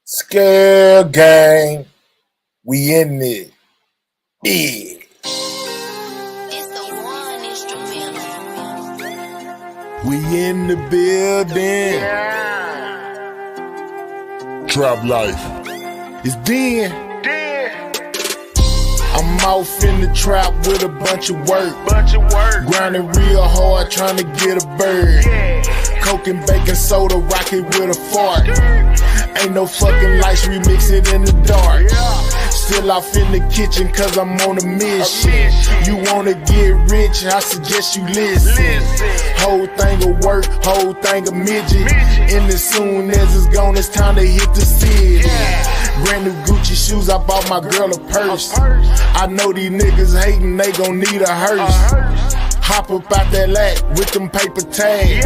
Scale gang, we in it. Yeah. It's the one instrumental. We in the building. Trap life. It's Den. I'm off in the trap with a bunch of work. Grinding real hard, trying to get a bird. Coke and baking soda, rock it with a fart. Ain't no fucking lights, we mix it in the dark. Still off in the kitchen cause I'm on a mission. You wanna get rich, I suggest you listen. Whole thing of work, whole thing of midget. And as soon as it's gone, it's time to hit the city. Brand new Gucci shoes, I bought my girl a purse. I know these niggas hating, they gon' need a hearse. Hop up out that lat with them paper tags.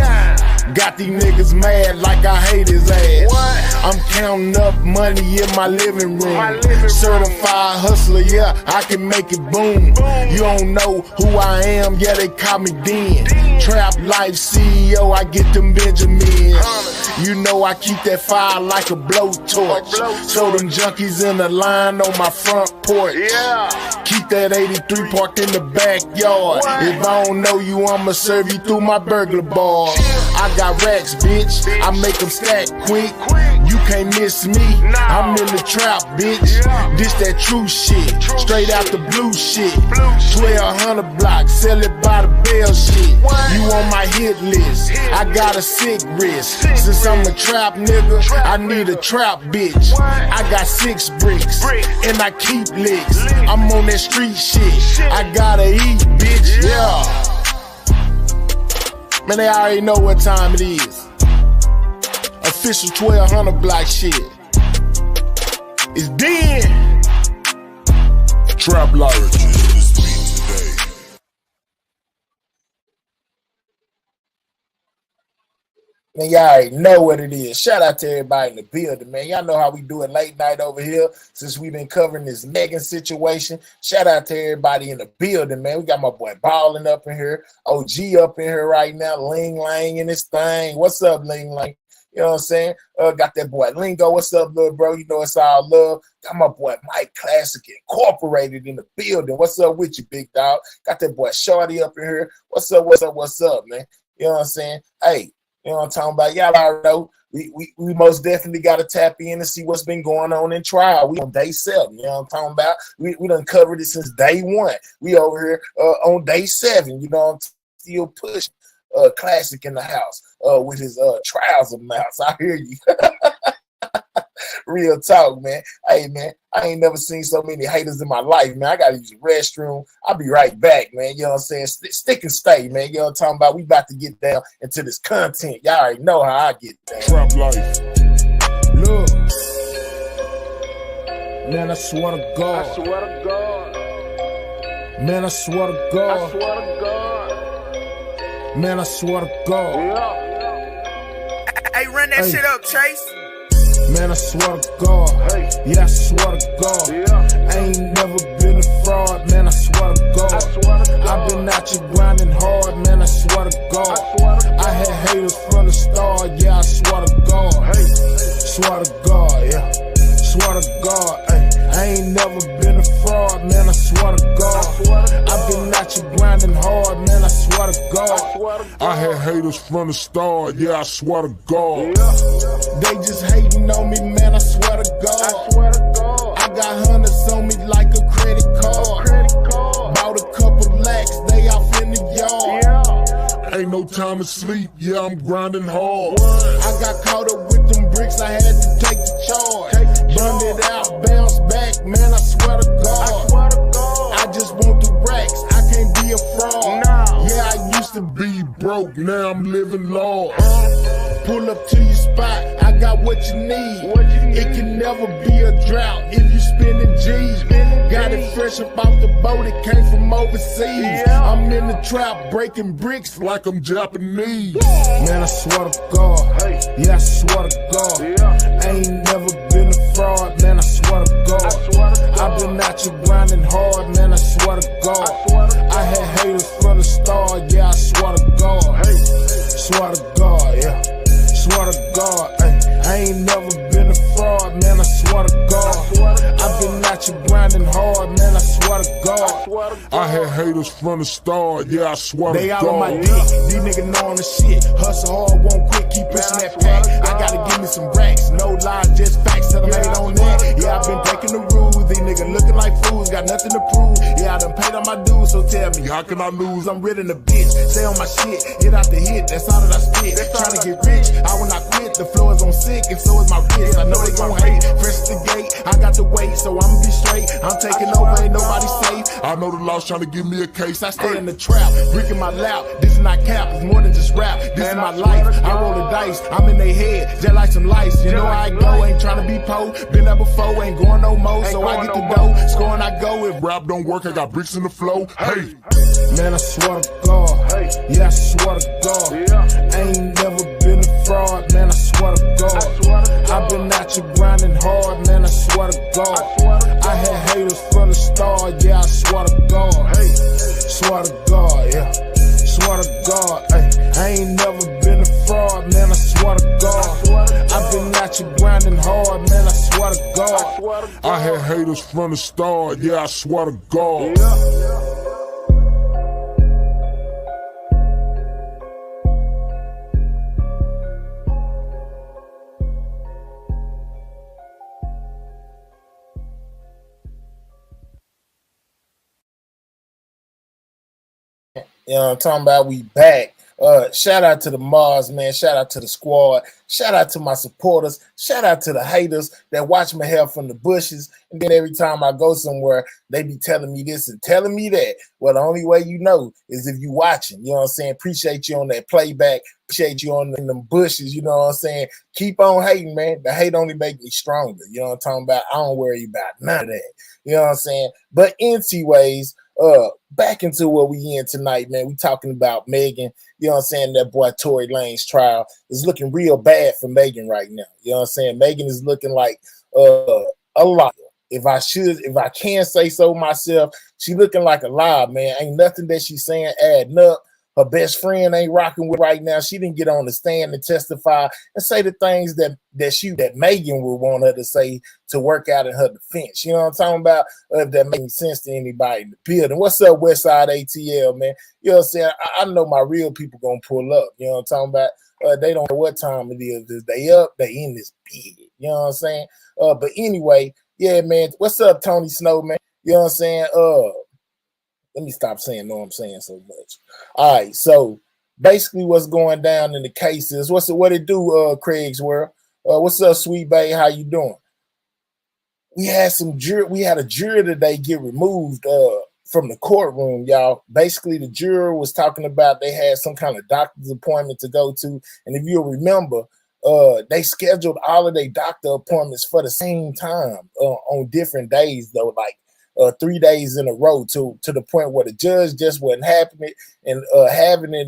Got these niggas mad like I hate his ass. I'm counting up money in my living room. Certified hustler, yeah, I can make it boom. You don't know who I am, yeah, they call me Den. Trap life CEO, I get them Benjamins. You know I keep that fire like a blowtorch. So them junkies in the line on my front porch. Keep that 83 parked in the backyard. If I don't know you, I'ma serve you through my burglar bar. I got racks, bitch, I make them stack quick. You can't miss me, I'm in the trap, bitch. This that true shit, straight out the blue shit. 1200 blocks, sell it by the bell shit. You on my hit list, I got a sick wrist. Since I'm a trap nigga, I need a trap bitch. I got 6 bricks, and I keep licks. I'm on that street shit, I gotta eat, bitch, yeah. Man, they already know what time it is. Official 1200 block shit. It's Den. Trap life. Man, y'all already know what it is. Shout out to everybody in the building, man. Y'all know how we do it late night over here since we've been covering this Megan situation. Shout out to everybody in the building, man. We got my boy Ballin' up in here. OG up in here right now. Ling Lang in this thing. What's up, Ling Lang? You know what I'm saying? Got that boy Lingo. What's up, little bro? You know it's all love. Got my boy Mike Classic Incorporated in the building. What's up with you, big dog? Got that boy Shorty up in here. What's up, man? You know what I'm saying? Hey. You know what I'm talking about? Y'all already know we most definitely got to tap in and see what's been going on in trial. We on day 7. You know what I'm talking about? We done covered it since day 1. We over here on day 7. You know, I'm still pushing Classic in the house with his trials of mouths. I hear you. Real talk, man. Hey, man, I ain't never seen so many haters in my life, man. I got to use the restroom. I'll be right back, man. You know what I'm saying? Stick and stay, man. You know what I'm talking about? We about to get down into this content. Y'all already know how I get down. Trap life. Look. Man, I swear to God. Man, I swear to God. Man, I swear to God. Hey, run that shit up, Chase. Man, I swear to God, yeah, I swear to God, I ain't never been a fraud, man, I swear to God, I've been out here grinding hard, man, I swear to God, I had haters from the start, yeah, I swear to God, swear to God, yeah, swear to God, I ain't never been a fraud, man, I swear to God, I've been out here grinding hard, man, I swear to God, I had haters from the start, yeah, I swear to God. They just hating on me, man, I swear to God. I got hundreds on me like a credit card. Bought a couple lakhs, they off in the yard. Ain't no time to sleep, yeah, I'm grinding hard. I got caught up with them bricks, I had to take the charge. Burned it out, bounce back, man, I swear to God. I just want the racks, I can't be a fraud. Yeah, I used to be broke, now I'm living large. Pull up to your spot, I got what you need. It can never be a drought if you spending G's. Got it fresh up off the boat, it came from overseas. I'm in the trap breaking bricks like I'm Japanese. Man, I swear to God, yeah, I swear to God, I ain't never been a fraud, man, I swear to God. I've been out here grinding hard, man, I swear to God. I had haters from the start, yeah, I swear to God. Swear to God, yeah. Swear to God, I ain't never been a fraud, man, I swear to God. I've been out here grinding hard, man, I swear to God. I had haters from the start, yeah, I swear to God. They all on my dick, these niggas knowin' the shit. Hustle hard, won't quit, keep pushing that pack. I gotta give me some racks, no lies, just facts, tell them hate on that. Yeah, I've been breaking the rules, these niggas looking like fools, got nothing to prove. Yeah, I done paid all my dues, so tell me, how can I lose? I'm rid in the bitch, stay on my shit, hit out the hit, that's all that I spit. Tryna get rich, I will not quit, the floor is on sick, and so is my wrist. I know they gon' hate, press the gate, I got to wait, so I'ma be straight. I'm taking over, ain't nobody safe. I know the law's trying to give me a case. I stay in the trap, brick in my lap. This is not cap, it's more than just rap. This is my life, I roll the dice. I'm in they head, just like some lights. You know how I go, ain't trying to be po. Been there before, ain't going no more. So I get the dough, scoring I go. If rap don't work, I got bricks in the flow. Hey, man, I swear to God. Yeah, I swear to God. I ain't never been a fraud, man, I swear to God. I've been out here grinding hard, man, I swear to God. I had haters from the start, yeah, I swear to God. Swear to God, yeah. Swear to God, I ain't never been a fraud, man, I swear to God. I've been out here grinding hard, man, I swear to God. I had haters from the start, yeah, I swear to God. You know what I'm talking about? We back. Shout out to the Mars, man. Shout out to the squad. Shout out to my supporters. Shout out to the haters that watch my hair from the bushes. And then every time I go somewhere, they be telling me this and telling me that. Well, the only way you know is if you watching. You know what I'm saying? Appreciate you on that playback. Appreciate you on them bushes. You know what I'm saying? Keep on hating, man. The hate only make me stronger. You know what I'm talking about? I don't worry about none of that. You know what I'm saying? But anyways, back into what we in tonight, man. We talking about Megan. You know what I'm saying? That boy Tory Lanez trial is looking real bad for Megan right now. You know what I'm saying? Megan is looking like a liar. If I can say so myself, she looking like a liar, man. Ain't nothing that she's saying adding up. Her best friend ain't rocking with right now. She didn't get on the stand and testify and say the things that Megan would want her to say to work out in her defense. You know what I'm talking about? If that makes sense to anybody in the building. What's up, Westside ATL, man? You know what I'm saying? I know my real people gonna pull up. You know what I'm talking about? They don't know what time it is. If they up, they in this big. You know what I'm saying? But anyway, yeah, man. What's up, Tony Snow, man? You know what I'm saying? Let me stop saying no, I'm saying so much. All right, so basically what's going down in the case is what it do, Craig's World? What's up, Sweet Bay? How you doing? We had a jury today get removed from the courtroom, y'all. Basically, the juror was talking about they had some kind of doctor's appointment to go to. And if you'll remember, they scheduled all of their doctor appointments for the same time on different days, though, like 3 days in a row to the point where the judge just wasn't having it, and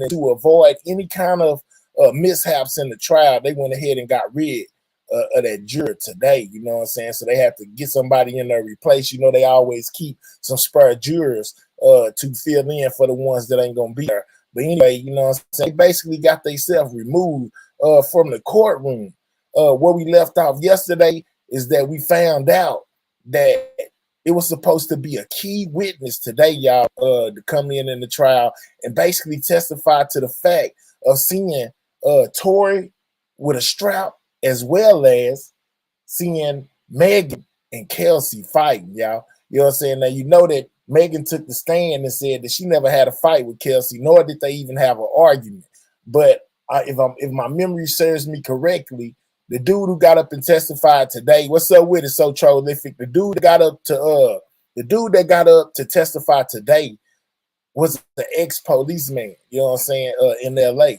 to avoid any kind of mishaps in the trial, they went ahead and got rid of that juror today. You know what I'm saying? So they have to get somebody in there to replace. You know, they always keep some spare jurors to fill in for the ones that ain't gonna be there. But anyway, you know what I'm saying? They basically got themselves removed from the courtroom. Where we left off yesterday is that we found out that it was supposed to be a key witness today, y'all, to come in the trial and basically testify to the fact of seeing Tory with a strap, as well as seeing Megan and Kelsey fighting, y'all. You know what I'm saying? Now, you know that Megan took the stand and said that she never had a fight with Kelsey, nor did they even have an argument. But if my memory serves me correctly, the dude who got up and testified today, what's up with it, so prolific? The dude that got up to testify today was the ex-policeman, you know what I'm saying, in LA.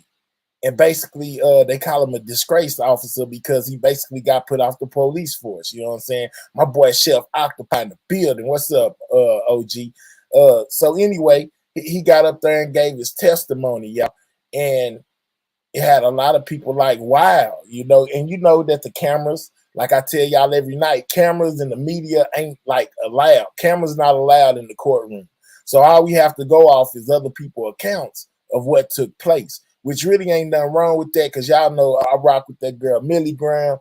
And basically, they call him a disgraced officer because he basically got put off the police force. You know what I'm saying? My boy Chef Octopi in the building. What's up, OG? So anyway, he got up there and gave his testimony, y'all. And it had a lot of people like, wow, you know, and you know that the cameras Like I tell y'all every night, cameras and the media ain't like allowed. Cameras not allowed in the courtroom. So all we have to go off is other people's accounts of what took place, which really ain't nothing wrong with that, because y'all know I rock with that girl Milligram,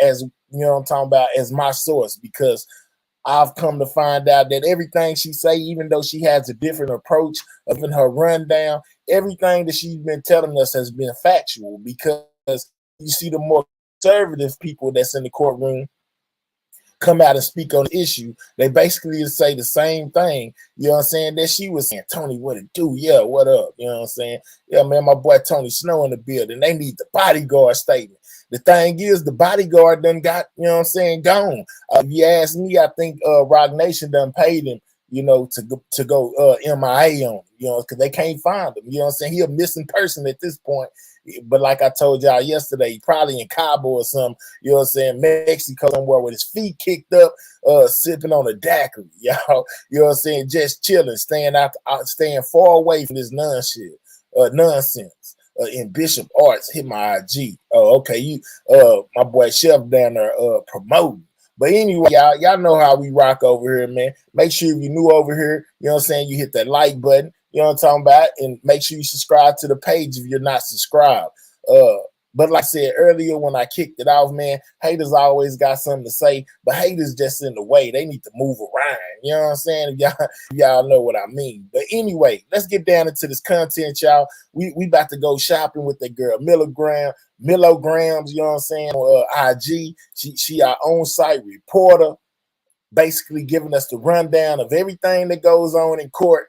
as you know what I'm talking about, as my source, because I've come to find out that everything she say, even though she has a different approach of in her rundown, everything that she's been telling us has been factual, because you see the more conservative people that's in the courtroom come out and speak on the issue, they basically say the same thing, you know what I'm saying, that she was saying. Tony, what it do? Yeah, what up? You know what I'm saying? Yeah, man, my boy Tony Snow in the building. They need the bodyguard statement. The thing is, the bodyguard done got, you know what I'm saying, gone. If you ask me, I think Rock Nation done paid him, you know, to go MIA on him, you know, because they can't find him. You know what I'm saying? He a missing person at this point. But like I told y'all yesterday, probably in Cabo or something, you know what I'm saying, Mexico somewhere with his feet kicked up, sipping on a daiquiri, y'all. You know what I'm saying? Just chilling, staying far away from this nonsense. In Bishop Arts, hit my IG. Oh, okay, you my boy Chef down there promoting. But anyway, y'all know how we rock over here, man. Make sure if you're new over here, you know what I'm saying, you hit that like button. You know what I'm talking about? And make sure you subscribe to the page if you're not subscribed. But like I said earlier when I kicked it off, man, haters always got something to say, but haters just in the way. They need to move around. You know what I'm saying? If y'all know what I mean. But anyway, let's get down into this content, y'all. We about to go shopping with that girl Millograms, you know what I'm saying, on IG. She our own site reporter, basically giving us the rundown of everything that goes on in court.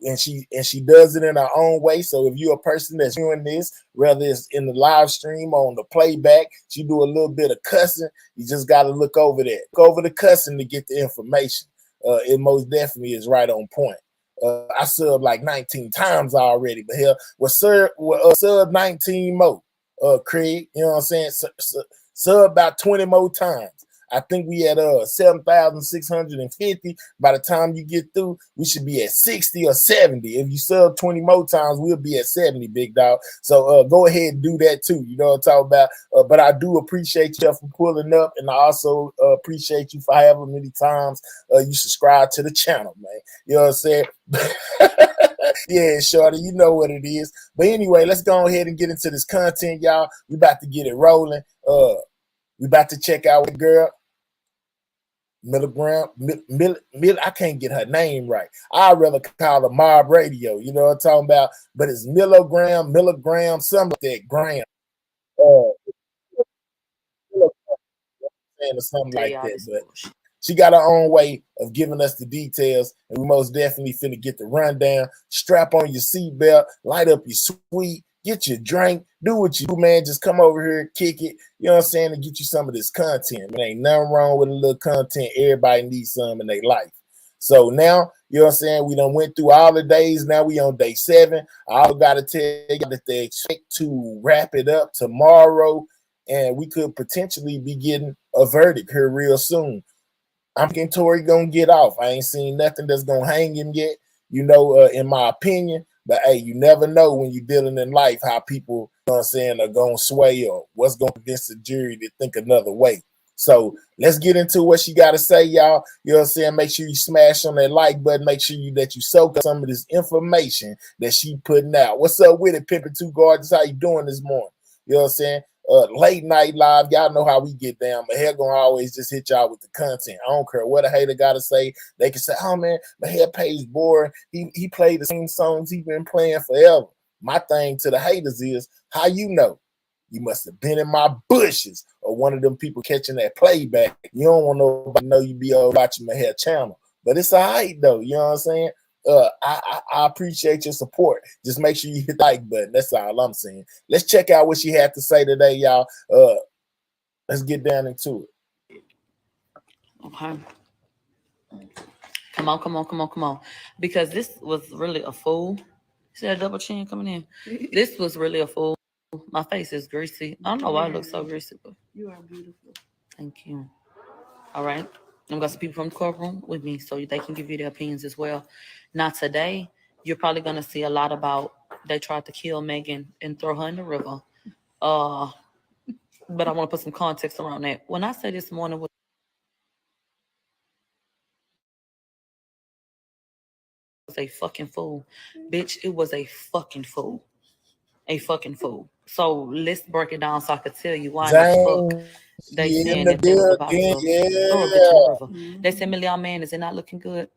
And she does it in her own way. So if you're a person that's doing this, whether it's in the live stream or on the playback, she do a little bit of cussing. You just got to look over that. Look over the cussing to get the information. It most definitely is right on point. I subbed like 19 times already, but hell, sub 19 more. Craig, you know what I'm saying? Sub about 20 more times. I think we at 7,650. By the time you get through, we should be at 60 or 70. If you sub 20 more times, we'll be at 70, big dog. So go ahead and do that too. You know what I'm talking about? But I do appreciate you for pulling up, and I also appreciate you for however many times you subscribe to the channel, man. You know what I'm saying? Yeah, shorty, you know what it is. But anyway, let's go ahead and get into this content, y'all. We about to get it rolling. We about to check out with girl Milligram. I can't get her name right. I'd rather call her Mob Radio. You know what I'm talking about? But it's Milligram, something like that. Gram. Or something like that. But she got her own way of giving us the details, and we most definitely finna get the rundown. Strap on your seatbelt, light up your sweet, get your drink, do what you do, man. Just come over here, kick it, you know what I'm saying, and get you some of this content. There ain't nothing wrong with a little content. Everybody needs some in their life. So now, you know what I'm saying, we done went through all the days. Now we on day 7. I got to tell you that they expect to wrap it up tomorrow, and we could potentially be getting a verdict here real soon. I'm thinking Tory gonna get off. I ain't seen nothing that's gonna hang him yet, you know, in my opinion. But hey, you never know when you're dealing in life how people, you know what I'm saying, are gonna sway or what's gonna convince the jury to think another way. So let's get into what she got to say, y'all. You know what I'm saying? Make sure you smash on that like button. Make sure that you soak up some of this information that she putting out. What's up with it, Pimpin' Two Gardens? How you doing this morning? You know what I'm saying? Late night live, y'all know how we get down. But Mahair gonna always just hit y'all with the content. I don't care what a hater gotta say. They can say, "Oh man, Mahair page boring. He played the same songs he been playing forever." My thing to the haters is, how you know? You must have been in my bushes or one of them people catching that playback. You don't want nobody to know you be over watching Mahair channel. But it's all right though. You know what I'm saying? I appreciate your support. Just make sure you hit the like button. That's all I'm saying. Let's check out what she had to say today, y'all. Let's get down into it. Okay. Come on. Because this was really a fool. See that double chin coming in? This was really a fool. My face is greasy. I don't know why it looks so greasy, but you are beautiful. Thank you. All right. I've got some people from the courtroom with me so they can give you their opinions as well. Now, today, you're probably going to see a lot about they tried to kill Megan and throw her in the river. but I want to put some context around that. When I say this morning was a fucking fool, bitch, it was a fucking fool. A fucking fool. So let's break it down so I could tell you why in the fuck James, they you in saying the that they was about building, to throw a bitch in the yeah. river. They said, Millie, man, is it not looking good?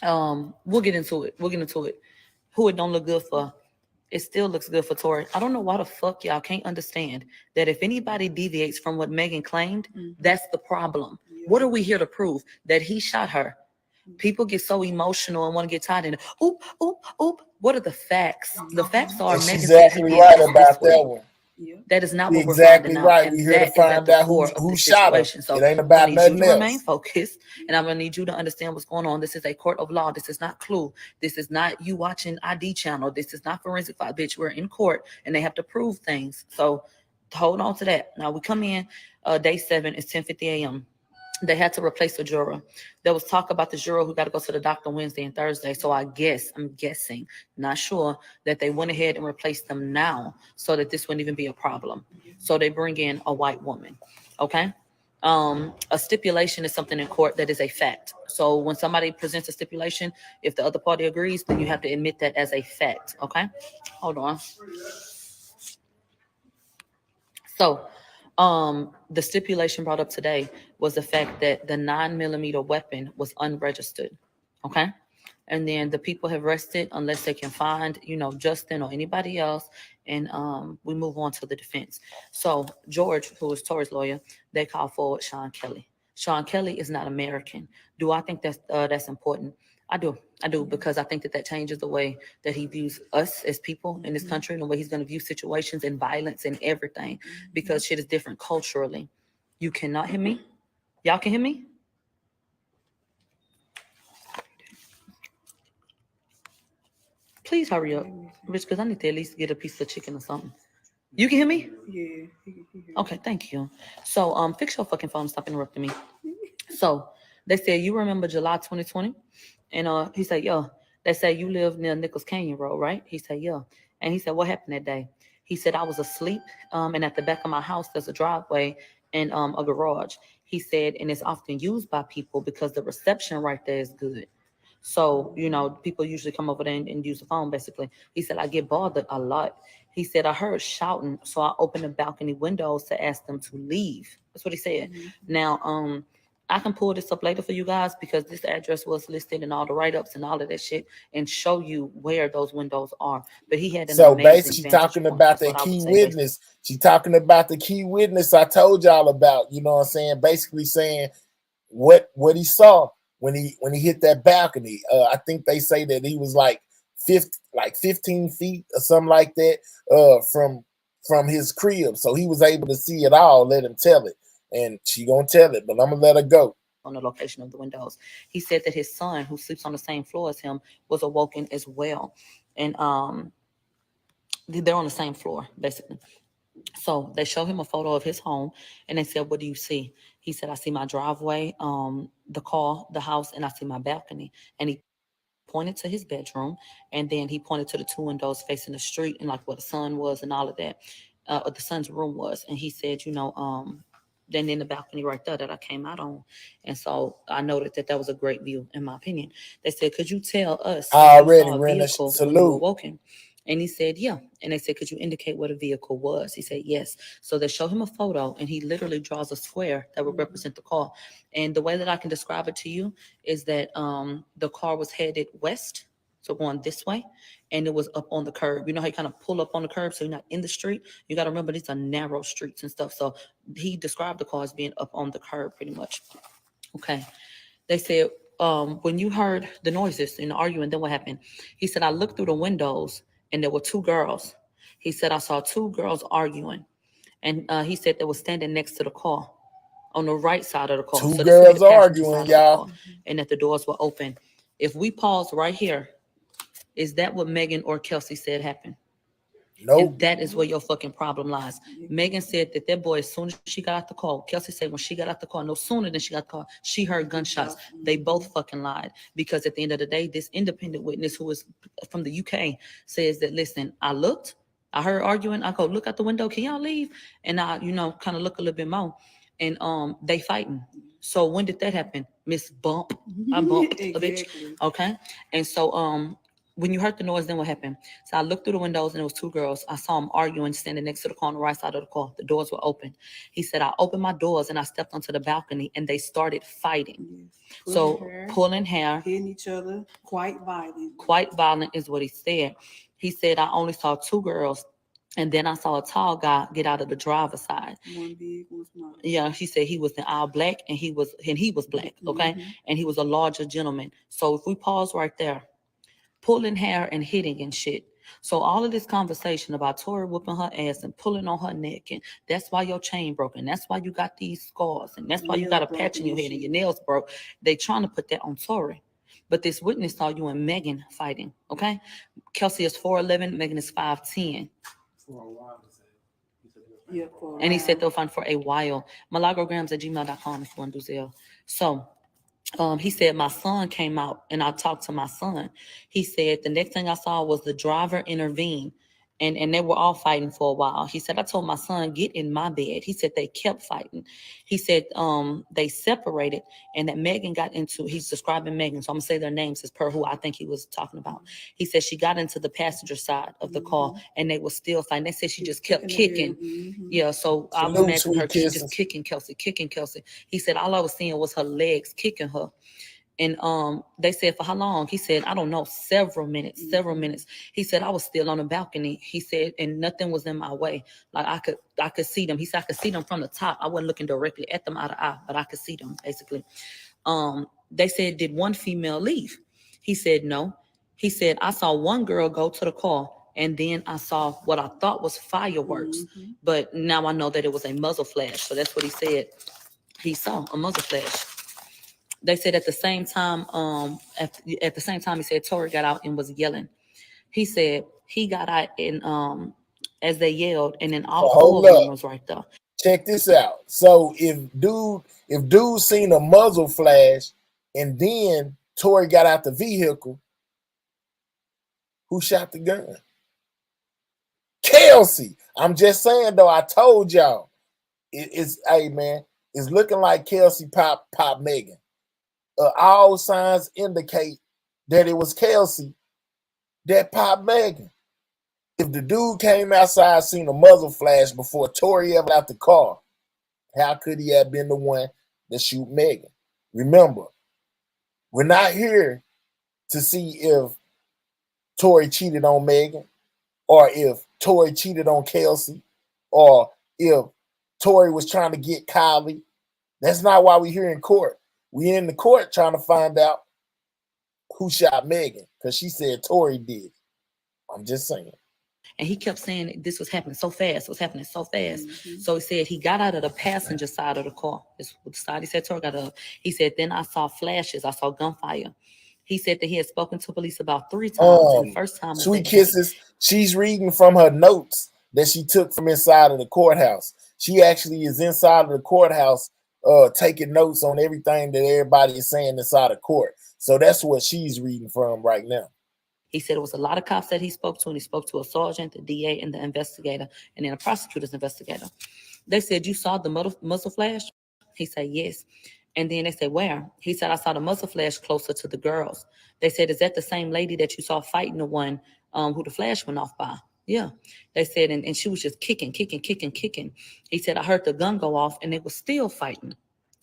We'll get into it. We'll get into it. Who it don't look good for? It still looks good for Tori. I don't know why the fuck y'all can't understand that if anybody deviates from what Megan claimed, that's the problem. What are we here to prove? That he shot her. People get so emotional and want to get tied in. Oop, oop, oop. What are the facts? The facts are And Megan she's said he exactly did right this about that way. one. That is not She's what we're finding exactly out. right. We And here to that is at find the out core of who the shot her. situation. So It ain't I'm going to about need you nothing to remain else. focused. And I'm going to need you to understand what's going on. This is a court of law. This is not Clue. This is not you watching ID channel. This is not forensic fight. Bitch, we're in court and they have to prove things. So hold on to that. Now we come in day 7. It's 10:50 a.m. They had to replace a juror. There was talk about the juror who got to go to the doctor Wednesday and Thursday. So I'm guessing, not sure, that they went ahead and replaced them now so that this wouldn't even be a problem. So they bring in a white woman. Okay. A stipulation is something in court that is a fact. So when somebody presents a stipulation, if the other party agrees, then you have to admit that as a fact. Okay. Hold on. So, the stipulation brought up today was the fact that the 9 millimeter weapon was unregistered. Okay. And then the people have rested unless they can find, Justin or anybody else. And we move on to the defense. So George, who is Tori's lawyer, they call forward Sean Kelly. Sean Kelly is not American. Do I think that's important? I do. I do, because I think that changes the way that he views us as people in this country and the way he's going to view situations and violence and everything, because shit is different culturally. You cannot hear me? Y'all can hear me? Please hurry up, Rich, because I need to at least get a piece of chicken or something. You can hear me? Yeah. Okay, thank you. So, fix your fucking phone. Stop interrupting me. So, they said, you remember July 2020? And he said, yeah. They said, you live near Nichols Canyon Road, right? He said, yeah. And he said, what happened that day? He said, I was asleep, and at the back of my house, there's a driveway and a garage. He said, and it's often used by people because the reception right there is good. So, people usually come over there and use the phone, basically. He said, I get bothered a lot. He said, I heard shouting, so I opened the balcony windows to ask them to leave. That's what he said. Now, I can pull this up later for you guys because this address was listed in all the write-ups and all of that shit and show you where those windows are. But he had an So basically, amazing she vantage talking point. about That's that what I key would say, basically. witness. She talking about the key witness I told y'all about. You know what I'm saying? Basically saying what he saw when he hit that balcony. I think they say that he was like 15 feet or something like that from his crib. So he was able to see it all. Let him tell it, and she gonna tell it, but I'm gonna let her go. On the location of the windows. He said that his son, who sleeps on the same floor as him, was awoken as well. And they're on the same floor, basically. So they show him a photo of his home and they said, what do you see? He said, I see my driveway, the car, the house, and I see my balcony. And he pointed to his bedroom, and then he pointed to the 2 windows facing the street and like where the sun was and all of that, or the son's room was. And he said, then in the balcony right there that I came out on. And so I noted that was a great view, in my opinion. They said, could you tell us I if you already saw a ran a vehicle when you were salute. woken? And he said, yeah. And they said, could you indicate what a vehicle was? He said, yes. So they show him a photo and he literally draws a square that would represent the car. And the way that I can describe it to you is that the car was headed west, so going this way, and it was up on the curb. You know how you kind of pull up on the curb so you're not in the street? You got to remember these are narrow streets and stuff. So he described the car as being up on the curb pretty much. Okay. They said, when you heard the noises and the arguing, then what happened? He said, I looked through the windows and there were 2 girls. He said, I saw 2 girls arguing. And he said they were standing next to the car on the right side of the car. 2 So this would be girls the passenger arguing, side of the y'all. car, and that the doors were open. If we pause right here, is that what Megan or Kelsey said happened? Nope. And that is where your fucking problem lies. Megan said that boy, as soon as she got out the car, Kelsey said when she got out the car, no sooner than she got the car, she heard gunshots. They both fucking lied, because at the end of the day, this independent witness who is from the UK says that, listen, I looked, I heard arguing. I go look out the window. Can y'all leave? And I, kind of look a little bit more, and they fighting. So when did that happen, Miss Bump? I bumped a bitch. Exactly. Okay, and so when you heard the noise, then what happened? So I looked through the windows and it was two girls. I saw them arguing, standing next to the car on the right side of the car. The doors were open. He said, I opened my doors and I stepped onto the balcony and they started fighting. Yes. So pulling hair, hitting each other, quite violent. Quite violent is what he said. He said, I only saw two girls. And then I saw a tall guy get out of the driver's side. One big, one small. Yeah, she said he was in all black and he was black, okay? Mm-hmm. And he was a larger gentleman. So if we pause right there, pulling hair and hitting and shit. So all of this conversation about Tori whooping her ass and pulling on her neck, and that's why your chain broken. That's why you got these scars, and that's why you got a patch in your head and your nails broke. They trying to put that on Tori. But this witness saw you and Megan fighting, okay? Kelsey is 4'11", Megan is 5'10". For a while, Yeah, and he said they'll find for a while. Milagograms@gmail.com if you want to do Zelle. So he said my son came out and I talked to my son. He said the next thing I saw was the driver intervene and they were all fighting for a while. He said, I told my son, get in my bed. He said they kept fighting. He said they separated and that Megan got into, he's describing Megan, so I'm gonna say their names as per who I think he was talking about. He said she got into the passenger side of the car and they were still fighting. They said she just kept kicking. Yeah, so I would imagine her just kicking Kelsey. He said all I was seeing was her legs kicking her. And they said, for how long? He said, I don't know, several minutes. He said, I was still on the balcony. He said, and nothing was in my way. Like I could see them. He said, I could see them from the top. I wasn't looking directly at them out of eye, but I could see them basically. They said, did one female leave? He said, no. He said, I saw one girl go to the car and then I saw what I thought was fireworks, but now I know that it was a muzzle flash. So that's what he said. He saw a muzzle flash. They said at the same time, he said Tori got out and was yelling. He said he got out and as they yelled, and then all four of them was right there. Check this out. So if dude seen a muzzle flash and then Tori got out the vehicle, who shot the gun? Kelsey. I'm just saying though, I told y'all. It's looking like Kelsey pop Megan. All signs indicate that it was Kelsey that popped Megan. If the dude came outside, seen a muzzle flash before Tori ever out the car, how could he have been the one that shoot Megan? Remember, we're not here to see if Tori cheated on Megan, or if Tori cheated on Kelsey, or if Tori was trying to get Kylie. That's not why we're here in court. We in the court trying to find out who shot Megan, because she said Tori did. I'm just saying. And he kept saying this was happening so fast. So he said he got out of the passenger side of the car. This was the side he said Tori got up. He said, then I saw flashes. I saw gunfire. He said that he had spoken to police about 3 times. And the first time, Sweet Kisses, she's reading from her notes that she took from inside of the courthouse. She actually is inside of the courthouse taking notes on everything that everybody is saying inside of court. So that's what she's reading from right now. He said it was a lot of cops that he spoke to, and he spoke to a sergeant, the DA, and the investigator, and then a prosecutor's investigator. They said, you saw the muzzle flash? He said, yes. And then they said, where? He said, I saw the muzzle flash closer to the girls. They said, is that the same lady that you saw fighting the one who the flash went off by? Yeah. They said, and she was just kicking. He said, I heard the gun go off and they were still fighting.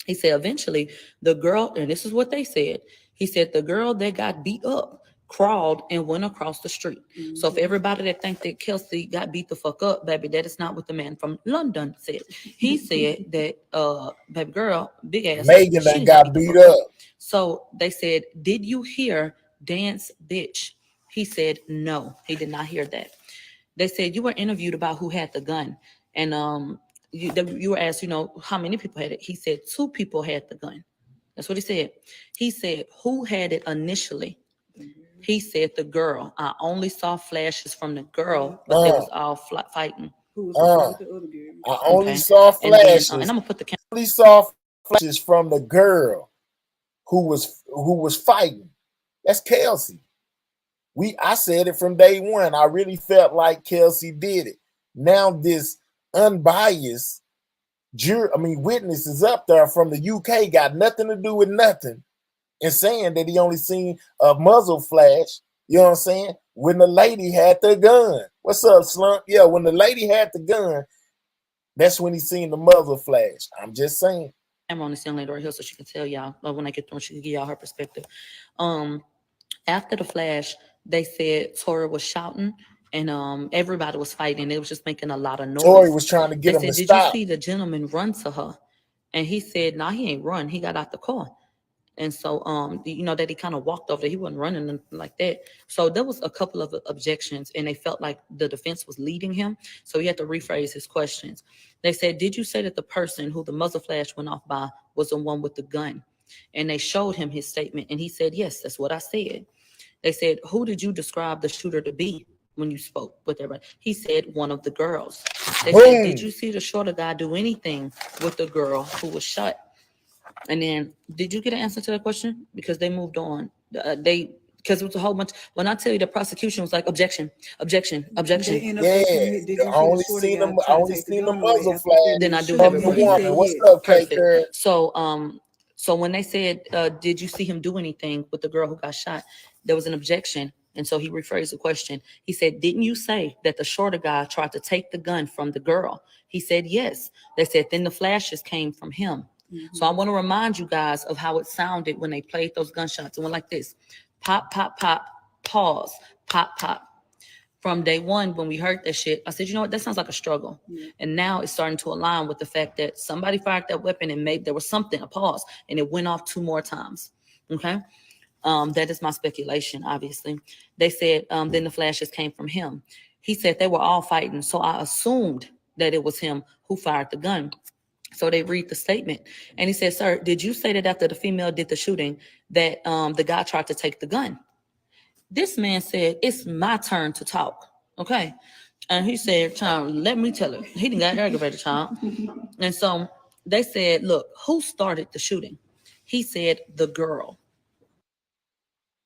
He said, eventually the girl, and this is what they said, he said, the girl that got beat up crawled and went across the street. So if everybody that think that Kelsey got beat the fuck up, baby, that is not what the man from London said. He said that baby girl, big ass Megan that got beat up. So they said, did you hear dance bitch? He said no, he did not hear that. They said you were interviewed about who had the gun, and you were asked, how many people had it. He said 2 people had the gun. That's what he said. He said, who had it initially? He said the girl. I only saw flashes from the girl, but they was all fighting. Who was the other girl? I only saw flashes. And I'm gonna put the camera. I only saw flashes from the girl who was fighting. That's Kelsey. I said it from day one. I really felt like Kelsey did it. Now this unbiased witness is up there from the UK, got nothing to do with nothing, and saying that he only seen a muzzle flash. You know what I'm saying? When the lady had the gun. What's up, Slump? Yeah, when the lady had the gun, that's when he seen the muzzle flash. I'm just saying. I'm on this young lady right here so she can tell y'all, when I get through, she can give y'all her perspective. After the flash, they said Tori was shouting and everybody was fighting. It was just making a lot of noise. Tori was trying to get They him to said, "Did you stop. see the gentleman run to her?" And he said, "No, he ain't run. He got out the car." And so, that he kind of walked over there. He wasn't running and like that. So there was a couple of objections, and they felt like the defense was leading him. So he had to rephrase his questions. They said, "Did you say that the person who the muzzle flash went off by was the one with the gun?" And they showed him his statement, and he said, "Yes, that's what I said." They said, "Who did you describe the shooter to be when you spoke with everybody?" He said, "One of the girls." They said, "Did you see the shorter guy do anything with the girl who was shot?" And then, did you get an answer to that question? Because they moved on. Because it was a whole bunch. When I tell you, the prosecution was like, objection, objection, objection. They end up Yeah, asking you, did you I see only the shorty seen guy them. I try to only take the seen the gun away muzzle after the flash Then I previous do shooting? have from it the right He here. woman. said What's yes. up, K. Perfect. Curry? So when they said, "Did you see him do anything with the girl who got shot?" There was an objection, and so he rephrased the question. He said, "Didn't you say that the shorter guy tried to take the gun from the girl?" He said, "Yes." They said, "Then the flashes came from him." So I want to remind you guys of how it sounded when they played those gunshots. It went like this: pop, pop, pop, pause, pop, pop. From day one, when we heard that shit, I said, "You know what? That sounds like a struggle." Yeah. And now it's starting to align with the fact that somebody fired that weapon and maybe there was something, a pause, and it went off 2 more times. Okay. That is my speculation, obviously. They said, then the flashes came from him. He said they were all fighting. So I assumed that it was him who fired the gun. So they read the statement. And he said, "Sir, did you say that after the female did the shooting that the guy tried to take the gun?" This man said, "It's my turn to talk." Okay. And he said, "Child, let me tell it." He didn't got aggravated, child. And so they said, "Look, who started the shooting?" He said, "The girl."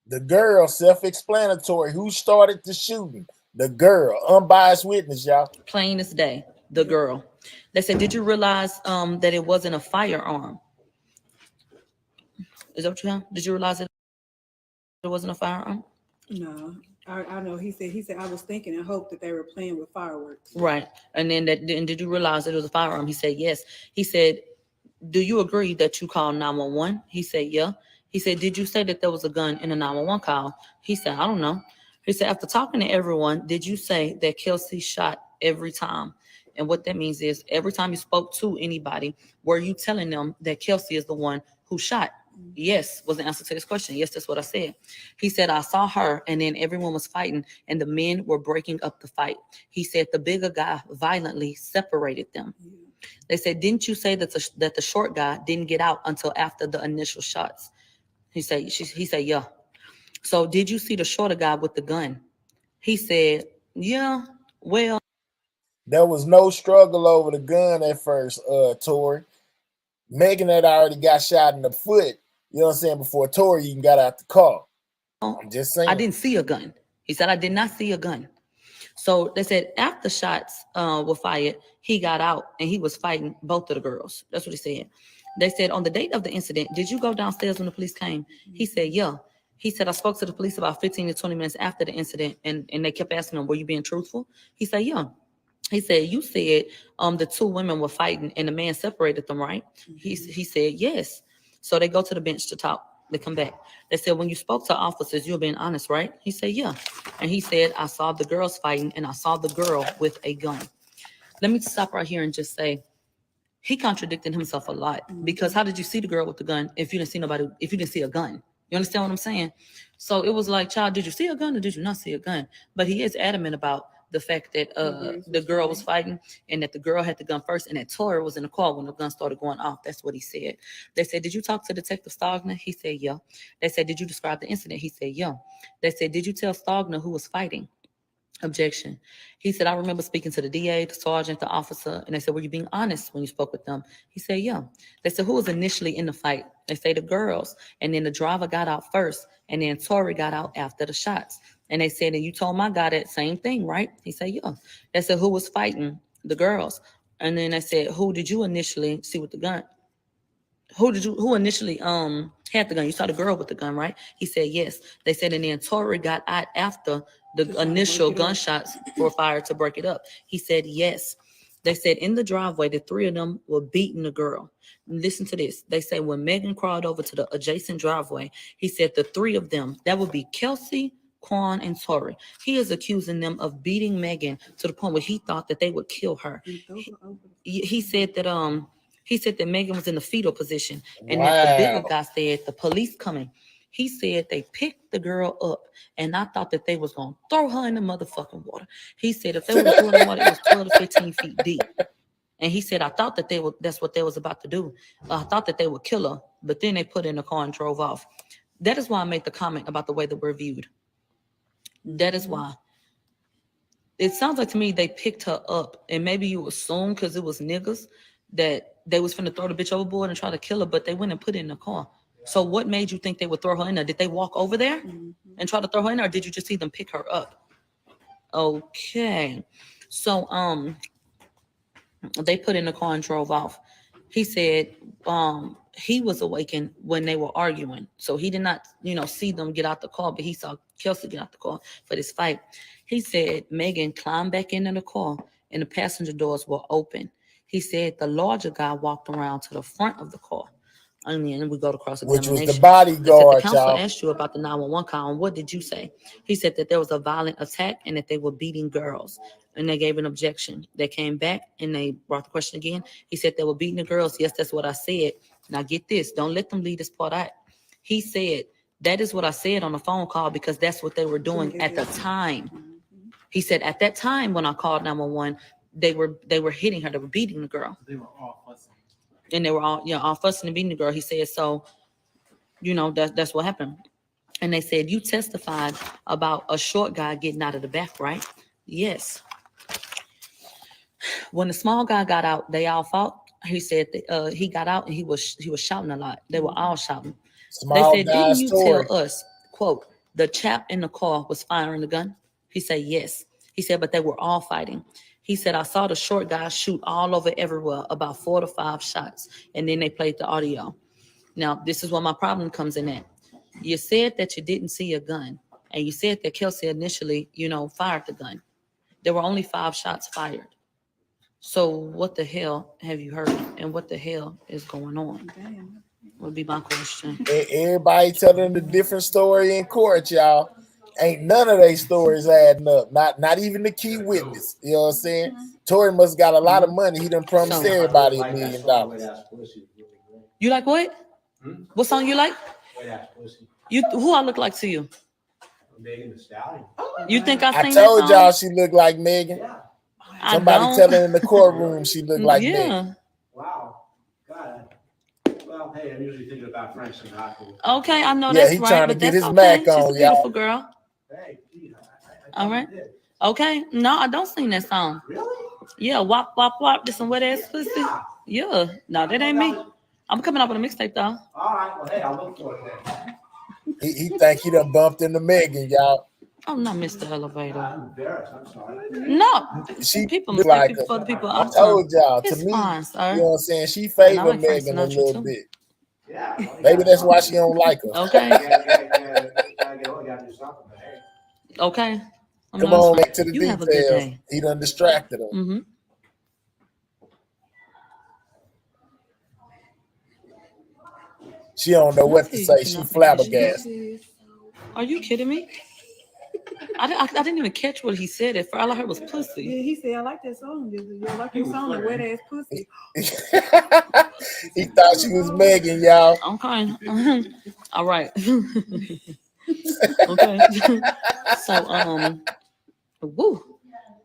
The girl, self-explanatory. Who started the shooting? The girl, unbiased witness, y'all. Plain as day, the girl. They said, "Did you realize that it wasn't a firearm?" Is that what you have? Did you realize that it wasn't a firearm? No, I know. He said I was thinking and hoped that they were playing with fireworks. Right. And then did you realize that it was a firearm? He said, "Yes." He said, "Do you agree that you called 911?" He said, "Yeah." He said, "Did you say that there was a gun in a 911 call?" He said, "I don't know." He said, "After talking to everyone, did you say that Kelsey shot every time?" And what that means is every time you spoke to anybody, were you telling them that Kelsey is the one who shot? Yes, was the answer to this question. Yes, that's what I said. He said, "I saw her and then everyone was fighting and the men were breaking up the fight." He said the bigger guy violently separated them. They said, "Didn't you say that the short guy didn't get out until after the initial shots?" He said, "Yeah." So did you see the shorter guy with the gun? He said, "Yeah, well." There was no struggle over the gun at first, Tori. Megan had already got shot in the foot, you know what I'm saying, before Tori even got out the car. I'm just saying. I didn't see a gun. He said, "I did not see a gun." So they said after shots were fired, he got out and he was fighting both of the girls. That's what he said. They said, "On the date of the incident, did you go downstairs when the police came?" He said, "Yeah." He said, "I spoke to the police about 15 to 20 minutes after the incident and they kept asking him, 'Were you being truthful?'" He said, "Yeah." He said, "You said the two women were fighting and the man separated them, right?" He said, "Yes." So they go to the bench to talk. They come back. They said, "When you spoke to officers, you were being honest, right?" He said, "Yeah." And he said, "I saw the girls fighting and I saw the girl with a gun." Let me stop right here and just say he contradicted himself a lot because how did you see the girl with the gun if you didn't see nobody, if you didn't see a gun? You understand what I'm saying? So it was like, child, did you see a gun or did you not see a gun? But he is adamant about the fact that the girl was fighting and that the girl had the gun first and that Tori was in the car when the gun started going off. That's what he said. They said, "Did you talk to Detective Stogner?" He said, "Yeah." They said, "Did you describe the incident?" He said, "Yeah." They said, "Did you tell Stogner who was fighting?" Objection. He said, "I remember speaking to the DA, the sergeant, the officer, and they said, 'Were you being honest when you spoke with them?' He said, 'Yeah.' They said, 'Who was initially in the fight?' They say the girls, and then the driver got out first, and then Tori got out after the shots." And they said, and you told my guy that same thing, right? He said, yeah. They said, who was fighting? The girls. And then they said, who did you initially see with the gun? Who initially had the gun? You saw the girl with the gun, right? He said yes. They said, and then Tori got out after the initial gunshots were fired to break it up. He said yes. They said in the driveway, the three of them were beating the girl. Listen to this. They say when Megan crawled over to the adjacent driveway, he said the three of them, that would be Kelsey, Quan, and Tori. He is accusing them of beating Megan to the point where he thought that they would kill her. He said that Megan was in the fetal position and that the bigger guy said the police coming. He said they picked the girl up and I thought that they was going to throw her in the motherfucking water. He said if they would have thrown her in the water, it was 12 to 15 feet deep. And he said, I thought that that's what they was about to do. I thought that they would kill her, but then they put in the car and drove off. That is why I made the comment about the way that we're viewed. That is why. It sounds like to me they picked her up, and maybe you assume because it was niggas that they was finna throw the bitch overboard and try to kill her, but they went and put it in the car. So what made you think they would throw her in there? Did they walk over there and try to throw her in there, or did you just see them pick her up? Okay. So they put in the car and drove off. He said he was awakened when they were arguing. So he did not, see them get out the car, but he saw Kelsey get out the car for this fight. He said Megan climbed back into the car and the passenger doors were open. He said the larger guy walked around to the front of the car. And then we go to cross-examination. Which was the bodyguard, the counselor asked you about the 911 call, and what did you say? He said that there was a violent attack and that they were beating girls, and they gave an objection. They came back and they brought the question again. He said they were beating the girls. Yes, that's what I said. Now get this. Don't let them leave this part out. He said, that is what I said on the phone call because that's what they were doing at the time. He said at that time when I called 911, they were hitting her. They were beating the girl. They were all fussing. And they were all fussing and beating the girl. He said, so, that's what happened. And they said, you testified about a short guy getting out of the back, right? Yes. When the small guy got out, they all fought. He said that, he got out and he was shouting a lot. They were all shouting. They said, didn't you tell us, quote, the chap in the car was firing the gun? He said, yes. He said, but they were all fighting. He said, I saw the short guy shoot all over everywhere, about 4 to 5 shots. And then they played the audio. Now, this is where my problem comes in at. You said that you didn't see a gun. And you said that Kelsey initially, fired the gun. There were only 5 shots fired. So what the hell have you heard? And what the hell is going on? Damn. Would be my question. Everybody telling a different story in court, y'all. Ain't none of their stories adding up. Not even the key witness. You know what I'm saying? Tory must got a lot of money. He done promised everybody $1 million. You like what? What song you like? Who I look like to you? Megan Thee Stallion. You think I sing told that y'all song? she looked like Megan. Yeah. Somebody telling in the courtroom she looked like Megan. Wow. God. Well, hey, I'm usually thinking about Frank Sinatra. Okay, I know Yeah, that's he right, trying to but get that's his okay. Mac She's on, a beautiful y'all. girl. Hey, geez, I All right. did. Okay. No, I don't sing that song. Really? Yeah, wop, wop, wop. This some wet ass pussy. Yeah. Yeah. No, that ain't me. I'm coming up with a mixtape though. All right. Well, hey, I'll look for it then. He think he done bumped into Megan, y'all. I'm not Mr. Elevator. I'm embarrassed. I'm sorry. No. She People look mistake like people for other people. I told y'all, to It's me, fine, sir. you know what I'm saying? She And I favor like Frank Megan a Sinatra, little too. bit. Yeah. Well, Maybe that's why she don't like her. Okay. Gotta do something, but hey. Okay. Come on, back to the You have a good details. day. He done distracted her. Mm-hmm. She don't know what to say. She flabbergasted. Are you kidding me? I didn't even catch what he said. At first, all I heard was pussy. Yeah, he said, I like that song. You like that song, the wet ass pussy. He thought she was Megan, y'all. Okay. All right. Okay. So woo.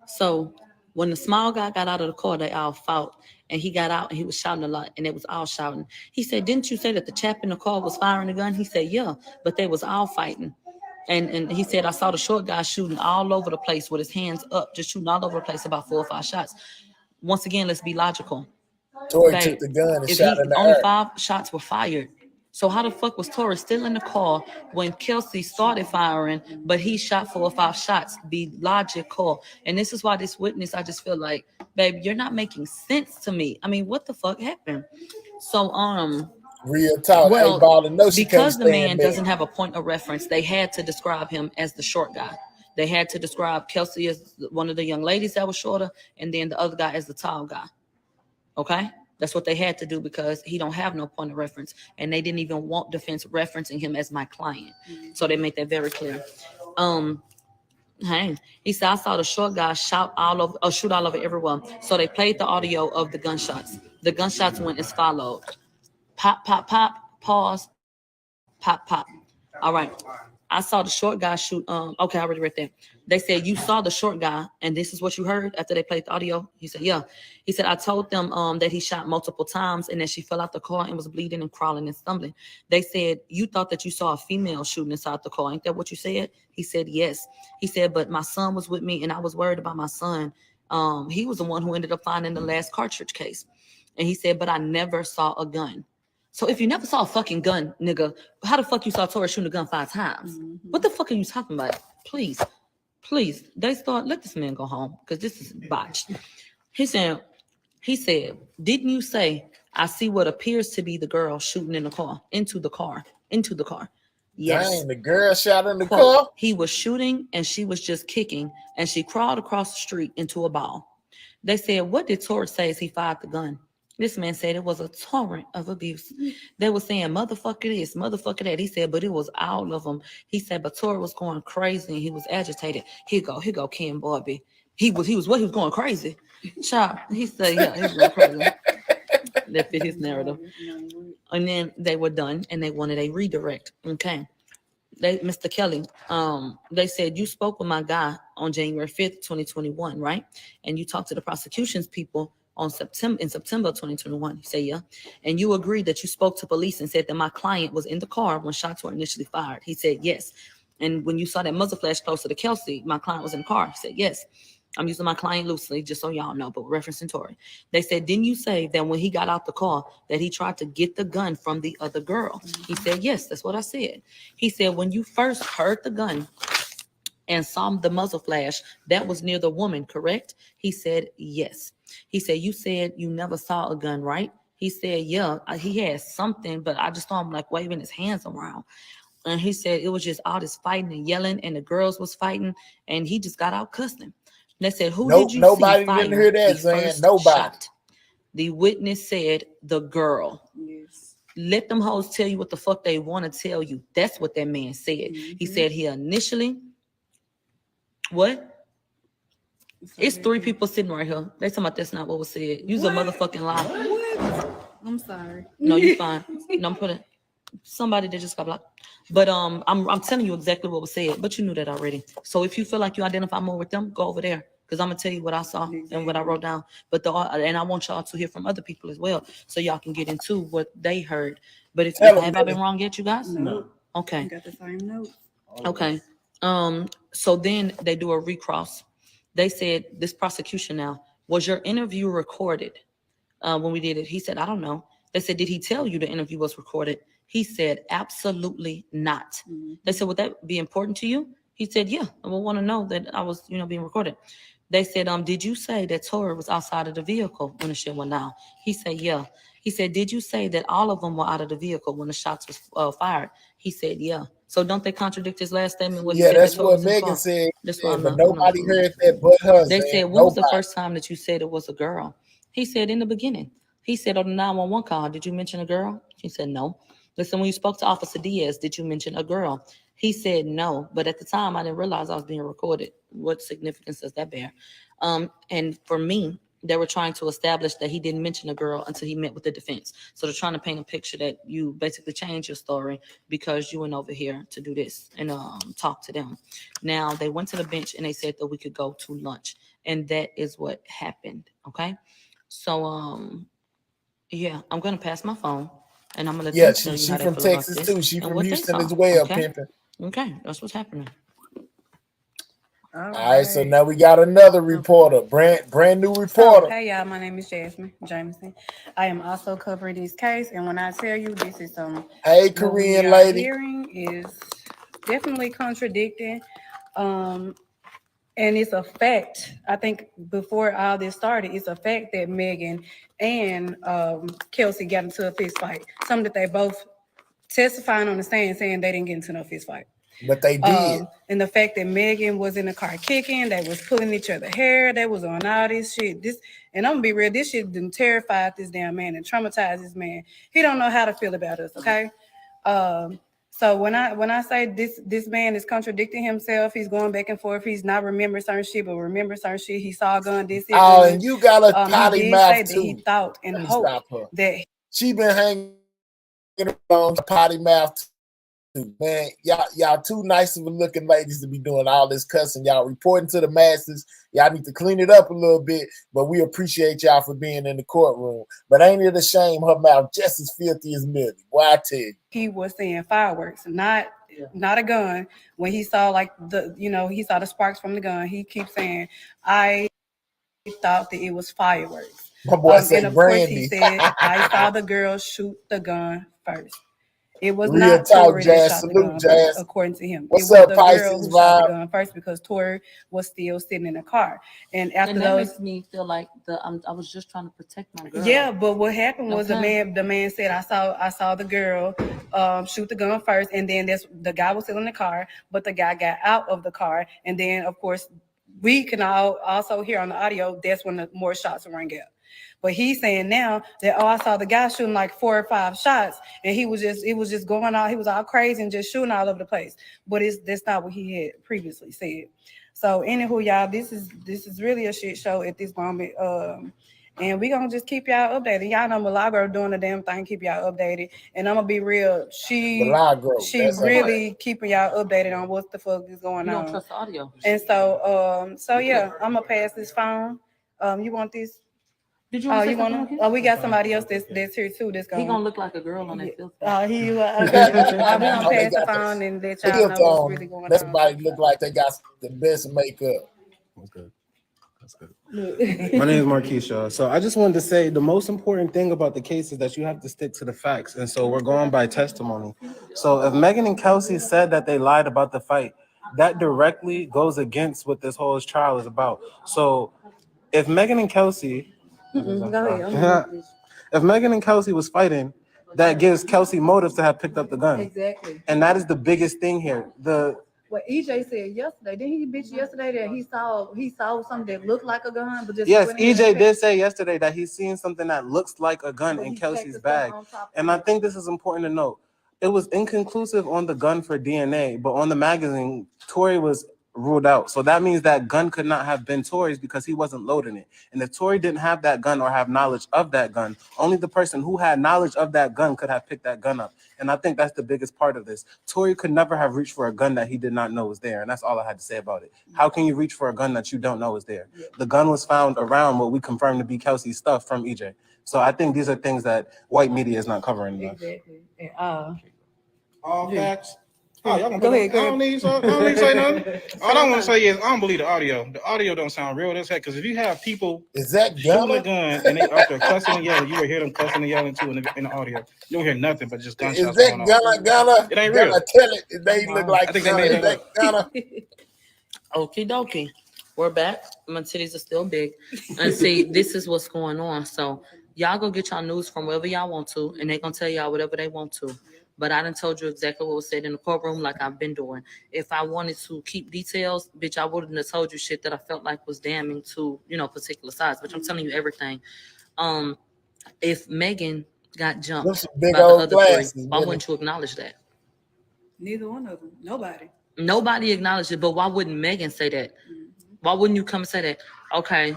So when the small guy got out of the car, they all fought. And he got out and he was shouting a lot, and they was all shouting. He said, didn't you say that the chap in the car was firing the gun? He said, yeah, but they was all fighting. And he said, I saw the short guy shooting all over the place with his hands up, just shooting all over the place, about 4 or 5 shots. Once again, let's be logical. Tory Babe, took the gun and if shot in the only air. 5 shots were fired, So how the fuck was Tori still in the car when Kelsey started firing, but he shot 4 or 5 shots? Be logical. And this is why this witness, I just feel like, babe, you're not making sense to me. I mean, what the fuck happened? So Real talk. Hey, well, Ball, no, she can't because the man stand that. doesn't have a point of reference, they had to describe him as the short guy. They had to describe Kelsey as one of the young ladies that was shorter, and then the other guy as the tall guy. Okay? That's what they had to do because he don't have no point of reference, and they didn't even want defense referencing him as my client. So they make that very clear. Hey, he said I saw the short guy shout all over, or shoot all over everyone. So they played the audio of the gunshots. The gunshots went as followed: pop, pop, pop, pause, pop, pop. All right. I saw the short guy shoot. Okay, I already read that. They said you saw the short guy, and this is what you heard after they played the audio. He said, yeah. He said I told them that he shot multiple times, and that she fell out the car and was bleeding and crawling and stumbling. They said you thought that you saw a female shooting inside the car. Ain't that what you said? He said yes. He said, but my son was with me, and I was worried about my son. He was the one who ended up finding the last cartridge case, and he said, but I never saw a gun. So if you never saw a fucking gun, nigga, how the fuck you saw Tori shooting a gun 5 times? What the fuck are you talking about? Please, please. They start, let this man go home because this is botched. He said, didn't you say I see what appears to be the girl shooting in the car, into the car? Yes. Dang, the girl shot in the Quote, car. he was shooting and she was just kicking, and she crawled across the street into a ball. They said, what did Tori say as he fired the gun? This man said it was a torrent of abuse. They were saying, motherfucker this, motherfucker that. He said, but it was all of them. He said, but Tori was going crazy and he was agitated. Here go, Ken Barbie. He was going crazy. Child, he said, yeah, he was going crazy. That fit his narrative. And then they were done and they wanted a redirect. Okay. Mr. Kelly, they said you spoke with my guy on January 5th, 2021, right? And you talked to the prosecution's people in September 2021. He said, yeah. And you agreed that you spoke to police and said that my client was in the car when shots were initially fired. He said, yes. And when you saw that muzzle flash closer to Kelsey, my client was in the car. He said, yes. I'm using my client loosely, just so y'all know, but referencing Tori. They said, didn't you say that when he got out the car that he tried to get the gun from the other girl? He said, yes, that's what I said. He said, when you first heard the gun and saw the muzzle flash, that was near the woman, correct? He said, yes. He said, you said you never saw a gun, right? He said, yeah, he had something, but I just saw him like waving his hands around. And he said, it was just all this fighting and yelling, and the girls was fighting, and he just got out cussing. They said, who did you nobody see fire didn't hear that, the Zan. first Nobody. shot? The witness said, the girl. Yes. Let them hoes tell you what the fuck they want to tell you. That's what that man said. He said he initially, what? It's 3 people sitting right here. They talking about that's not what was said. Use a motherfucking lie. What? I'm sorry. No, you fine. No, I'm putting somebody that just got blocked. But I'm telling you exactly what was said, but you knew that already. So if you feel like you identify more with them, go over there. Because I'm gonna tell you what I saw and what I wrote down. But and I want y'all to hear from other people as well, so y'all can get into what they heard. But if have I been wrong yet, you guys? No. Okay. I got the same note. Okay. So then they do a recross. They said, this prosecution now, was your interview recorded when we did it? He said, I don't know. They said, did he tell you the interview was recorded? He said, absolutely not. They said, would that be important to you? He said, yeah, I would want to know that I was, being recorded. They said, did you say that Tori was outside of the vehicle when the shit went down? He said, yeah. He said, did you say that all of them were out of the vehicle when the shots was fired? He said, yeah. So don't they contradict his last statement? What he said that's that Tori what was in the Megan car? said. That's why But nobody heard that but her. They Zan. said, when was the Nobody. first time that you said it was a girl? He said, in the beginning. He said, on the 911 call, did you mention a girl? He said, no. Listen, when you spoke to Officer Diaz, did you mention a girl? He said, no. But at the time, I didn't realize I was being recorded. What significance does that bear? And for me, they were trying to establish that he didn't mention a girl until he met with the defense. So they're trying to paint a picture that you basically changed your story because you went over here to do this and talk to them. Now, they went to the bench and they said that we could go to lunch. And that is what happened, okay? So, yeah, I'm going to pass my phone. And I'm gonna let them tell you she how they from feel about Texas this too. She and from what they Houston saw, as well, okay? pimping. Okay, that's what's happening. All right, so now we got another reporter, brand new So, reporter. hey y'all, my name is Jasmine Jameson. I am also covering this case, and when I tell you this is Hey, what we Korean are lady. hearing is definitely contradicting. Um, and it's a fact. I think before all this started, it's a fact that Megan and Kelsey got into a fist fight. Something that they both testifying on the stand saying they didn't get into no fist fight. But they did. And the fact that Megan was in the car kicking, they was pulling each other hair, they was on all this shit. And I'm gonna be real, this shit done terrified this damn man and traumatized this man. He don't know how to feel about us, okay? So when I say this man is contradicting himself, he's going back and forth, he's not remembering certain shit, but remember certain shit. He saw a gun, this is Oh, and you got a potty he did mouth say that too. he thought and Let me hoped stop her. that She been hanging around the potty mouth too. Man, y'all too nice of a looking ladies to be doing all this cussing. Y'all reporting to the masses. Y'all need to clean it up a little bit, but we appreciate y'all for being in the courtroom. But ain't it a shame her mouth just as filthy as Millie? Boy, I tell you. he was saying fireworks, not a gun. When he saw like he saw the sparks from the gun, he keeps saying, I thought that it was fireworks. My boy said And of course he Brandy. said, I saw the girl shoot the gun first. It was Real not talk, Tori that Jazz. shot the Salute, gun first, Jazz. according to him. What's It was up, the Pisces girl who shot the vibe? gun first because Tori was still sitting in the car. And after And that those, makes me feel like I was just trying to protect my girl. yeah, but what happened was Okay. the man said I saw the girl shoot the gun first, and then the guy was still in the car, but the guy got out of the car, and then of course we can all also hear on the audio that's when the more shots rang out. But he's saying now that I saw the guy shooting like 4 or 5 shots, and it was just going out. He was all crazy and just shooting all over the place. But that's not what he had previously said. So anywho, y'all, this is really a shit show at this moment. And we gonna just keep y'all updated. Y'all know Milagro doing the damn thing, keep y'all updated. And I'm gonna be real. Milagro, She that's her really keeping y'all updated on what the fuck is going You don't on. trust the audio. And so yeah, I'm gonna pass this phone. You want this? Did you want to say You something? wanna? Oh, we got somebody else that's here too. That's He going. gonna look like a girl on that filter. We gonna Oh, pass they the got phone and let the y'all filter know what's on. really going Let on. somebody look like they got the best makeup. That's good. That's good. My name is Marquisha. So I just wanted to say the most important thing about the case is that you have to stick to the facts. And so we're going by testimony. So if Megan and Kelsey said that they lied about the fight, that directly goes against what this whole trial is about. So if Megan and Kelsey, Go ahead. if Megan and Kelsey was fighting, that gives Kelsey motive to have picked up the gun. Exactly. And that is the biggest thing here. What EJ said yesterday, didn't he bitch yesterday that he saw something that looked like a gun, but just Yes, went ahead EJ and did say yesterday that he's seen something that looks like a gun But in he checked Kelsey's the stuff bag. on top of And I it. think this is important to note. It was inconclusive on the gun for DNA, but on the magazine, Tory was ruled out. So that means that gun could not have been Tory's because he wasn't loading it. And if Tory didn't have that gun or have knowledge of that gun, only the person who had knowledge of that gun could have picked that gun up. And I think that's the biggest part of this. Tory could never have reached for a gun that he did not know was there. And that's all I had to say about it. How can you reach for a gun that you don't know is there? The gun was found around what we confirmed to be Kelsey's stuff from EJ. So I think these are things that white media is not covering enough. Exactly. All facts. Oh, y'all gonna Go put ahead, I don't need I don't need to say nothing. All I want to say is I don't believe the audio. The audio don't sound real as heck. Because if you have people Is that shooting a Gunna? gun and they out there cussing and yelling, you will hear them cussing and yelling too in the audio. You don't hear nothing but just Is gunshots that going on. Gunna? It ain't Gunna, real. tell it. They look like I think they Gunna. made Is that that up. Gunna? Okie dokie. We're back. My titties are still big. And see, this is what's going on. So y'all go get y'all news from wherever y'all want to, and they're gonna tell y'all whatever they want to. But I done told you exactly what was said in the courtroom, like I've been doing. If I wanted to keep details, bitch, I wouldn't have told you shit that I felt like was damning to, particular sides. But I'm telling you everything. If Megan got Them jumped some big by the old other three, glasses, why Billy. wouldn't you acknowledge that? Neither one of them. Nobody. Nobody acknowledged it, but why wouldn't Megan say that? Why wouldn't you come and say that? Okay,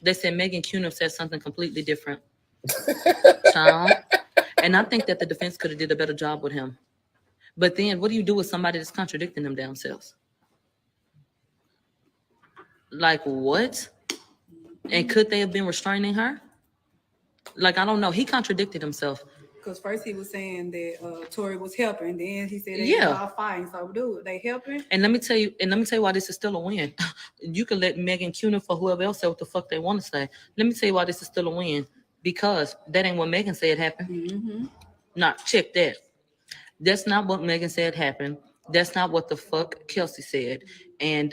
they said Megan Cunham said something completely different, child. And I think that the defense could have did a better job with him. But then, what do you do with somebody that's contradicting them damn selves? Like what? And could they have been restraining her? Like I don't know. He contradicted himself. Because first he was saying that Tory was helping, then he said they Yeah. all fighting. So, dude, they helping. And let me tell you why this is still a win. You can let Megan Cuniff or whoever else say what the fuck they want to say. Let me tell you why this is still a win. Because that ain't what Megan said happened. Mm-hmm. Nah, check that. That's not what Megan said happened. That's not what the fuck Kelsey said. And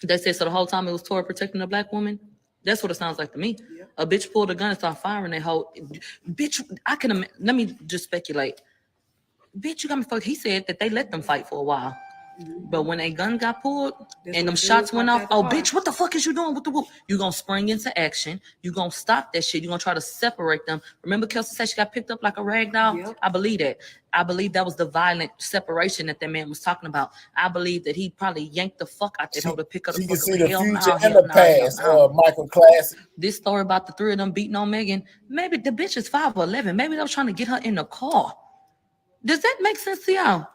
they said so the whole time it was Tori protecting a black woman. That's what it sounds like to me. Yep. A bitch pulled a gun and started firing. They whole bitch. Let me just speculate. Bitch, you got me fucked. He said that they let them fight for a while. But when a gun got pulled and them shots went off, oh, bitch, what the fuck is you doing with the whoop? You gonna spring into action. You gonna stop that shit. You gonna try to separate them. Remember Kelsey said she got picked up like a rag doll? Yep. I believe that. I believe that was the violent separation that man was talking about. I believe that he probably yanked the fuck out that hoe to pick up the She can fuck see up. the Hell future no, and hell the no, past. hell no. Michael Classic. This story about the three of them beating on Megan, maybe the bitch is 5'11". Maybe they was trying to get her in the car. Does that make sense to y'all?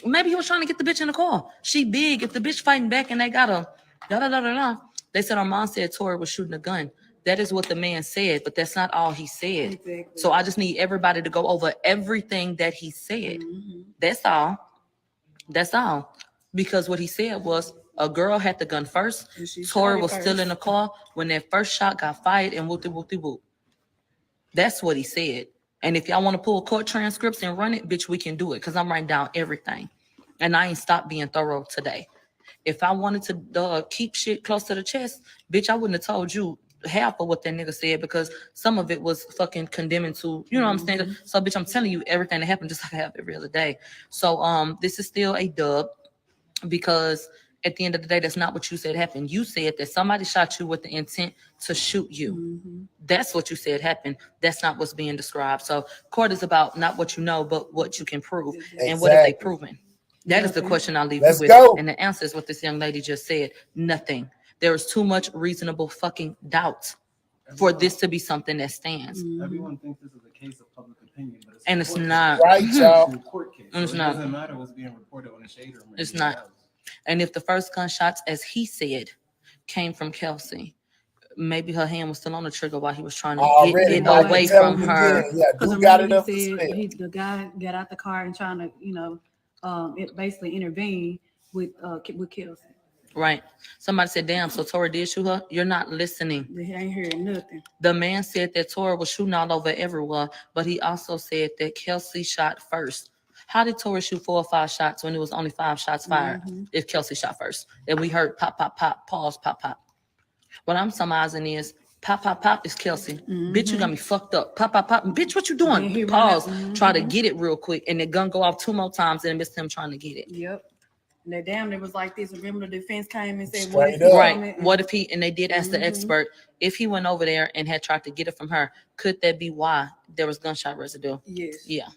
Maybe he was trying to get the bitch in the car. She big. If the bitch fighting back and they got a da. They said our mom said Tori was shooting a gun. That is what the man said, but that's not all he said. Exactly. So I just need everybody to go over everything that he said. Mm-hmm. That's all. That's all. Because what he said was a girl had the gun first. Tori was still in the car when that first shot got fired and whoop. That's what he said. And if y'all want to pull court transcripts and run it, bitch, we can do it because I'm writing down everything. And I ain't stopped being thorough today. If I wanted to keep shit close to the chest, bitch, I wouldn't have told you half of what that nigga said because some of it was fucking condemning to, you know what I'm saying? So, bitch, I'm telling you everything that happened just like I have every other day. So, this is still a dub because at the end of the day, that's not what you said happened. You said that somebody shot you with the intent to shoot you. Mm-hmm. That's what you said happened. That's not what's being described. So court is about not what you know, but what you can prove. Exactly. And what have they proven? That is the question I'll leave Let's you with. go. And the answer is what this young lady just said. Nothing. There is too much reasonable fucking doubt for this to be something that stands. Mm-hmm. Everyone thinks this is a case of public opinion, but And it's court not. case. Right, y'all. It's a court case. So It's it not. doesn't matter what's being reported on the shade room. It's not. And if the first gunshots, as he said, came from Kelsey, maybe her hand was still on the trigger while he was trying to Already, get it Michael, away tell from him her. again. Yeah, Because dude got it he up for said sale. the guy got out the car and trying to, it basically intervene with Kelsey. Right. Somebody said, damn, so Tori did shoot her? You're not listening. They ain't hearing nothing. The man said that Tori was shooting all over everyone, but he also said that Kelsey shot first. How did Tori shoot 4 or 5 shots when it was only 5 shots fired if Kelsey shot first? And we heard pop, pop, pop, pause, pop, pop. What I'm surmising is pop, pop, pop is Kelsey. Bitch, you got me fucked up. Pop, pop, pop. Bitch, what you doing? Pause. Try to get it real quick. And the gun go off 2 more times and missed him trying to get it. Yep. And they damn, it was like this. Remember the defense came and said, Straight what if up. Right. What if he, and they did ask the expert, if he went over there and had tried to get it from her, could that be why there was gunshot residue? Yes. Yeah.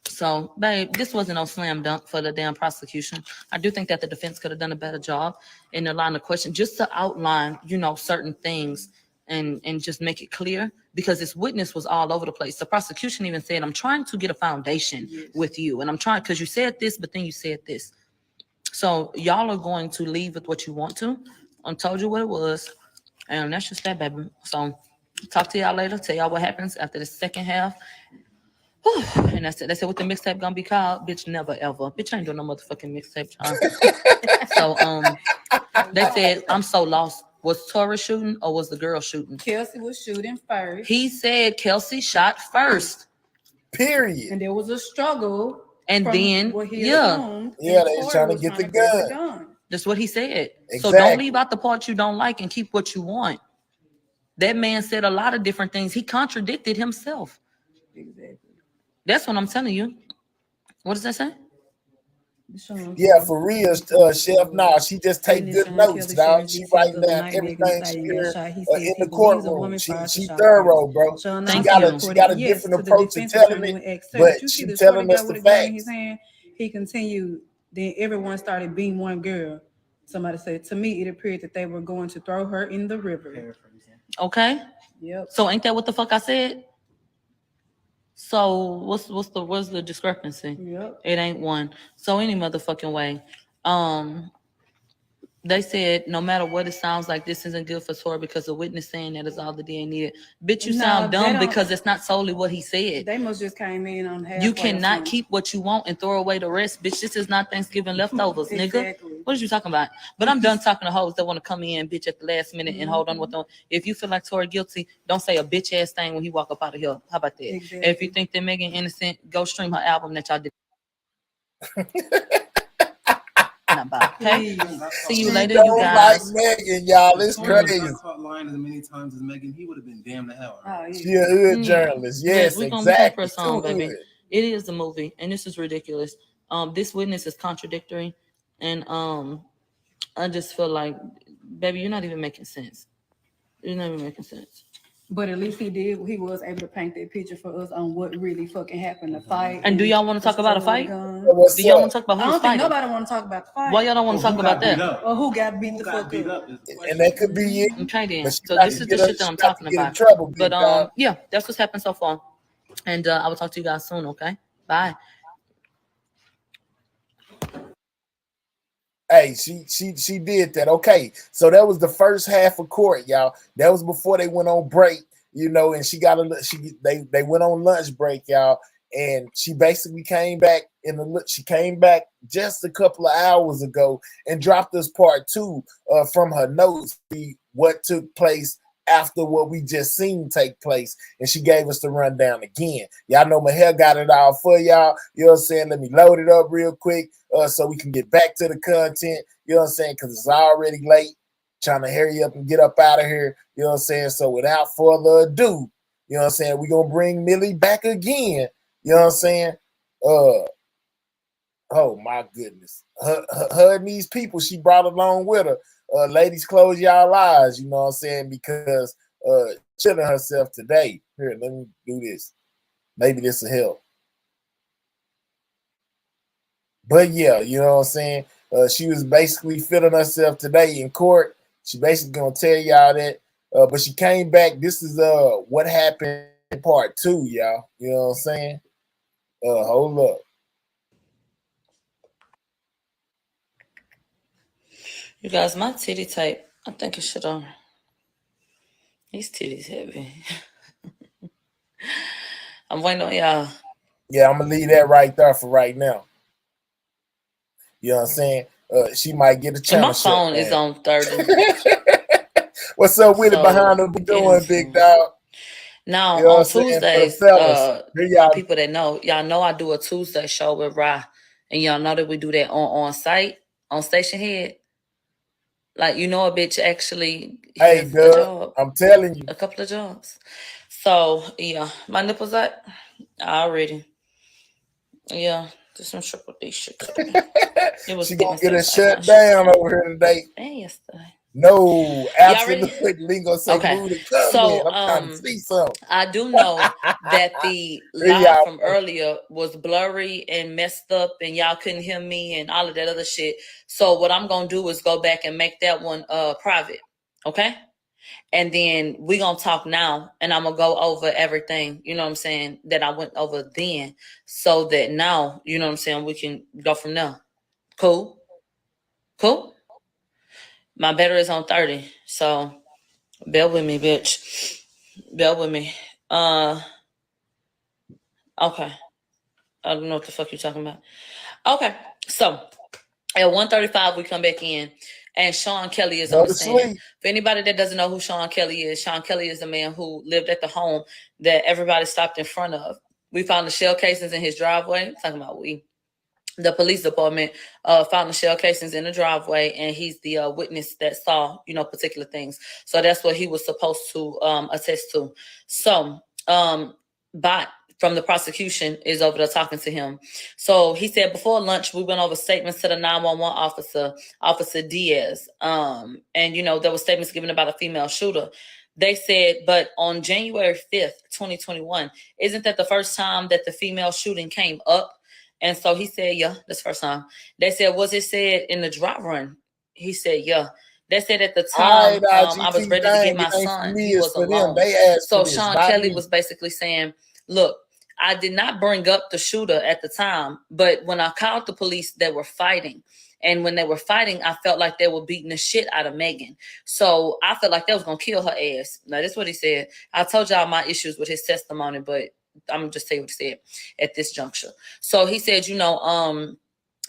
So, babe, this wasn't no slam dunk for the damn prosecution. I do think that the defense could have done a better job in the line of question, just to outline, certain things and just make it clear, because this witness was all over the place. The prosecution even said, I'm trying to get a foundation with you. And I'm trying, because you said this, but then you said this. So y'all are going to leave with what you want to. I told you what it was. And that's just that, baby. So talk to y'all later. Tell y'all what happens after the second half. Whew. And that's it. They said what the mixtape gonna be called. Bitch, never ever. Bitch, I ain't doing no motherfucking mixtape, John. So they said, I'm so lost. Was Tori shooting or was the girl shooting? Kelsey was shooting first. He said Kelsey shot first. Period. And there was a struggle. And then, assumed, they was trying to get the gun. That's what he said. Exactly. So don't leave out the part you don't like and keep what you want. That man said a lot of different things. He contradicted himself. Exactly. That's what I'm telling you. What does that say? Yeah, for real, Chef. Nah, she just take good notes, dog. She writing down everything she heard in the courtroom. She thorough, bro. She got a different approach to telling it, but she telling us the facts. He continued. Then everyone started being one girl. Somebody said, to me, it appeared that they were going to throw her in the river. Okay. Yep. So ain't that what the fuck I said? So what's the discrepancy? Yep. It ain't one. So any motherfucking way. They said no matter what it sounds like, this isn't good for Tori because the witness saying that is all the DNA needed. Bitch, you Nah, sound they dumb don't- because it's not solely what he said. They must just came in on halfway. You or cannot something. keep what you want and throw away the rest. Bitch, this is not Thanksgiving leftovers, nigga. Exactly. What are you talking about? But I'm done talking to hoes that want to come in, bitch, at the last minute and hold on with them. If you feel like Tori guilty, don't say a bitch ass thing when he walk up out of here. How about that? Exactly. If you think that Megan innocent, go stream her album that y'all did. Not bad, okay? Please. See you She later, you don't guys. like Megan, y'all. It's Tori was crazy. not caught lying as many times as Megan. He would have been damn the hell. Oh, She yeah. a hood journalist. Yes, we gonna exactly. press on, Too baby. hood. It is a movie, and this is ridiculous. This witness is contradictory, and I just feel like, baby, you're not even making sense. You're not even making sense. But at least he did. He was able to paint that picture for us on what really fucking happened. The fight. And do y'all want to talk about a fight? What's Do y'all want up? to talk about I who's don't think fighting? nobody want to talk about the fight. Why y'all don't want to talk Who about got beat that? up? Or who got beat Who the got fuck beat up? up is the And question. that could be it. Okay, then. But she So about this to is get the her- shit that she I'm about to talking get in about. trouble, big But dog. yeah, that's what's happened so far, and I will talk to you guys soon. Okay, bye. Hey, she did that. Okay, so that was the first half of court, y'all. That was before they went on break, and they went on lunch break, y'all. And she basically came back she came back just a couple of hours ago and dropped us part 2 from her notes, what took place after what we just seen take place. And she gave us the rundown again. Y'all know my hair got it all for y'all. You know what I'm saying? Let me load it up real quick so we can get back to the content. You know what I'm saying? Because it's already late. Trying to hurry up and get up out of here. You know what I'm saying? So without further ado, you know what I'm saying? We're going to bring Millie back again. You know what I'm saying? Oh my goodness. Her and these people she brought along with her. Ladies, close y'all eyes, you know what I'm saying? Because chilling herself today. Here, let me do this. Maybe this will help. But yeah, you know what I'm saying? She was basically feeling herself today in court. She basically gonna tell y'all that. But she came back. This is what happened in part 2, y'all. You know what I'm saying? Hold up. You guys, my titty tape. I think it should these titties heavy. I'm waiting on y'all. Yeah, I'm gonna leave that right there for right now. You know what I'm saying? She might get a And channel my phone shut is down. on 30. What's up with it So, behind the doing, big dog? Now You know what on I'm saying? For the Tuesdays, fellas. Here my y'all. people that know, y'all know I do a Tuesday show with Rye, and y'all know that we do that on site on Station Head. Like a bitch actually Hey, has a Doug, job, I'm telling you. a couple of jobs. So yeah, my nipples out already. Yeah, just some triple D shit today. It was She giving gonna get sex us icon shut shit down today. over here today. And yesterday. No, Y'all ready? absolutely. Gonna say Okay. move the comment. So I'm trying to see something. I do know that the Here live y'all from go. earlier was blurry and messed up and y'all couldn't hear me and all of that other shit. So what I'm gonna do is go back and make that one private. Okay? And then we gonna talk now and I'm gonna go over everything, you know what I'm saying, that I went over then. So that now, you know what I'm saying, we can go from there. Cool? Cool? My battery is on 30. So bear with me, bitch. Bear with me. Okay. I don't know what the fuck you're talking about. Okay. So at 1:35 we come back in and Sean Kelly is on Go the to stand. sleep. For anybody that doesn't know who Sean Kelly is the man who lived at the home that everybody stopped in front of. We found the shell casings in his driveway. I'm talking about the police department found the shell casings in the driveway, and he's the witness that saw, particular things. So that's what he was supposed to attest to. So, Bot from the prosecution is over there talking to him. So he said before lunch we went over statements to the 911 officer, Officer Diaz, and there were statements given about a female shooter. They said, but on January 5th, 2021, isn't that the first time that the female shooting came up? And so he said, yeah, that's the first time. They said, was it said in the dry run? He said, yeah. They said at the All time right, I was IGT ready to thing. get It my ain't for son. me, He it's was for them. alone. They asked So for this, Sean not Kelly me. was basically saying, look, I did not bring up the shooter at the time, but when I called the police, they were fighting. And when they were fighting, I felt like they were beating the shit out of Megan. So I felt like they was gonna kill her ass. Now that's what he said. I told y'all my issues with his testimony, but I'm gonna just tell you what he said at this juncture. So he said,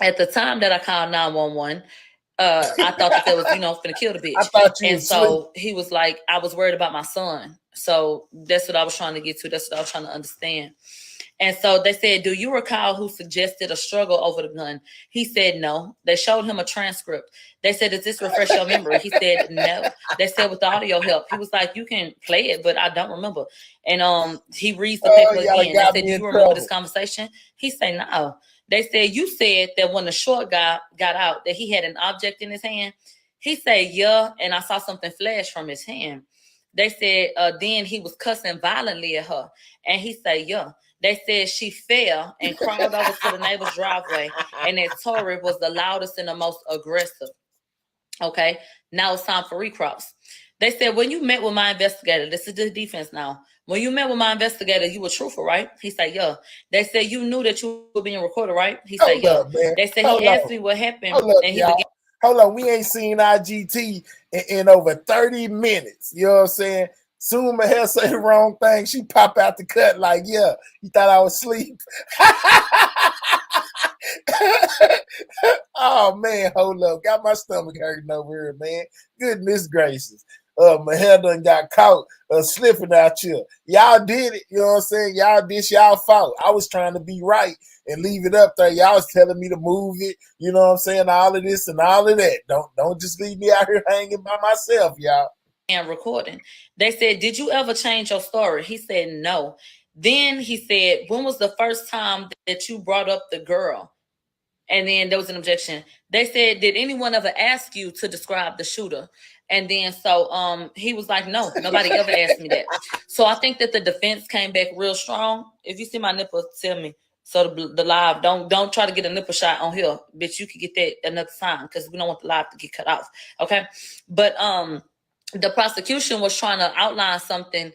at the time that I called 911, I thought that there was, finna kill the bitch. I thought you And was so he was like, I was worried about my son. So that's what I was trying to get to. That's what I was trying to understand. And so they said, do you recall who suggested a struggle over the gun? He said no. They showed him a transcript. They said, does this refresh your memory? He said no. They said with the audio help. He was like, you can play it, but I don't remember. And he reads the paper again. They said, do you remember this conversation? He said no. They said, you said that when the short guy got out, that he had an object in his hand. He said, yeah, and I saw something flash from his hand. They said, then he was cussing violently at her. And he said, yeah. They said she fell and crawled over to the neighbor's driveway, and that Tory was the loudest and the most aggressive. Okay, now it's time for recross. They said, when you met with my investigator, this is the defense now. When you met with my investigator, you were truthful, right? He said, yeah. They said, you knew that you were being recorded, right? He said, yeah. They said, he asked me what happened. And he began. Hold on, we ain't seen IGT in over 30 minutes. You know what I'm saying? Soon Mahel say the wrong thing, she pop out the cut like, yeah, you thought I was asleep. Oh man, hold up. Got my stomach hurting over here, man. Goodness gracious. Mahel done got caught slipping out here. Y'all did it, you know what I'm saying? Y'all did y'all fault. I was trying to be right and leave it up there. Y'all was telling me to move it, you know what I'm saying? All of this and all of that. Don't just leave me out here hanging by myself, y'all. And recording. They said, did you ever change your story? He said, no. Then he said, when was the first time that you brought up the girl? And then there was an objection. They said, did anyone ever ask you to describe the shooter? And then so he was like, no, nobody ever asked me that. So I think that the defense came back real strong. If you see my nipple, tell me. So the live, don't try to get a nipple shot on here, bitch. You could get that another time because we don't want the live to get cut off. Okay, but the prosecution was trying to outline something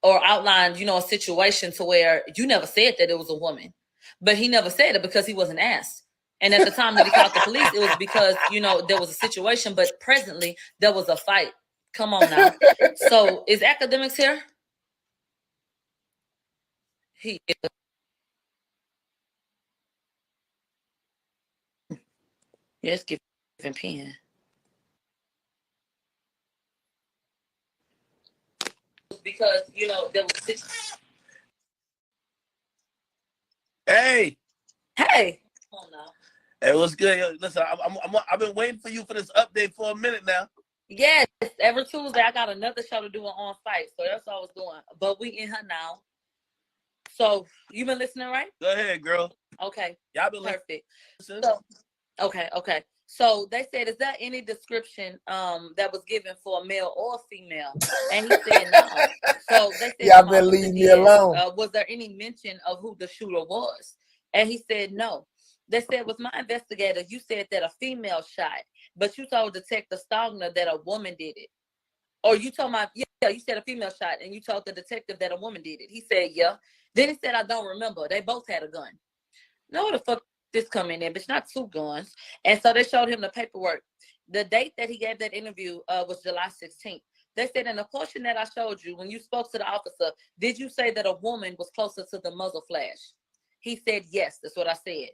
or outline, a situation to where you never said that it was a woman, but he never said it because he wasn't asked. And at the time that he called the police, it was because, there was a situation, but presently there was a fight. Come on now. So is academics here? He is. Yes, give him pen. Because, there was Hey. Hey. Come on now. Hey, what's good? Yo, listen, I've been waiting for you for this update for a minute now. Yes, every Tuesday I got another show to do on site, so that's what I was doing. But we in her now. So you been listening, right? Go ahead, girl. Okay. Y'all been perfect. listening. So, okay. So they said, is there any description that was given for a male or female? And he said no. So they said, y'all been leaving me alone. Was there any mention of who the shooter was? And he said no. They said, with my investigator, you said that a female shot, but you told Detective Stogner that a woman did it. Or you told you said a female shot, and you told the detective that a woman did it. He said, yeah. Then he said, I don't remember. They both had a gun. No, what the fuck this coming in, bitch? Not two guns. And so they showed him the paperwork. The date that he gave that interview was July 16th. They said, in the portion that I showed you, when you spoke to the officer, did you say that a woman was closer to the muzzle flash? He said, yes, that's what I said.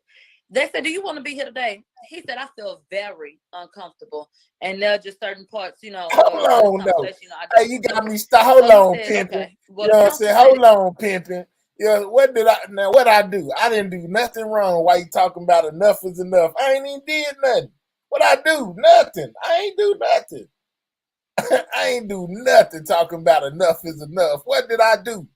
They said, do you want to be here today? He said, I feel very uncomfortable. And there are just certain parts, Hold on, though. Hey, you got me hold on, pimping. Okay. Well, you know what I'm saying? Hold on, pimping. What I do? I didn't do nothing wrong. Why you talking about enough is enough? I ain't even did nothing. What I do? Nothing. I ain't do nothing. I ain't do nothing talking about enough is enough. What did I do?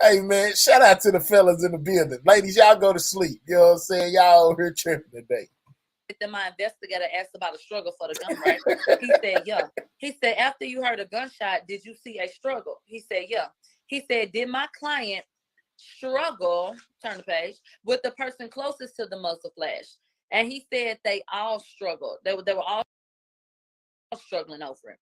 Hey, man, shout out to the fellas in the building. Ladies, y'all go to sleep. You know what I'm saying? Y'all over here tripping today. Then my investigator asked about a struggle for the gun, right? He said, yeah. He said, after you heard a gunshot, did you see a struggle? He said, yeah. He said, did my client struggle, turn the page, with the person closest to the muzzle flash? And he said they all struggled. They were all struggling over it.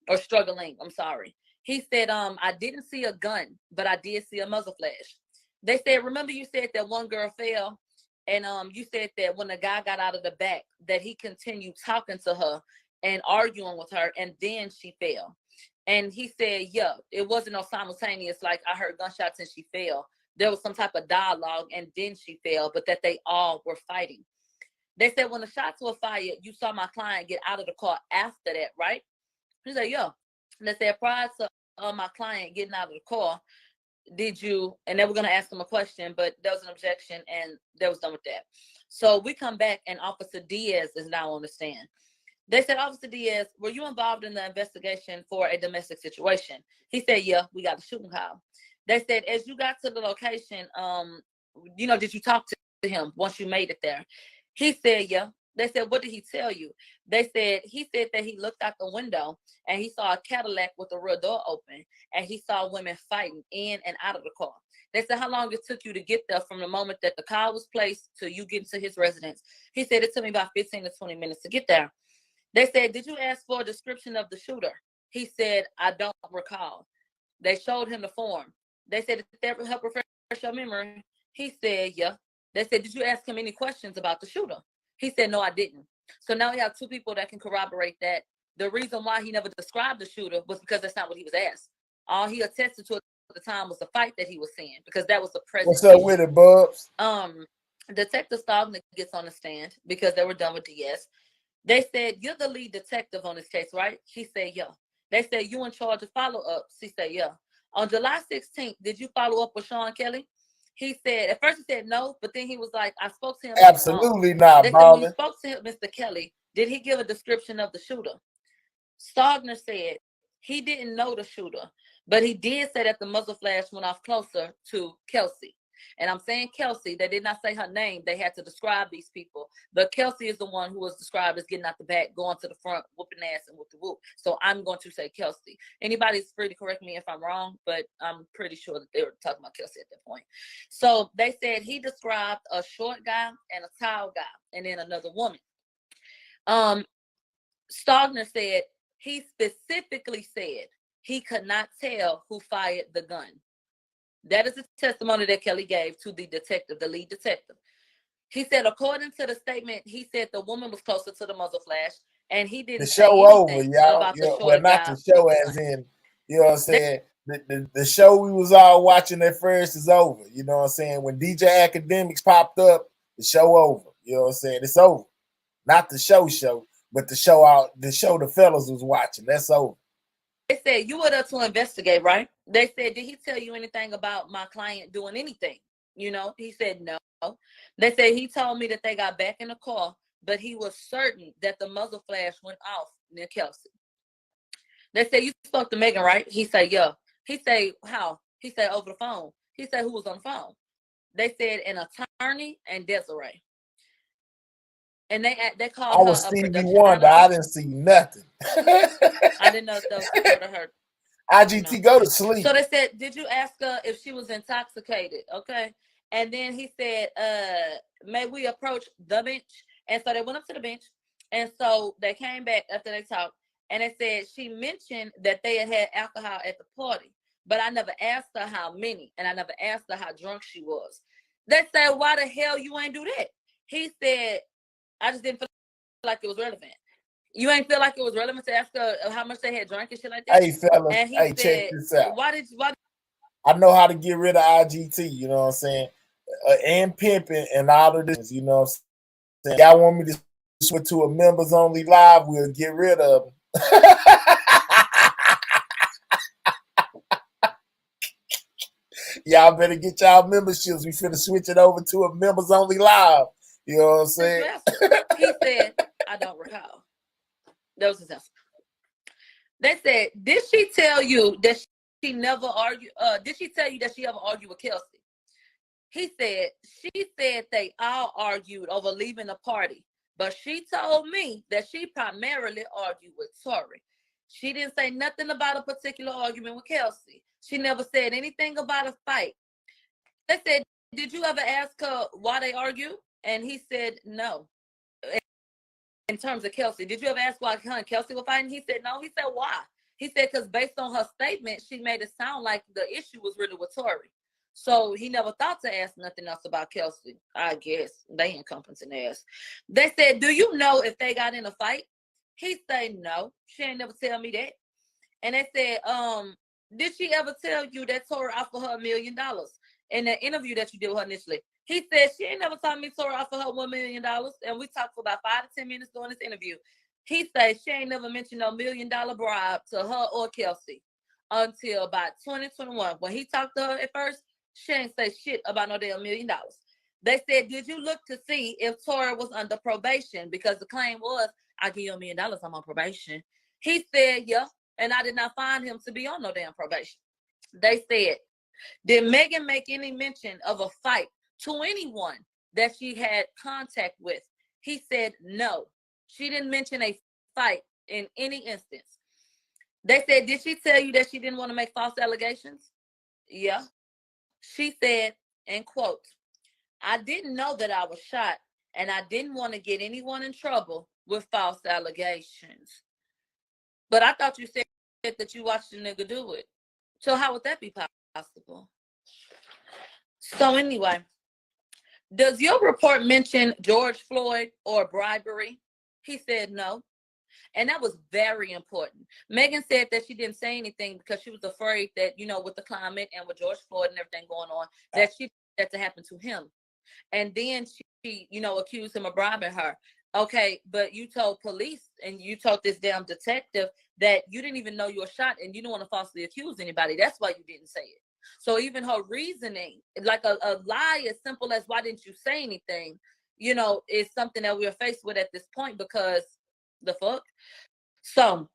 Or struggling, I'm sorry. He said, I didn't see a gun, but I did see a muzzle flash. They said, remember you said that one girl fell? And you said that when the guy got out of the back, that he continued talking to her and arguing with her, and then she fell. And he said, yeah, it wasn't no simultaneous, like I heard gunshots and she fell. There was some type of dialogue and then she fell, but that they all were fighting. They said when the shots were fired, you saw my client get out of the car after that, right? He said, yeah. And they said prior to my client getting out of the car, did you, and they were going to ask him a question, but there was an objection and they was done with that. So we come back and Officer Diaz is now on the stand. They said, Officer Diaz, were you involved in the investigation for a domestic situation? He said, yeah, we got the shooting call. They said, as you got to the location, did you talk to him once you made it there? He said, yeah. They said, what did he tell you? He said that he looked out the window and he saw a Cadillac with the rear door open and he saw women fighting in and out of the car. They said, how long it took you to get there from the moment that the call was placed to you getting to his residence? He said, it took me about 15 to 20 minutes to get there. They said, did you ask for a description of the shooter? He said, I don't recall. They showed him the form. They said, did that help refresh your memory? He said, yeah. They said, did you ask him any questions about the shooter? He said, no, I didn't. So now we have two people that can corroborate that. The reason why he never described the shooter was because that's not what he was asked. All he attested to at the time was the fight that he was seeing, because that was the present. What's up with it, Bubs? Detective Stogner gets on the stand because they were done with DS. They said, you're the lead detective on this case, right? He said, yeah. They said, you in charge of follow-ups? He said, yeah. On July 16th, did you follow up with Sean Kelly? He said, at first he said no, but then he was like, I spoke to him. Absolutely not, they said, when you Ballin. spoke to him, Mr. Kelly, did he give a description of the shooter? Stogner said he didn't know the shooter, but he did say that the muzzle flash went off closer to Kelsey. And I'm saying Kelsey, they did not say her name. They had to describe these people. But Kelsey is the one who was described as getting out the back, going to the front, whooping ass and whoop the whoop. So I'm going to say Kelsey. Anybody's free to correct me if I'm wrong, but I'm pretty sure that they were talking about Kelsey at that point. So they said he described a short guy and a tall guy, and then another woman. Stogner said he specifically said he could not tell who fired the gun. That is the testimony that Kelly gave to the detective, the lead detective. He said, according to the statement, he said the woman was closer to the muzzle flash, and he didn't The say show over, anything y'all. about the short Well, not guy the show with the as gun. in, you know what I'm saying? The show we was all watching at first is over. You know what I'm saying? When DJ Academics popped up, the show over. You know what I'm saying? It's over. Not the show, but the show the fellas was watching. That's over. They said, you were there to investigate, right? They said, did he tell you anything about my client doing anything? He said no. They said he told me that they got back in the car, but he was certain that the muzzle flash went off near Kelsey. They said, you spoke to Megan, right? He said, yeah. He said, how? He said, over the phone. He said, who was on the phone? They said, an attorney and Desiree. And they called I her was a Stevie production Wonder. manager. I didn't see nothing. I didn't know if that was part of her. IGT, go to sleep. So they said, did you ask her if she was intoxicated? Okay. And then he said, may we approach the bench? And so they went up to the bench. And so they came back after they talked. And they said she mentioned that they had alcohol at the party. But I never asked her how many. And I never asked her how drunk she was. They said, why the hell you ain't do that? He said, I just didn't feel like it was relevant. You ain't feel like it was relevant to ask her how much they had drank and shit like that? Hey, fellas, and he hey, said, check this out. Why? I know how to get rid of IGT, you know what I'm saying? And pimping and all of this, you know what I'm saying? Y'all want me to switch to a members only live, we'll get rid of them. Y'all better get y'all memberships. We finna switch it over to a members only live. You know what I'm saying? He said, I don't recall. That was his answer. They said, did she tell you that she never argued? Did she tell you that she ever argued with Kelsey? He said, she said they all argued over leaving the party, but she told me that she primarily argued with Tori. She didn't say nothing about a particular argument with Kelsey. She never said anything about a fight. They said, did you ever ask her why they argued? And he said, no. In terms of Kelsey, did you ever ask why her and Kelsey were fighting? He said, no. He said, why? He said, because based on her statement, she made it sound like the issue was really with Tori. So he never thought to ask nothing else about Kelsey. I guess they incompetent ass. They said, do you know if they got in a fight? He said, no. She ain't never tell me that. And they said, did she ever tell you that Tori offered her $1 million in the interview that you did with her initially? He said she ain't never told me Tori offered her $1 million, and we talked for about 5 to 10 minutes during this interview. He said she ain't never mentioned no $1 million bribe to her or Kelsey until about 2021. When he talked to her at first, she ain't say shit about no damn $1 million. They said, did you look to see if Tori was under probation? Because the claim was, I give you $1 million, I'm on probation. He said, yeah, and I did not find him to be on no damn probation. They said, did Megan make any mention of a fight to anyone that she had contact with? He said, no. She didn't mention a fight in any instance. They said, did she tell you that she didn't want to make false allegations? Yeah. She said, and quote, I didn't know that I was shot, and I didn't want to get anyone in trouble with false allegations. But I thought you said that you watched the nigga do it. So how would that be possible? So anyway, does your report mention George Floyd or bribery? He said no. And that was very important. Megan said that she didn't say anything because she was afraid that, you know, with the climate and with George Floyd and everything going on, that she that to happen to him. And then she, you know, accused him of bribing her. Okay, but you told police and you told this damn detective that you didn't even know you were shot and you don't want to falsely accuse anybody. That's why you didn't say it. So even her reasoning, like a lie as simple as why didn't you say anything, you know, is something that we're faced with at this point because the fuck. So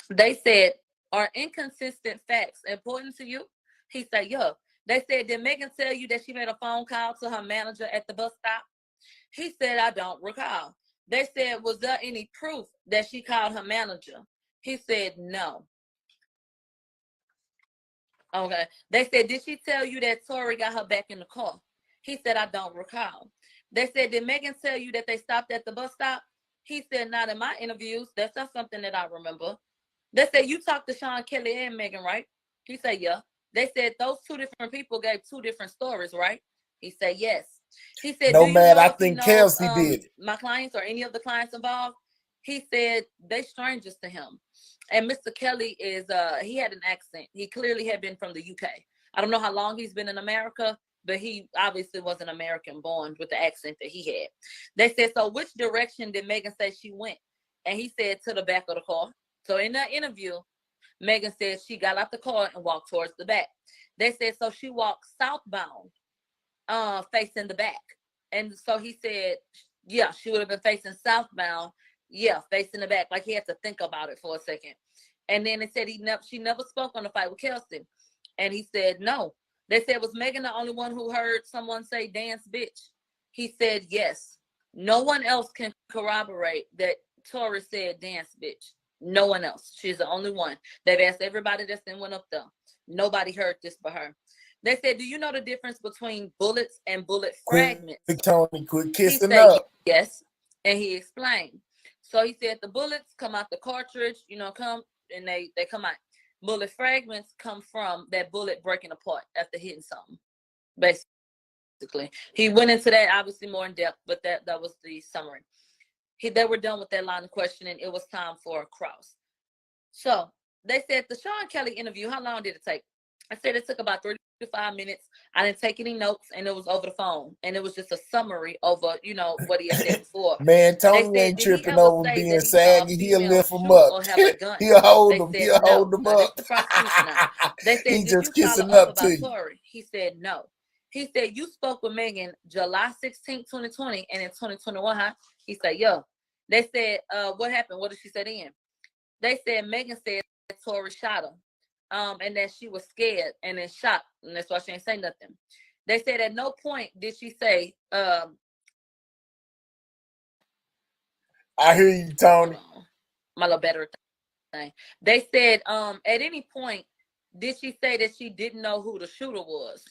they said, are inconsistent facts important to you? He said, yeah. They said, did Megan tell you that she made a phone call to her manager at the bus stop? He said, I don't recall. They said, was there any proof that she called her manager? He said, no. Okay. They said, did she tell you that Tori got her back in the car? He said, I don't recall. They said, did Megan tell you that they stopped at the bus stop? He said, not in my interviews. That's not something that I remember. They said, you talked to Sean Kelly and Megan, right? He said, yeah. They said, those two different people gave two different stories, right? He said, yes. He said, No, do you man, know I if he think knows Kelsey did it. my clients or any of the clients involved? He said, they strangers to him. And Mr. Kelly is, he had an accent. He clearly had been from the UK. I don't know how long he's been in America, but he obviously was an American born with the accent that he had. They said, so which direction did Megan say she went? And he said, to the back of the car. So in that interview, Megan said she got out the car and walked towards the back. They said, so she walked southbound, facing the back. And so he said, yeah, she would have been facing southbound. Yeah, facing the back. Like he had to think about it for a second. And then it said she never spoke on the fight with Kelsey. And he said, no. They said, was Megan the only one who heard someone say dance bitch? He said, yes. No one else can corroborate that Tori said dance bitch. No one else. She's the only one. They've asked everybody that's then went up there. Nobody heard this but her. They said, do you know the difference between bullets and bullet fragments? Tony, quit kissing He said, up. yes. And he explained. So he said the bullets come out the cartridge, you know, come and they come out. Bullet fragments come from that bullet breaking apart after hitting something, basically. He went into that obviously more in depth, but that was the summary. They were done with that line of questioning. It was time for a cross. So they said the Sean Kelly interview, how long did it take? I said it took about 3 to 5 minutes. I didn't take any notes, and it was over the phone. And it was just a summary over, you know, what he had said before. Man, Tony said, ain't did he tripping ever over say being that he saw a saggy. He'll female lift him shoot up. or have a gun? He'll hold They him. said, He'll no. hold him Now, this up. the prosecution now. They said, He did just you follow kissing up up to about you. Tori? He said, no. He said, you spoke with Megan July 16, 2020, and in 2021, huh? He said, yeah. They said, what happened? What did she say then? They said Megan said Tori shot her, and that she was scared and then shot, and that's why she ain't say nothing. They said at no point did she say, I hear you, Tony. my little better thing. They said, at any point did she say that she didn't know who the shooter was?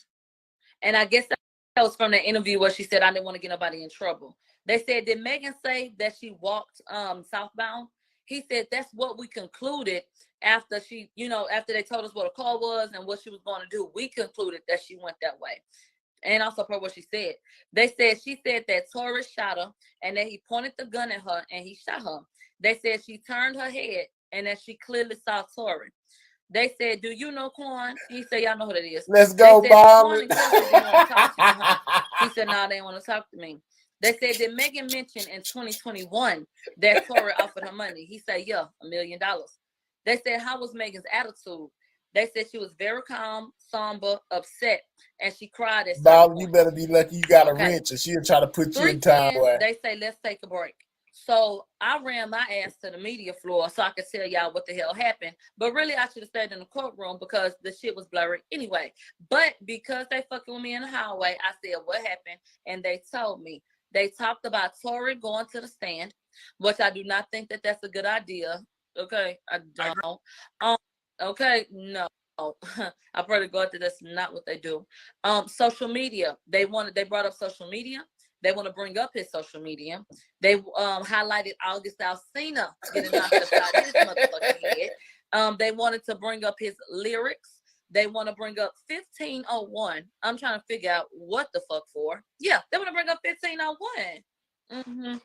And I guess that was from the interview where she said, I didn't want to get nobody in trouble. They said, did Megan say that she walked southbound? He said, that's what we concluded after she, after they told us what a call was and what she was going to do, we concluded that she went that way. And also per what she said. She said that Torres shot her and that he pointed the gun at her and he shot her. They said she turned her head and that she clearly saw Torres. They said, do you know Quan? He said, y'all know who that is. Let's go, they said, Quan Bob. and Kelsey didn't want to talk to you, huh? He said, no, they didn't want to talk to me. They said, did Megan mention in 2021 that Torres offered her money? He said, yeah, $1 million. They said, how was Megan's attitude? They said she was very calm, somber, upset, and she cried at Bob, you better be lucky you got a Okay. wrench, or she'll try to put you in 3:10, time. Boy. they say, let's take a break. So I ran my ass to the media floor so I could tell y'all what the hell happened. But really, I should have stayed in the courtroom because the shit was blurry anyway. But because they fucking with me in the hallway, I said, what happened? And they told me. They talked about Tori going to the stand, which I do not think that that's a good idea. Okay, I don't. Okay, no. I pray to God that that's not what they do. Social media. They brought up social media. They want to bring up his social media. They highlighted August Alsina getting knocked upside his motherfucking head. They wanted to bring up his lyrics. They want to bring up 1501. I'm trying to figure out what the fuck for. Yeah, they want to bring up 1501. Mm-hmm.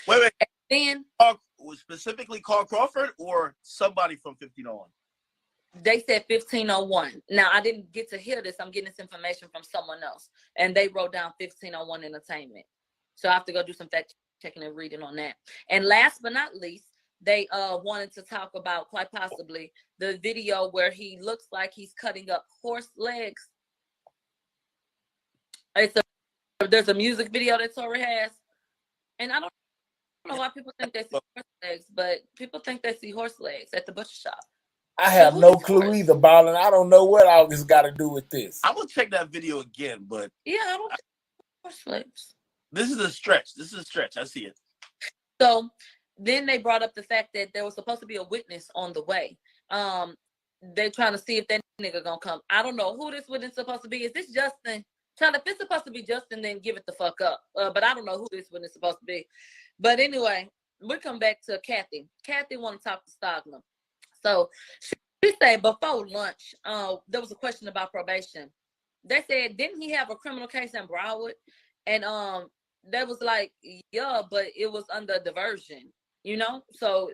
Wait. Then specifically Carl Crawford or somebody from 1501? They said 1501. Now, I didn't get to hear this. I'm getting this information from someone else. And they wrote down 1501 Entertainment. So I have to go do some fact checking and reading on that. And last but not least, they wanted to talk about, quite possibly, the video where he looks like he's cutting up horse legs. There's a music video that Tori has. And I don't know why people think they see horse legs, but people think they see horse legs at the butcher shop. I have no clue either, Ballin. I don't know what all this got to do with this. I'm gonna check that video again, but yeah, I don't horse legs. This is a stretch. I see it. So then they brought up the fact that there was supposed to be a witness on the way. They're trying to see if that nigga gonna come. I don't know who this witness is supposed to be. Is this Justin? If it's supposed to be Justin, then give it the fuck up. But I don't know who this witness is supposed to be. But anyway, we come back to Kathy. Kathy want to talk to Stogner. So she said before lunch, there was a question about probation. They said, didn't he have a criminal case in Broward? And they was like, yeah, but it was under diversion, So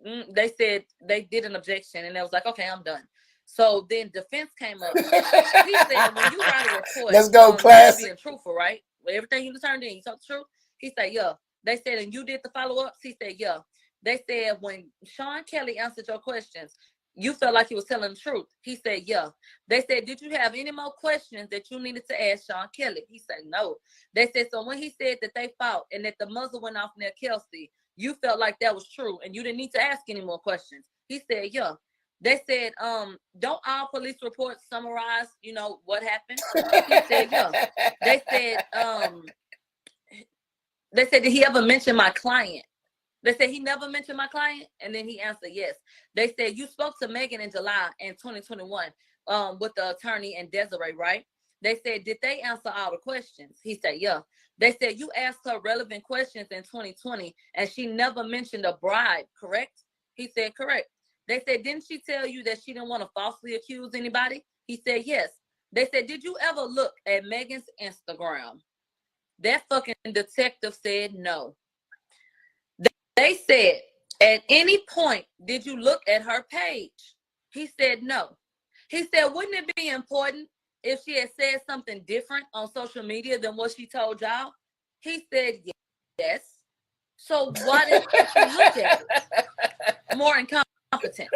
they said they did an objection, and they was like, okay, I'm done. So then defense came up. He said, when you write a report, let's go, classic. Being truthful, right? Everything you turned in, you told the truth. He said, yeah. They said, and you did the follow-ups? He said, yeah. They said, when Sean Kelly answered your questions, you felt like he was telling the truth. He said, yeah. They said, did you have any more questions that you needed to ask Sean Kelly? He said, no. They said, so when he said that they fought and that the muzzle went off near Kelsey, you felt like that was true and you didn't need to ask any more questions. He said, yeah. They said, don't all police reports summarize, what happened? He said, yeah. They said, did he ever mention my client? They said he never mentioned my client, and then he answered yes. They said you spoke to Megan in July in 2021 with the attorney and Desiree, right? They said, did they answer all the questions? He said, yeah. They said you asked her relevant questions in 2020, and she never mentioned a bribe, correct? He said, correct. They said, didn't she tell you that she didn't want to falsely accuse anybody? He said, yes. They said, did you ever look at Megan's Instagram? That fucking detective said no. They said, at any point, did you look at her page? He said no. He said, wouldn't it be important if she had said something different on social media than what she told y'all? He said yes. So why didn't you look at it? More incompetent.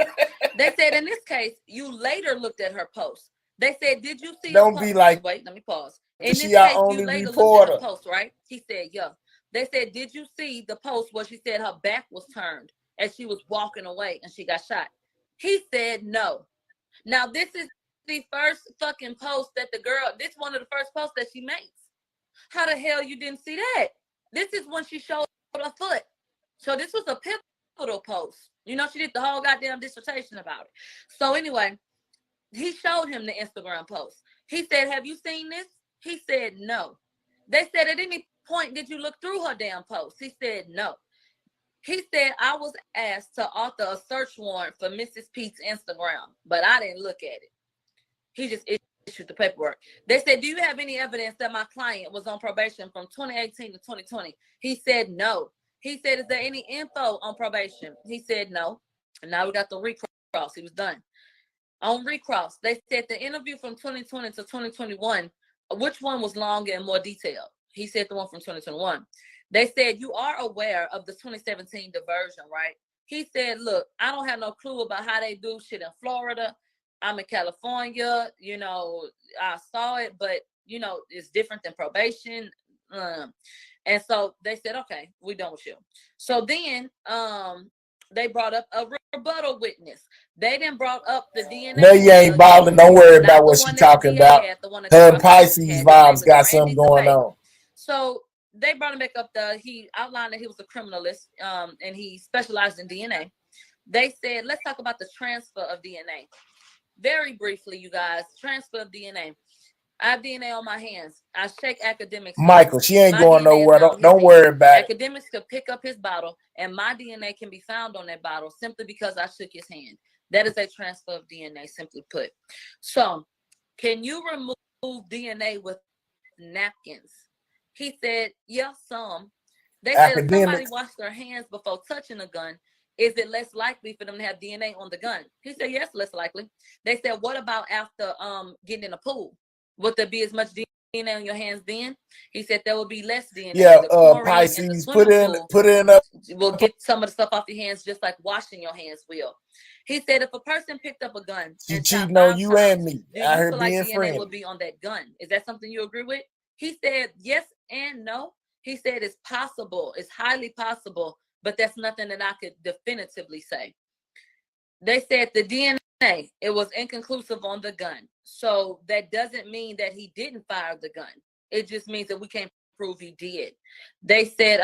They said, in this case, you later looked at her post. They said, did you see Don't be like, wait, let me pause. In she this our case, only you later reporter. looked at her post, right? He said, yeah. They said, did you see the post where she said her back was turned as she was walking away and she got shot? He said no. Now, this is the first fucking post that this is one of the first posts that she makes. How the hell you didn't see that? This is when she showed her foot. So this was a pivotal post. She did the whole goddamn dissertation about it. So anyway, he showed him the Instagram post. He said, have you seen this? He said no. They said, at any point did you look through her damn post? He said no. He said, I was asked to author a search warrant for Mrs. Pete's Instagram, but I didn't look at it. He just issued the paperwork. They said, do you have any evidence that my client was on probation from 2018 to 2020? He said, no. He said, is there any info on probation? He said, no. And now we got the recross. He was done. On recross, they said the interview from 2020 to 2021, which one was longer and more detailed? He said the one from 2021. They said, you are aware of the 2017 diversion, right? He said, look, I don't have no clue about how they do shit in Florida. I'm in California, you know, I saw it, but, you know, it's different than probation. And so they said, okay, we done with you. So then they brought up a rebuttal witness. They didn't brought up the DNA. No, you ain't balling. Don't worry about what she talking about. Her and Pisces vibes got something going on. So they brought him back up. He outlined that he was a criminalist, and he specialized in DNA. They said, let's talk about the transfer of DNA. Very briefly, you guys, transfer of DNA. I have DNA on my hands. I shake academics. Michael, she ain't going nowhere. Don't worry about it. Academics could pick up his bottle, and my DNA can be found on that bottle simply because I shook his hand. That is a transfer of DNA, simply put. So, can you remove DNA with napkins? He said, yeah, some. They said if somebody washed their hands before touching a gun, is it less likely for them to have DNA on the gun? He said, yes, less likely. They said, what about after getting in a pool? Would there be as much DNA on your hands then? He said there will be less DNA. Yeah, Pisces, put in up. Will get some of the stuff off your hands just like washing your hands will. He said if a person picked up a gun, she cheating on you and me. I heard being DNA friendly. would be on that gun. Is that something you agree with? He said yes and no. He said it's possible. It's highly possible, but that's nothing that I could definitively say. They said the DNA, it was inconclusive on the gun. So that doesn't mean that he didn't fire the gun. It just means that we can't prove he did. They said,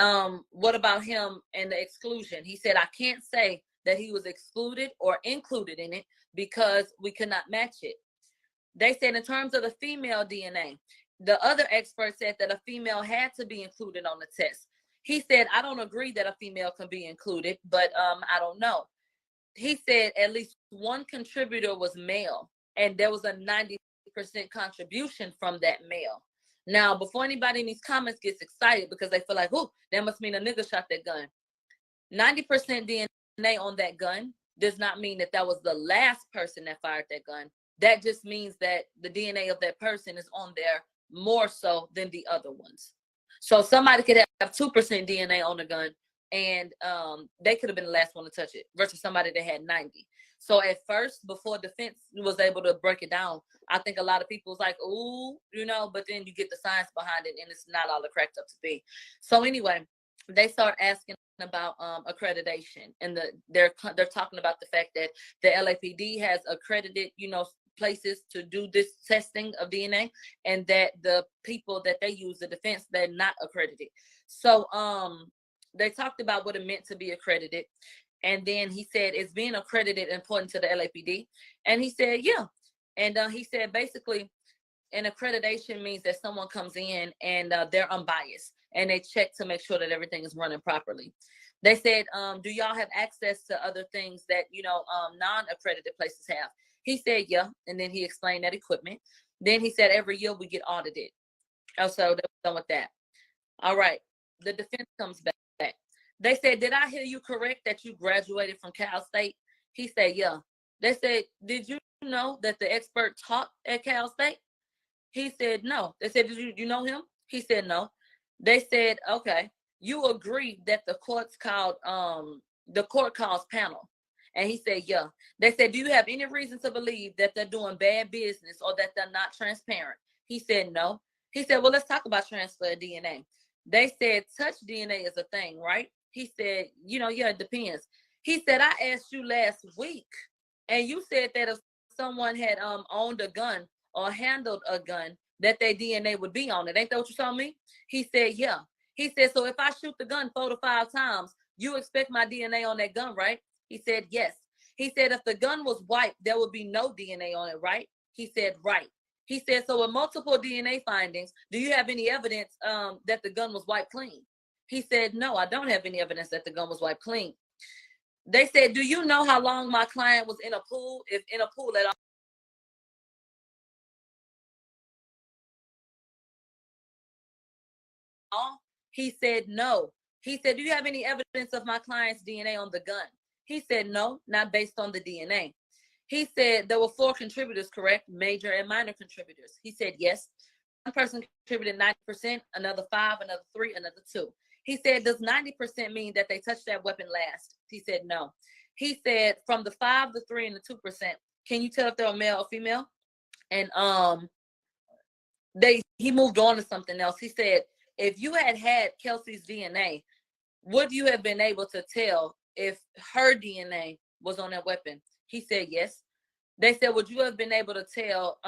what about him and the exclusion? He said, I can't say that he was excluded or included in it because we could not match it. They said in terms of the female DNA, the other expert said that a female had to be included on the test. He said, I don't agree that a female can be included, but I don't know. He said at least one contributor was male, and there was a 90% contribution from that male. Now, before anybody in these comments gets excited because they feel like, oh, that must mean a nigga shot that gun. 90% DNA on that gun does not mean that that was the last person that fired that gun. That just means that the DNA of that person is on there more so than the other ones. So somebody could have 2% DNA on the gun, and they could have been the last one to touch it versus somebody that had 90. So at first, before defense was able to break it down, I think a lot of people was like, ooh, you know, but then you get the science behind it and it's not all it cracked up to be. So anyway, they start asking about accreditation, and they're talking about the fact that the LAPD has accredited, you know, places to do this testing of DNA, and that the people that they use, the defense, they're not accredited. So they talked about what it meant to be accredited. And then he said, is being accredited important to the LAPD? And he said, yeah. And he said, basically, an accreditation means that someone comes in and they're unbiased and they check to make sure that everything is running properly. They said, do y'all have access to other things that, you know, non-accredited places have? He said, yeah. And then he explained that equipment. Then he said, every year we get audited. Oh, so they're done with that. All right. The defense comes back. They said, did I hear you correct that you graduated from Cal State? He said, yeah. They said, did you know that the expert taught at Cal State? He said, no. They said, did you know him? He said, no. They said, okay. You agree that the court calls panel. And he said, yeah. They said, do you have any reason to believe that they're doing bad business or that they're not transparent? He said, no. He said, well, let's talk about transfer of DNA. They said, touch DNA is a thing, right? He said, you know, yeah, it depends. He said, I asked you last week, and you said that if someone had owned a gun or handled a gun, that their DNA would be on it. Ain't that what you told me? He said, yeah. He said, so if I shoot the gun 4 to 5 times, you expect my DNA on that gun, right? He said, yes. He said, if the gun was white, there would be no DNA on it, right? He said, right. He said, so with multiple DNA findings, do you have any evidence that the gun was wiped clean? He said, no, I don't have any evidence that the gun was wiped clean. They said, do you know how long my client was in a pool? If in a pool at all? He said, no. He said, do you have any evidence of my client's DNA on the gun? He said, no, not based on the DNA. He said there were 4 contributors, correct? Major and minor contributors. He said, yes. One person contributed 90%, another 5, another 3, another 2. He said, does 90% mean that they touched that weapon last? He said, no. He said, from the 5, the 3, and the 2%, can you tell if they're male or female? And he moved on to something else. He said, if you had Kelsey's DNA, would you have been able to tell if her DNA was on that weapon? He said, yes. They said, would you have been able to tell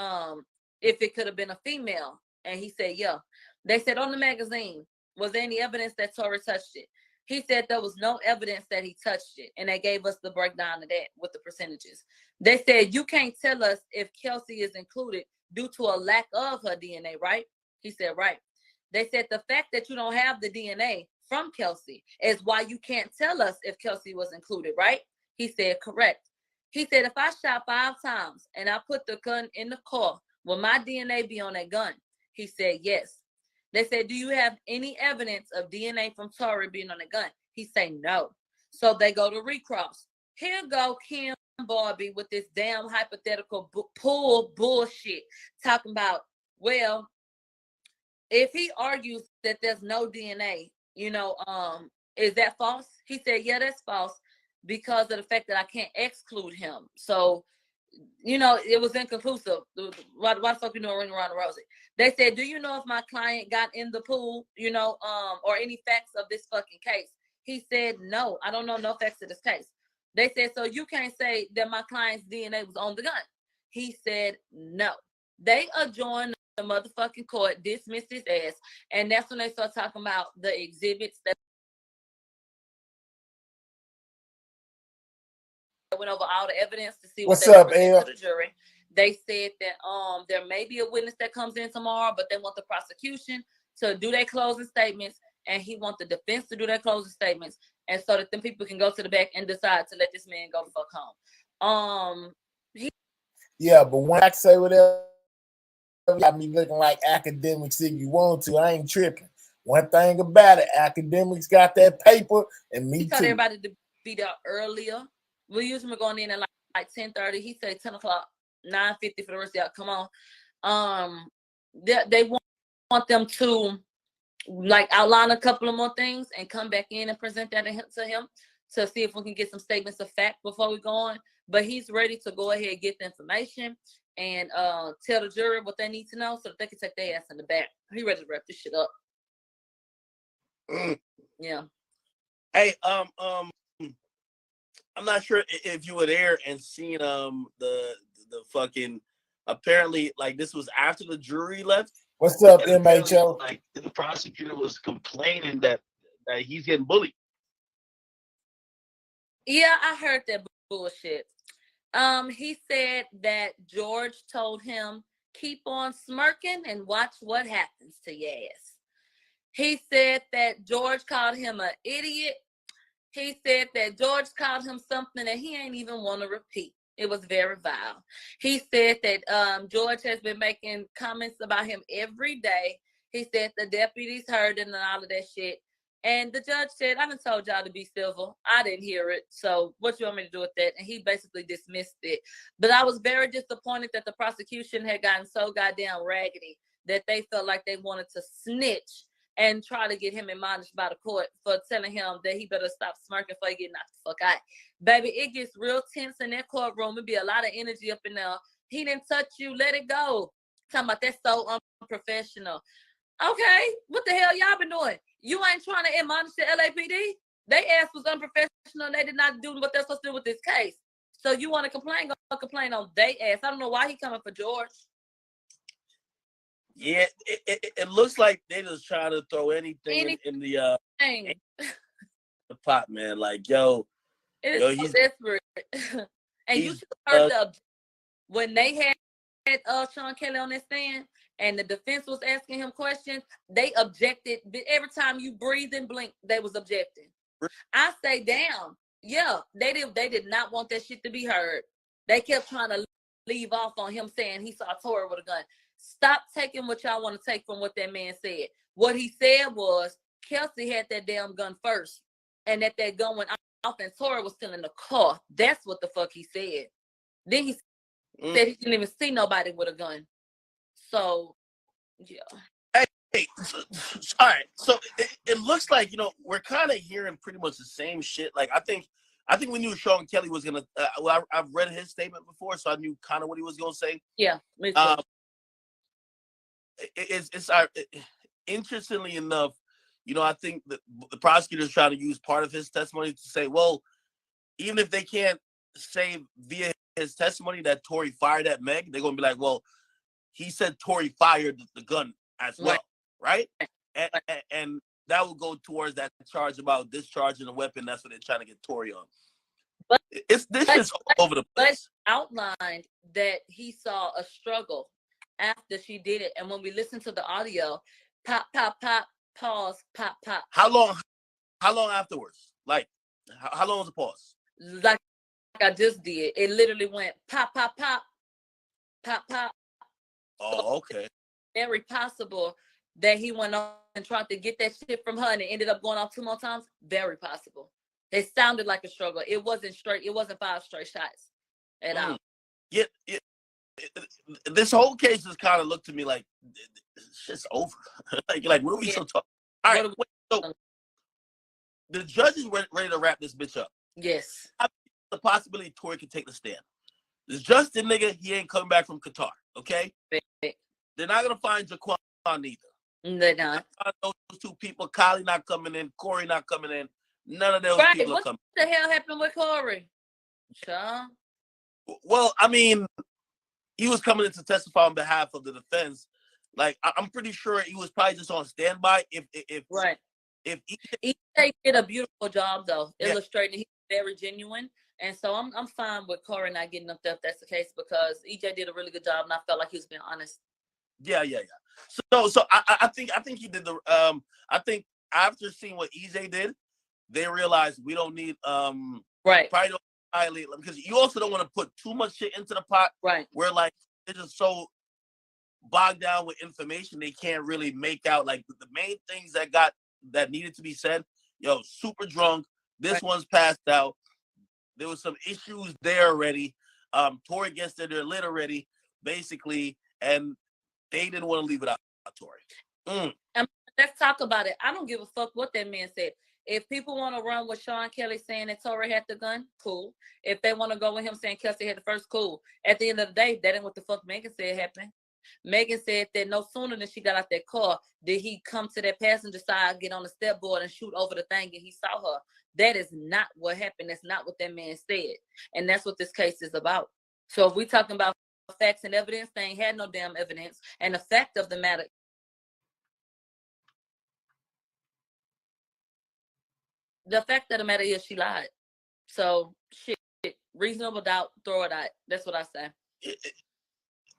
if it could have been a female? And he said, yeah. They said, on the magazine, was there any evidence that Tory touched it? He said there was no evidence that he touched it. And they gave us the breakdown of that with the percentages. They said, you can't tell us if Kelsey is included due to a lack of her DNA, right? He said, right. They said the fact that you don't have the DNA from Kelsey is why you can't tell us if Kelsey was included, right? He said, correct. He said, if I shot 5 times and I put the gun in the car, will my DNA be on that gun? He said, yes. They said, do you have any evidence of DNA from Tory being on the gun? He said, no. So they go to recross. Here go Kim Barbie with this damn hypothetical pool bullshit, talking about, well, if he argues that there's no DNA, is that false? He said, yeah, that's false because of the fact that I can't exclude him. So, it was inconclusive. Why the fuck you know ring around the rosy? They said, do you know if my client got in the pool, or any facts of this fucking case? He said, no, I don't know no facts of this case. They said, so you can't say that my client's DNA was on the gun. He said, no. They adjourned the motherfucking court, dismissed his ass, and that's when they start talking about the exhibits that went over all the evidence to see What's what they up, present Al? to the jury. They said that there may be a witness that comes in tomorrow, but they want the prosecution to do their closing statements, and he wants the defense to do their closing statements, and so that them people can go to the back and decide to let this man go the fuck home. Yeah, but when I say whatever, got me looking like academics if you want to. I ain't tripping. One thing about it, academics got that paper, and me He told too. everybody to be there earlier. We usually going in at like 10:30. He said 10 o'clock, 9:50 for the rest of y'all. Come on. They want them to like outline a couple of more things and come back in and present that to him to see if we can get some statements of fact before we go on. But he's ready to go ahead and get the information and tell the jury what they need to know so that they can take their ass in the back. He ready to wrap this shit up. Yeah. Hey, I'm not sure if you were there and seen the fucking, apparently, like, this was after the jury left. What's up, And MHO? like, the prosecutor was complaining that he's getting bullied. Yeah, I heard that bullshit. He said that George told him, keep on smirking and watch what happens to your ass. He said that George called him an idiot. He said that George called him something that he ain't even want to repeat. It was very vile. He said that George has been making comments about him every day. He said the deputies heard it and all of that shit. And the judge said, I done told y'all to be civil. I didn't hear it. So what you want me to do with that? And he basically dismissed it. But I was very disappointed that the prosecution had gotten so goddamn raggedy that they felt like they wanted to snitch and try to get him admonished by the court for telling him that he better stop smirking before he get knocked the fuck out. Baby, it gets real tense in that courtroom. It be a lot of energy up in there. He didn't touch you. Let it go. Talking about that's so unprofessional. Okay, what the hell y'all been doing? You ain't trying to admonish the LAPD? They ass was unprofessional and they did not do what they're supposed to do with this case. So you want to complain, go complain on they ass. I don't know why he coming for George. Yeah, it looks like they just trying to throw anything in the pot, man. Like, yo, it is so desperate. And you should have heard when they had Sean Kelly on that stand and the defense was asking him questions, they objected. Every time you breathe and blink, they was objecting. I say, damn, yeah, they did not want that shit to be heard. They kept trying to leave off on him saying he saw Tory with a gun. Stop taking what y'all want to take from what that man said. What he said was Kelsey had that damn gun first, and that gun went off, and Tory was still in the car. That's what the fuck he said. Then he said he didn't even see nobody with a gun. So, yeah. Hey, all right. So it looks like, we're kind of hearing pretty much the same shit. Like, I think we knew Sean Kelly was gonna. Well, I've read his statement before, so I knew kind of what he was gonna say. Yeah, me too. It's interestingly enough, I think that the prosecutor's trying to use part of his testimony to say, well, even if they can't say via his testimony that Tory fired at Meg, they're gonna be like, well, he said Tory fired the gun as well, right? And that will go towards that charge about discharging a weapon. That's what they're trying to get Tory on. But this is all over the place. But outlined that he saw a struggle after she did it, and when we listen to the audio, pop, pop, pop, pause, pop, pop. How long afterwards? Like, how long was the pause? Like I just did. It literally went pop, pop, pop, pop, pop. Oh, okay. Very possible that he went on and tried to get that shit from her and it ended up going off 2 more times. Very possible. It sounded like a struggle. It wasn't straight. It wasn't 5 straight shots at all. Yeah, this whole case has kind of looked to me like it's just over. like what are we still talking? All right, so the judge is ready to wrap this bitch up. Yes. The possibility Tory could take the stand. This Justin nigga, he ain't coming back from Qatar, okay? They're not gonna find Jaquan either. They're not. Those 2 people, Kylie not coming in, Corey not coming in. None of those people are coming. What the hell happened with Corey? Sean? Well, I mean, he was coming in to testify on behalf of the defense. Like, I'm pretty sure he was probably just on standby. If EJ did a beautiful job though, illustrating. He's very genuine, and so I'm fine with Corey not getting up there if that's the case, because EJ did a really good job, and I felt like he was being honest. Yeah. So I think he did the. I think after seeing what EJ did, they realized we don't need probably don't violate, because you also don't want to put too much shit into the pot. Right. Where like they're just so bogged down with information they can't really make out like the main things that needed to be said. Yo, super drunk. This one's passed out. There was some issues there already. Tory gets there, they're lit already, basically, and they didn't want to leave it out, Tory. Let's talk about it. I don't give a fuck what that man said. If people want to run with Sean Kelly saying that Tory had the gun, cool. If they want to go with him saying Kelsey had the first, cool. At the end of the day, that ain't what the fuck Megan said happened. Megan said that no sooner than she got out that car did he come to that passenger side, get on the stepboard, and shoot over the thing, and he saw her. That is not what happened. That's not what that man said. And that's what this case is about. So if we're talking about facts and evidence, they ain't had no damn evidence. And the fact of the matter is she lied. So shit, reasonable doubt, throw it out. That's what I say.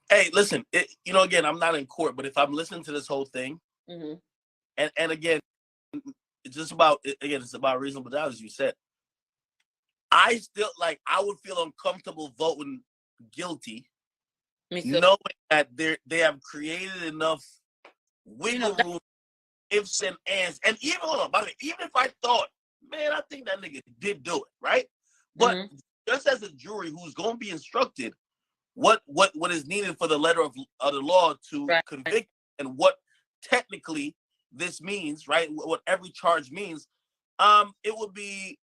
Hey, listen, again, I'm not in court, but if I'm listening to this whole thing, and again, it's about reasonable doubt, as you said. I still, I would feel uncomfortable voting guilty, knowing that they have created enough wiggle room, ifs and ands, and even if I thought, man, I think that nigga did do it, right? But just as a jury who's going to be instructed what is needed for the letter of the law to convict, and what technically this means, right? What every charge means, it would be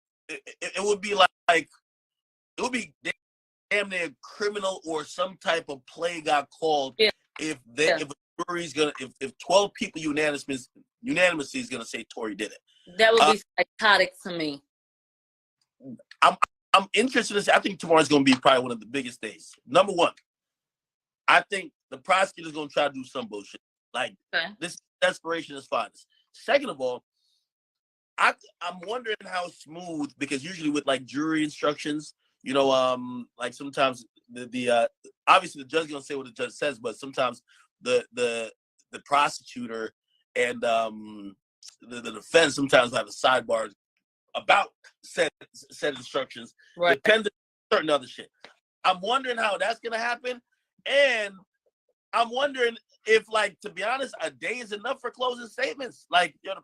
damn near criminal, or some type of play got called if a jury's gonna, if 12 people unanimously is gonna say Tory did it. That would be psychotic to me. I'm interested to see. I think tomorrow's going to be probably one of the biggest days. Number one, I think the prosecutor's going to try to do some bullshit. This desperation is finest. Second of all, I'm wondering how smooth, because usually with jury instructions, sometimes the obviously the judge is gonna say what the judge says, but sometimes the prosecutor and the defense sometimes have a sidebar about said instructions, Right. depending on certain other shit. I'm wondering how that's gonna happen, and I'm wondering if, like, to be honest, a day is enough for closing statements. Like, you know,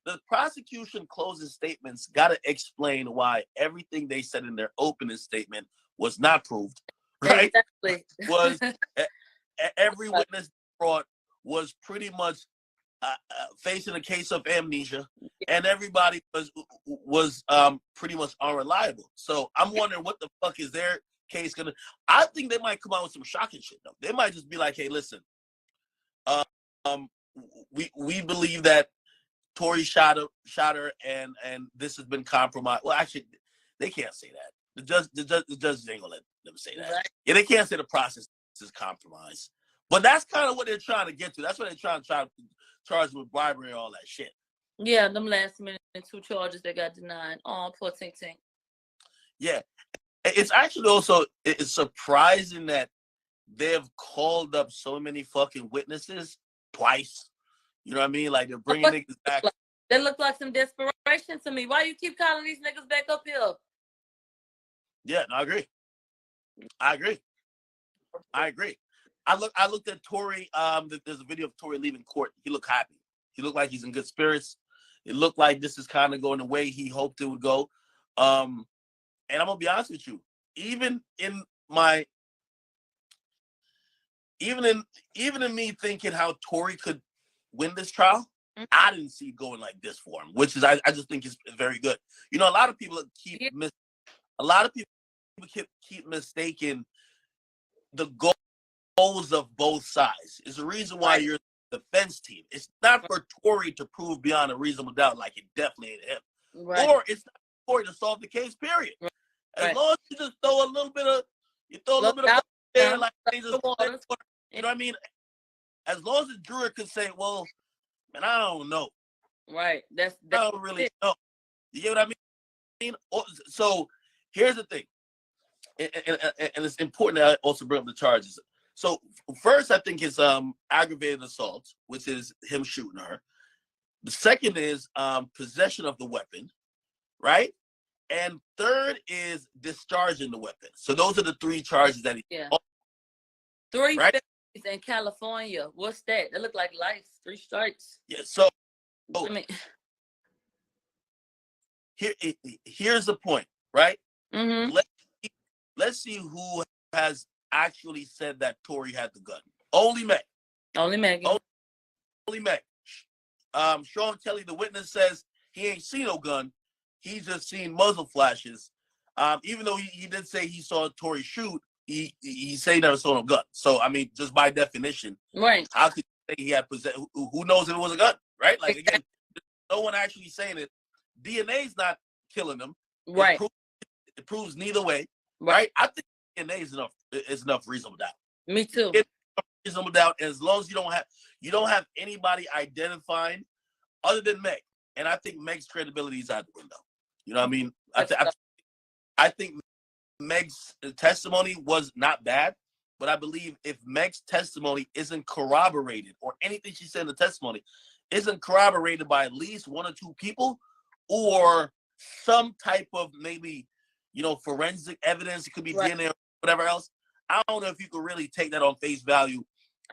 the prosecution closing statements got to explain why everything they said in their opening statement was not proved, right? Exactly. Was every witness brought was pretty much facing a case of amnesia, and everybody was pretty much unreliable. So I'm wondering what the fuck is their case gonna. I think they might come out with some shocking shit though. They might just be like, "Hey, listen, we believe that Tory shot her, and this has been compromised." Well, actually, they can't say that. The judge ain't gonna let them say that. Right. Yeah, they can't say the process is compromised. But that's kind of what they're trying to get to. That's what they're trying to charge with bribery and all that shit. Yeah, them last minute 2 charges that got denied. Oh, poor Tink Tink. Yeah, it's actually also it's surprising that they've called up so many fucking witnesses twice. You know what I mean? Like they're bringing niggas back. They look like some desperation to me. Why you keep calling these niggas back up here? Yeah, no, I agree. I looked at Tory. There's a video of Tory leaving court. He looked happy. He looked like he's in good spirits. It looked like this is kind of going the way he hoped it would go. And I'm gonna be honest with you. Even in me thinking how Tory could win this trial, I didn't see it going like this for him, which is I just think is very good. You know, a lot of people keep mistaking the goals of both sides. It's the reason why you're the defense team. It's not for Tory to prove beyond a reasonable doubt, like it definitely ain't him. Right. Or it's not for Tory to solve the case, period. Right. As long as you just throw a little bit of there, like they just, you know what I mean? As long as the juror could say, well, man, I don't know. Right. That's I don't really know. You get what I mean? So here's the thing. And it's important that I also bring up the charges. So first, I think it's aggravated assault, which is him shooting her. The second is possession of the weapon, right? And third is discharging the weapon. So those are the 3 charges that he. Yeah. 3 right? in California. What's that? They look like life. 3 strikes. Yeah. So I mean, here's the point, right? mm-hmm. Let's see who has actually said that Tory had the gun. Only Meg. Only Megan. Only Meg. Sean Kelly, the witness, says he ain't seen no gun. He just seen muzzle flashes. Even though he did say he saw Tory shoot, he said he never saw no gun. So I mean, just by definition, right? How could you say he had possessed? Who knows if it was a gun, right? Like again, no one actually saying it. DNA's not killing them, right? It proves neither way, right? I think DNA is enough reasonable doubt. Me too. It's reasonable doubt, as long as you don't have anybody identifying other than Meg, and I think Meg's credibility is out the window. You know what I mean? I think Meg's testimony was not bad, but I believe if Meg's testimony isn't corroborated, or anything she said in the testimony isn't corroborated by at least 1 or 2 people, or some type of maybe, forensic evidence, it could be DNA or whatever else, I don't know if you could really take that on face value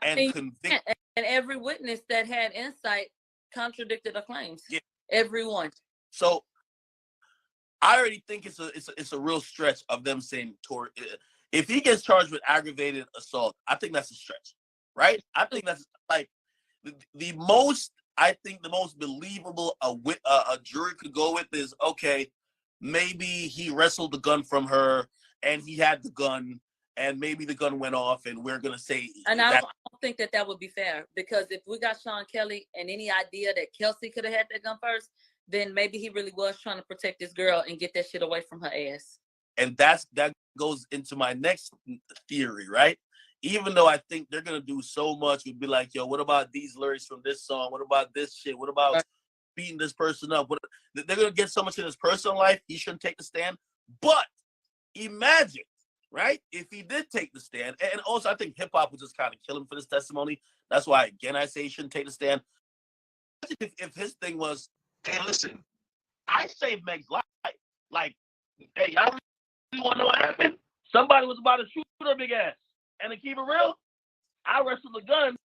and convict. And every witness that had insight contradicted the claims. Yeah. Everyone. So I already think it's a real stretch of them saying Tory. If he gets charged with aggravated assault, I think that's a stretch, right? I think that's like the most. I think the most believable a jury could go with is, okay, maybe he wrestled the gun from her and he had the gun and maybe the gun went off and we're gonna say. And I don't think that would be fair, because if we got Sean Kelly and any idea that Kelsey could have had that gun first, then maybe he really was trying to protect this girl and get that shit away from her ass. And that goes into my next theory, right? Even though I think they're gonna do so much, we'd be like, yo, what about these lyrics from this song? What about this shit? What about beating this person up? They're gonna get so much in his personal life, he shouldn't take the stand. But imagine, right? If he did take the stand, and also I think hip hop would just kind of kill him for this testimony. That's why, again, I say he shouldn't take the stand. If his thing was, hey, listen, I saved Meg's life. Like, hey, y'all really want to know what happened? Somebody was about to shoot her big ass. And to keep it real, I wrestled the gun,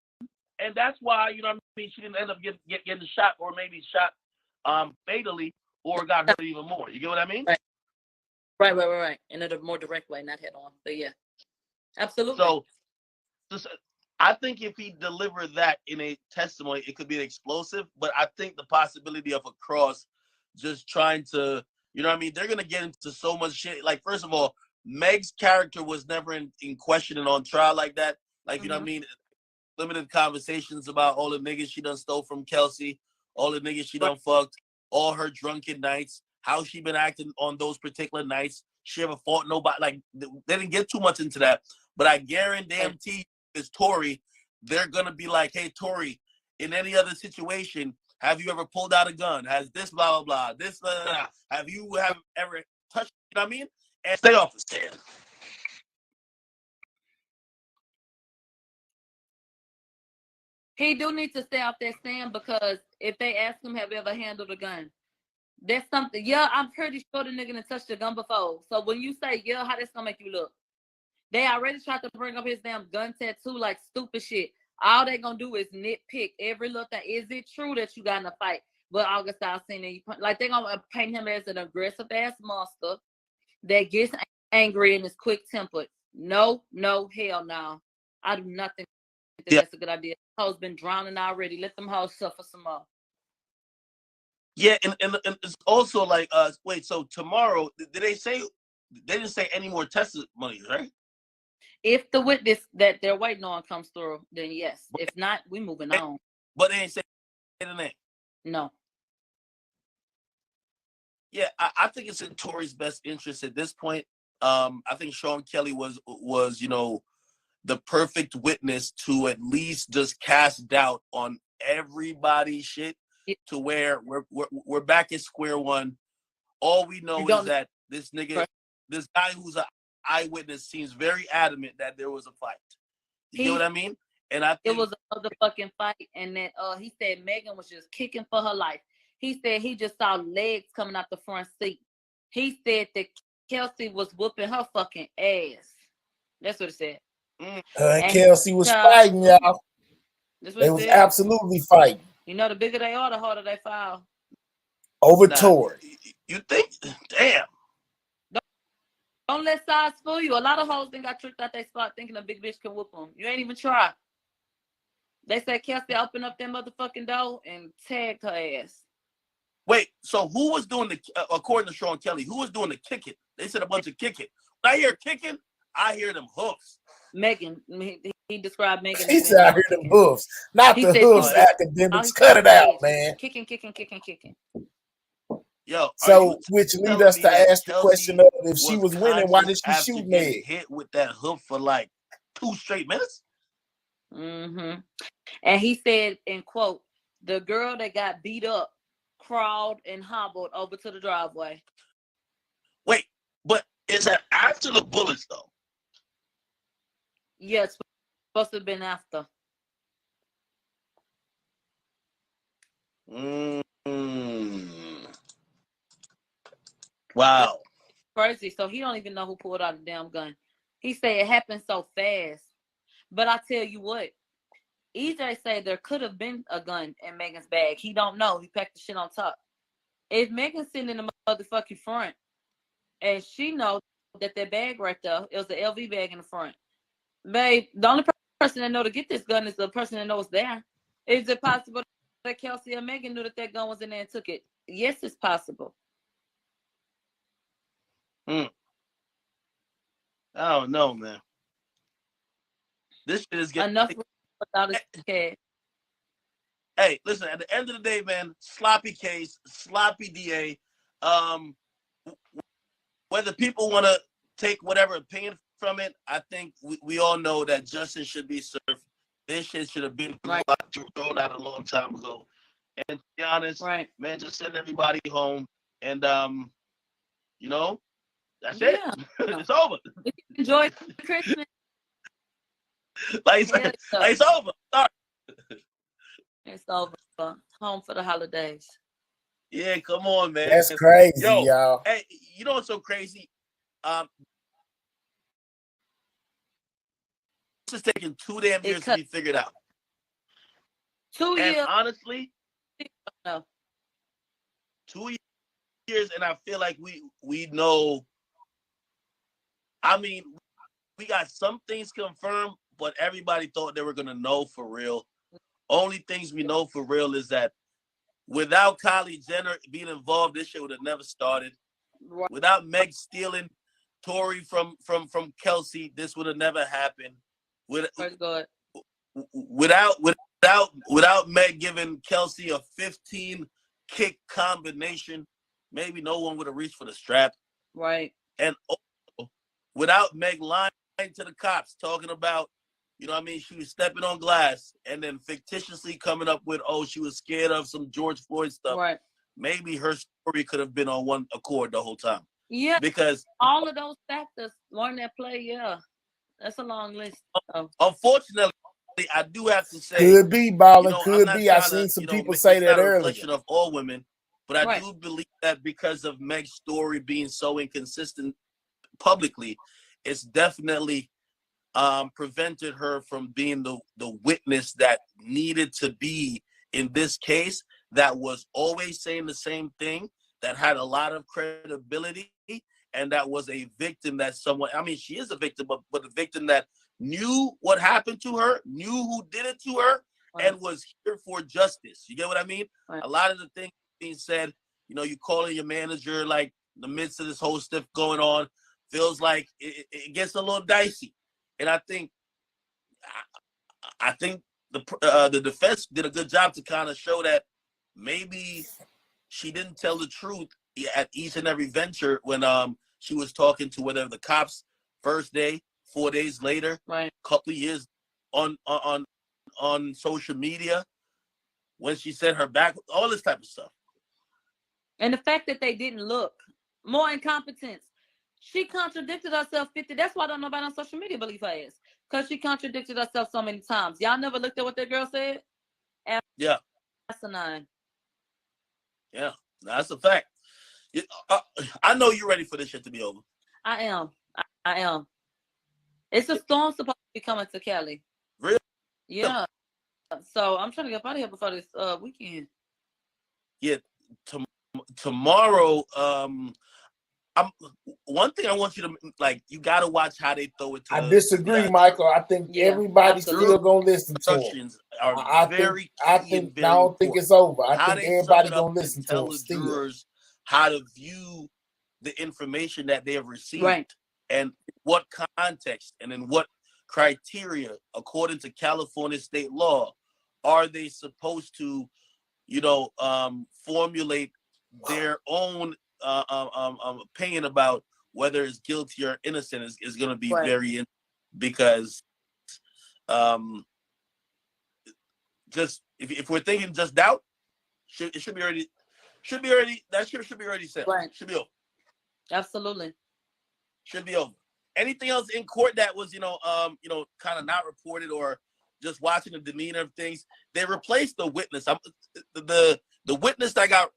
and that's why, you know what I mean, she didn't end up getting shot, or maybe shot fatally, or got hurt even more. You get what I mean? Right. In a more direct way, not head on. But yeah, absolutely. So, I think if he delivered that in a testimony, it could be explosive. But I think the possibility of a cross, just trying to, you know what I mean? They're going to get into so much shit. Like, first of all, Meg's character was never in question and on trial like that. Like, you know what I mean? Limited conversations about all the niggas she done stole from Kelsey, all the niggas she done fucked, all her drunken nights, how she been acting on those particular nights. She ever fought nobody. Like, they didn't get too much into that. But I guarantee is Tory, they're going to be like, hey, Tory, in any other situation, have you ever pulled out a gun? Has this blah, blah, blah, this, blah, blah, blah. Have you ever touched, you know what I mean? And stay off the stand. He do need to stay off that stand, because if they ask him, have you ever handled a gun? That's something. Yeah, I'm pretty sure the nigga done touched the gun before. So when you say, yeah, how that's gonna make you look? They already tried to bring up his damn gun tattoo, like stupid shit. All they gonna do is nitpick every little thing. Is it true that you got in a fight? But August Alsina, like they gonna paint him as an aggressive ass monster that gets angry and is quick tempered. No, hell no. I do not think that's a good idea. Hoes been drowning already. Let them hoes suffer some more. Yeah, and it's also like, wait, so tomorrow, did they say, they didn't say any more testimonies, right? If the witness that they're waiting on comes through, then yes. If not, we moving on. But they ain't say the name. No. Yeah, I think it's in Tory's best interest at this point. I think Sean Kelly was, you know, the perfect witness to at least just cast doubt on everybody's shit, to where we're back at square one. All we know is that this nigga, this guy who's an eyewitness, seems very adamant that there was a fight. You know what I mean? And I think it was a motherfucking fight, and that he said Megan was just kicking for her life. He said he just saw legs coming out the front seat. He said that Kelsey was whooping her fucking ass. That's what it said. And Kelsey was fighting, y'all. They was absolutely fighting. You know, the bigger they are, the harder they fall. Over Tory. You think? Damn. Don't let size fool you. A lot of hoes then got tricked out their spot thinking a big bitch can whoop them. You ain't even try. They said Kelsey opened up that motherfucking door and tagged her ass. Wait, so who was doing the, according to Sean Kelly, who was doing the kicking? They said a bunch of kicking. When I hear kicking, I hear them hoofs. Megan, he described Megan. He said I hear them hoofs. Not the hoofs, academics. Cut it out, man. Kicking. Yo, so which lead us to ask the question of, if she was winning, why did she shoot Meg? Hit with that hoof for like 2 straight minutes? Mm-hmm. And he said, in quote, the girl that got beat up crawled and hobbled over to the driveway. Wait, but is that after the bullets though? Yeah, it's supposed to have been after. Wow. Crazy. So he don't even know who pulled out the damn gun. He said it happened so fast. But I tell you what, EJ said there could have been a gun in Megan's bag. He don't know. He packed the shit on top. If Megan's sitting in the motherfucking front and she knows that bag right there, it was the LV bag in the front. Babe, the only person that know to get this gun is the person that knows there. Is it possible that Kelsey or Megan knew that gun was in there and took it? Yes, it's possible. I don't know, man. This shit is getting enough without a cash. Hey, listen, at the end of the day, man, sloppy case, sloppy DA. Whether people want to take whatever opinion from it, I think we all know that justice should be served. This shit should have been thrown out a long time ago. And to be honest, man, just send everybody home. And, you know, That's it. Yeah. It's over. Enjoy Christmas. Like it's, Yeah, like it's over. Sorry. it's over. Home for the holidays. Yeah, come on, man. That's crazy, Yo, y'all. hey, you know what's so crazy? This is taking 2 damn years to be figured out. 2 And years. honestly, No. 2 years, and I feel like we know. I mean, we got some things confirmed, but everybody thought they were gonna know for real. Only things we know for real is that without Kylie Jenner being involved, this shit would have never started. Right. Without Meg stealing Tory from Kelsey, this would have never happened. Praise God. Without Meg giving Kelsey a 15 kick combination, maybe no one would have reached for the strap. Right. And also, without Meg lying to the cops, talking about, you know what I mean, she was stepping on glass, and then fictitiously coming up with, oh, she was scared of some George Floyd stuff. Right. Maybe her story could have been on one accord the whole time. Yeah. Because all of those factors weren't at play. Yeah. That's a long list. Unfortunately, I do have to say, Could be, Ballin. I'm Could not be. I trying seen to, some you know, people it's say not that a earlier. reflection of all women, but I Right. do believe that because of Meg's story being so inconsistent publicly, it's definitely prevented her from being the witness that needed to be in this case, that was always saying the same thing, that had a lot of credibility, and that was a victim that someone, I mean, she is a victim, but a victim that knew what happened to her, knew who did it to her, Right. and was here for justice. You get what I mean? Right. A lot of the things being said, you know, you calling your manager like in the midst of this whole stuff going on, feels like it gets a little dicey. And I think the defense did a good job to kind of show that maybe she didn't tell the truth at each and every venture when she was talking to whether the cops first day, 4 days later, Right. couple of years on social media, when she said her back, all this type of stuff. And the fact that they didn't look, more incompetence. She contradicted herself 50. That's why I don't know about on social media believe her ass. Because she contradicted herself so many times. Y'all never looked at what that girl said? Yeah. Asinine. Yeah, that's a fact. I know you're ready for this shit to be over. I am. I am. It's a storm supposed to be coming to Cali. Really? Yeah. So I'm trying to get out of here before this weekend. Yeah. Tomorrow, one thing I want you to like. You got to watch how they throw it to. I disagree, Michael. I think everybody's still gonna listen to it. I don't think it's over. I think everybody's gonna listen to tell it the still. jurors how to view the information that they have received, right, and what context and in what criteria, according to California state law, are they supposed to, formulate their own opinion about whether it's guilty or innocent is going to be very because just if we're thinking just doubt, it should be already should be already set. Right. Should be over. Absolutely. Should be over. Anything else in court that was kind of not reported or just watching the demeanor of things? They replaced the witness. The witness that got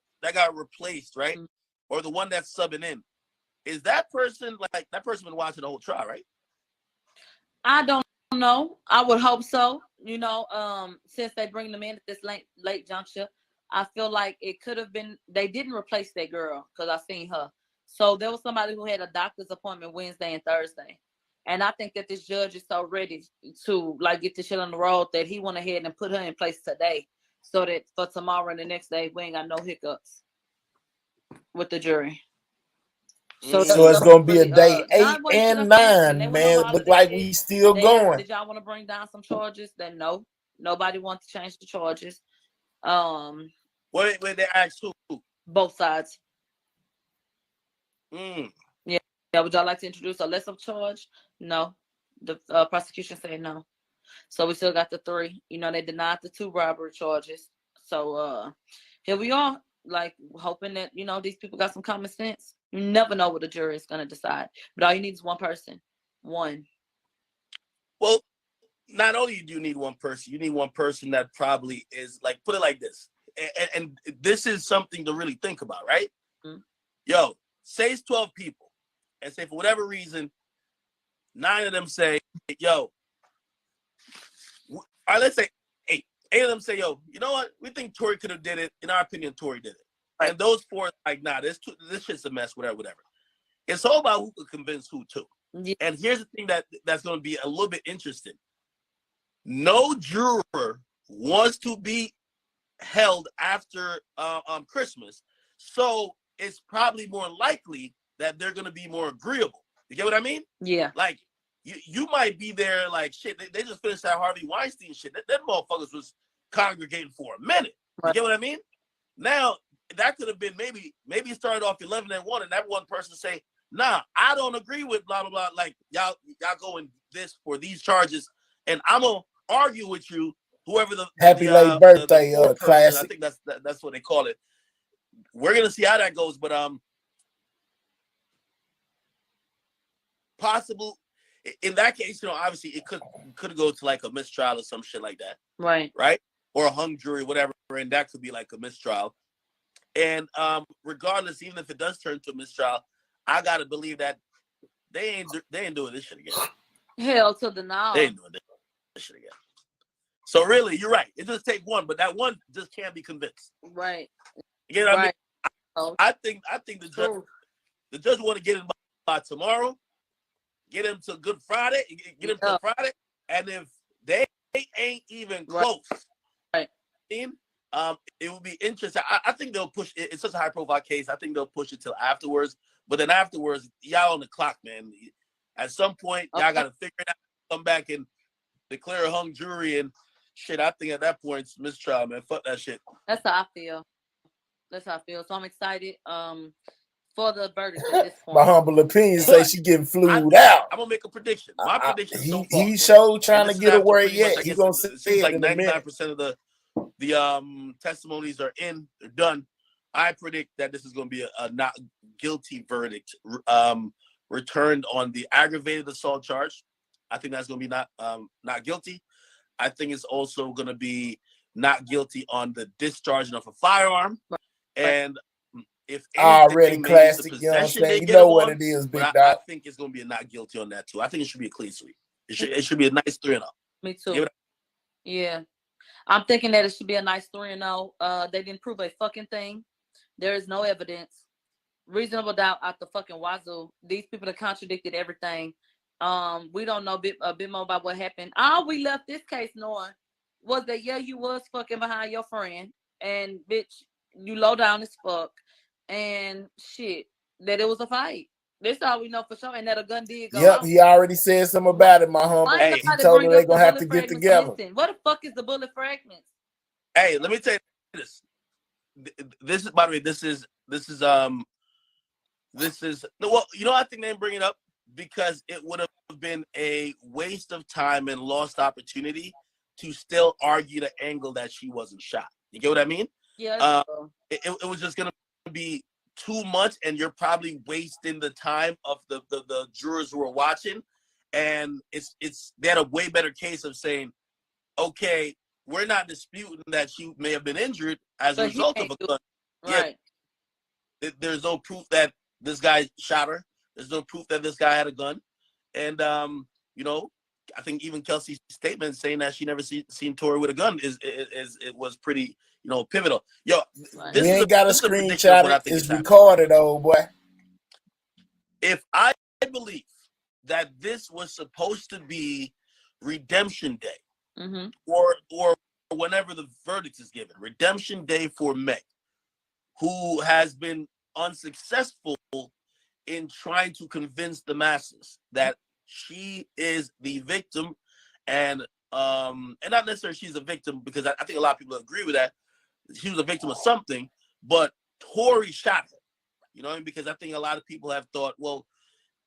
replaced, right? Mm-hmm. Or the one that's subbing in. Is that person been watching the whole trial, right? I don't know. I would hope so. Since they bring them in at this late juncture, I feel like it could have been. They didn't replace that girl because I seen her. So there was somebody who had a doctor's appointment Wednesday and Thursday, and I think that this judge is so ready to get this shit on the road that he went ahead and put her in place today, so that for tomorrow and the next day we ain't got no hiccups with the jury. So it's gonna be a day 8 and 9, man. Look like we still going. Did y'all want to bring down some charges? Then no, nobody wants to change the charges. Wait, they asked who? Both sides. Yeah. Would y'all like to introduce a lesser charge? No. The prosecution said no. So we still got the 3. They denied the 2 robbery charges. So here we are, hoping that these people got some common sense. You never know what the jury is gonna decide. But all you need is one person. One. Well, not only do you need one person, you need one person that probably is like, put it like this, and this is something to really think about, right? Mm-hmm. Yo, say it's 12 people, and say for whatever reason, 9 of them say, yo, all right, let's say 8. 8 of them say, yo, you know what? We think Tory could have did it. In our opinion, Tory did it. Right. And those 4 like, nah, this shit's a mess, whatever. It's all about who could convince who too. Yeah. And here's the thing that's going to be a little bit interesting. No juror wants to be held after Christmas, so it's probably more likely that they're going to be more agreeable. You get what I mean? Yeah. Like you might be there like shit. They just finished that Harvey Weinstein shit. That motherfuckers was congregating for a minute. You get what I mean? Now that could have been maybe it started off 11-1, and that one person say, nah, I don't agree with blah blah blah. Like y'all going this for these charges, and I'm gonna argue with you. Whoever the happy late birthday, person, classic. I think that's what they call it. We're gonna see how that goes, but possible in that case, you know, obviously it could go to like a mistrial or some shit like that, right, or a hung jury, whatever, and that could be like a mistrial. And regardless, even if it does turn to a mistrial, I gotta believe that they ain't doing this shit again. Hell to the no. They ain't doing this shit again. So really, you're right. It just take one, but that one just can't be convinced. Right. You know what I mean? I think the judge want to get him by tomorrow, get him to Good Friday, get him to Friday, and if they ain't even close, right? It would be interesting. I think they'll push it. It's such a high profile case. I think they'll push it till afterwards. But then afterwards, y'all on the clock, man. At some point, y'all got to figure it out. Come back and declare a hung jury and shit. I think at that point, it's mistrial, man. Fuck that shit. That's how I feel. So I'm excited for the verdict at this point. My humble opinion say she getting flued out. I'm gonna make a prediction. My prediction so far. He showed trying to get away yet. He's gonna say it seems like 99% of the testimonies are in, they're done. I predict that this is going to be a not guilty verdict returned on the aggravated assault charge. I think that's going to be not guilty. I think it's also going to be not guilty on the discharging of a firearm. And if already classic, you know what I'm saying? You know what it is, big dog. I think it's going to be a not guilty on that too. I think it should be a clean sweep. It should be a nice 3-0. Me too. Yeah. I'm thinking that it should be a nice 3-0. They didn't prove a fucking thing. There is no evidence. Reasonable doubt out the fucking wazoo. These people have contradicted everything. We don't know a bit more about what happened. All we left this case knowing was that, yeah, you was fucking behind your friend. And, bitch, you low down as fuck. And, shit, that it was a fight. That's all we know for sure. And that a gun did go off. He already said something about it, my homie. Hey, he told her they're going to have to get together. What the fuck is the bullet fragments? Hey, let me tell you this. This is, by the way, this is well, you know, I think they didn't bring it up because it would have been a waste of time and lost opportunity to still argue the angle that she wasn't shot. You get what I mean? Yeah. It was just gonna be too much, and you're probably wasting the time of the jurors who are watching. And they had a way better case of saying, okay, we're not disputing that she may have been injured as a result of a gun. Right. Yeah, there's no proof that this guy shot her. There's no proof that this guy had a gun. And, you know, I think even Kelsey's statement saying that she never seen Tory with a gun it was pretty, you know, pivotal. Yo, we ain't got a screenshot. It's recorded, old boy. If I believe that this was supposed to be Redemption Day, mm-hmm. or whenever the verdict is given, Redemption Day for Meg, who has been unsuccessful in trying to convince the masses that she is the victim, and not necessarily she's a victim, because I think a lot of people agree with that. She was a victim of something, but Tory shot her. You know what I mean? Because I think a lot of people have thought, well,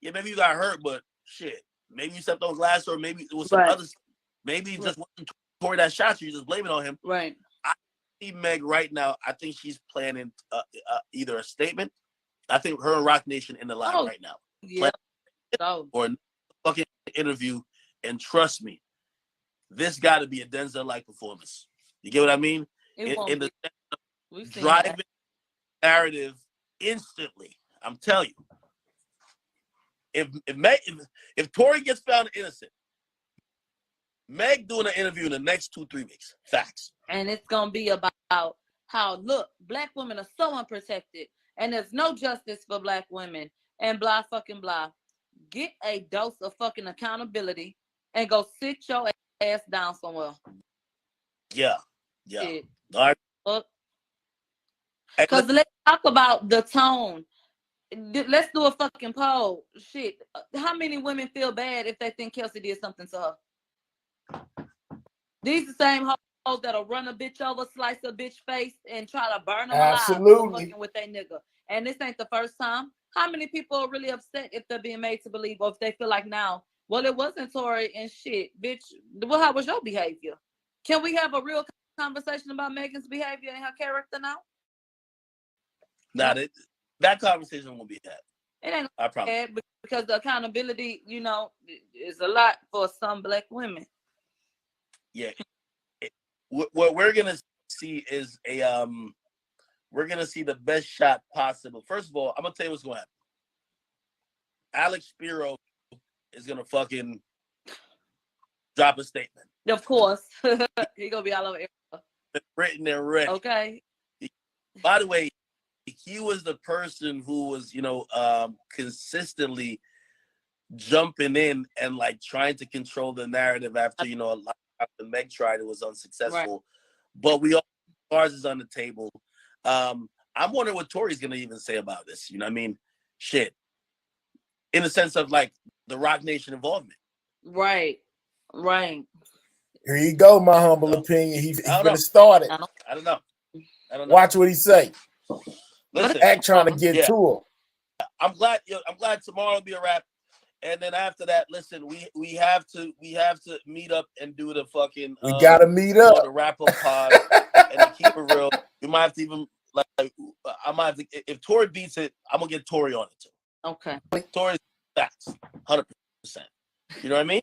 yeah, maybe you got hurt, but shit, maybe you stepped on glass, or maybe it was some other. Maybe it just wasn't Tory that shot you. You just blame it on him. Right. I see Meg right now. I think she's planning either a statement I think her and Rock Nation in the line right now. Yeah. So. Or a fucking interview, and trust me, this got to be a Denzel-like performance. You get what I mean? In the driving narrative instantly. I'm telling you, if Tory gets found innocent, Meg doing an interview in the next 2-3 weeks. Facts. And it's gonna be about how look, black women are so unprotected, and there's no justice for black women, and blah fucking blah. Get a dose of fucking accountability and go sit your ass down somewhere. Yeah. All right. Because let's talk about the tone. Let's do a fucking poll. Shit. How many women feel bad if they think Kelsey did something to her? These the same hoes that'll run a bitch over, slice a bitch face, and try to burn them alive for fucking with their nigga. And this ain't the first time. How many people are really upset if they're being made to believe, or if they feel like now, well, it wasn't Tory and shit, bitch. Well, how was your behavior? Can we have a real conversation about Megan's behavior and her character now? Nah, that conversation won't be had. It ain't. I promise. Because the accountability, you know, is a lot for some black women. Yeah. What we're gonna see is we're gonna see the best shot possible. First of all, I'm gonna tell you what's gonna happen. Alex Spiro is gonna fucking drop a statement. Of course. He's gonna be all over everywhere. Written and read. Okay. By the way, he was the person who was, consistently jumping in and like trying to control the narrative after, a lot after Meg tried, it was unsuccessful. Right. But we all cards is on the table. I'm wondering what Tory's gonna even say about this. You know what I mean? Shit. In the sense of like the Rock Nation involvement. Right. Here you go, my humble opinion. He's gonna start it. I don't know. Watch what he say. Listen, act trying to get to him. I'm glad tomorrow will be a wrap. And then after that, listen, we have to meet up and do the fucking. We gotta meet up. The wrap up pod and to keep it real. We might have to even I might have to, if Tory beats it, I'm gonna get Tory on it too. Okay. Tory's facts, 100%. You know what I mean?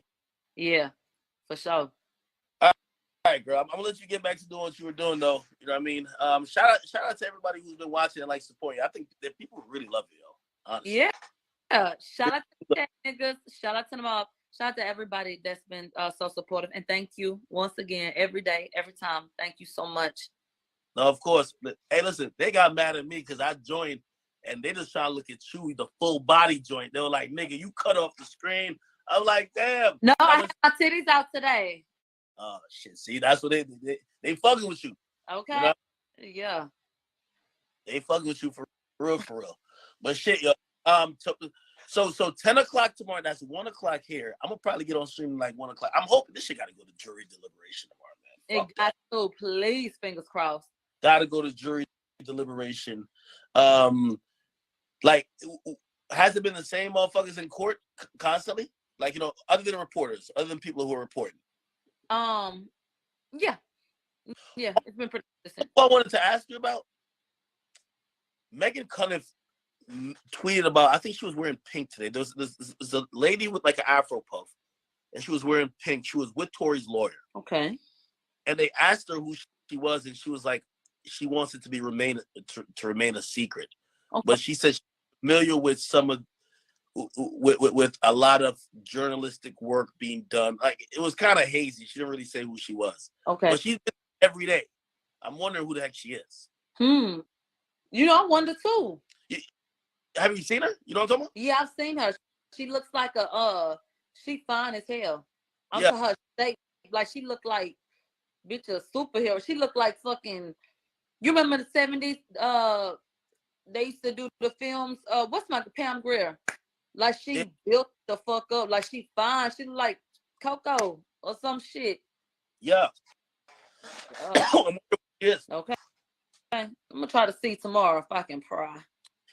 Yeah, for sure. All right, girl. I'm gonna let you get back to doing what you were doing, though. You know what I mean? Shout out to everybody who's been watching and like supporting you. I think that people really love you, yo. Honestly. Yeah. Shout out to the niggas. Shout out to them all. Shout out to everybody that's been so supportive. And thank you once again, every day, every time. Thank you so much. No, of course. But hey, listen, they got mad at me because I joined and they just trying to look at Chewy, the full body joint. They were like, nigga, you cut off the screen. I'm like, damn. No, I had my titties out today. Oh, shit. See, that's what they fucking with you. Okay. You know? Yeah. They fucking with you for real. But shit, yo. So 10 o'clock tomorrow, that's 1 o'clock here. I'm gonna probably get on stream like 1 o'clock. I'm hoping this shit gotta go to jury deliberation tomorrow, man. It got to, please, fingers crossed. Gotta go to jury deliberation. Like, has it been the same motherfuckers in court constantly? Like, other than reporters, other than people who are reporting. Yeah, it's been pretty consistent. What I wanted to ask you about, Megan Cunniff tweeted about, I think she was wearing pink today. There's a lady with like an afro puff, and she was wearing pink. She was with Tory's lawyer. Okay. And they asked her who she was, and she was like, she wants it to remain a secret. Okay. But she said she's familiar with some of with a lot of journalistic work being done. Like, it was kind of hazy. She didn't really say who she was. Okay. But she's been every day. I'm wondering who the heck she is. I wonder too. Have you seen her? You know what I'm talking about? Yeah, I've seen her. She looks like she fine as hell. Her shape, like she looked like bitch a superhero. She looked like fucking. You remember the 70s? They used to do the films. What's my Pam Grier? Like she built the fuck up. Like she fine. She look like Coco or some shit. Yeah. Yes. Okay. I'm gonna try to see tomorrow if I can pry.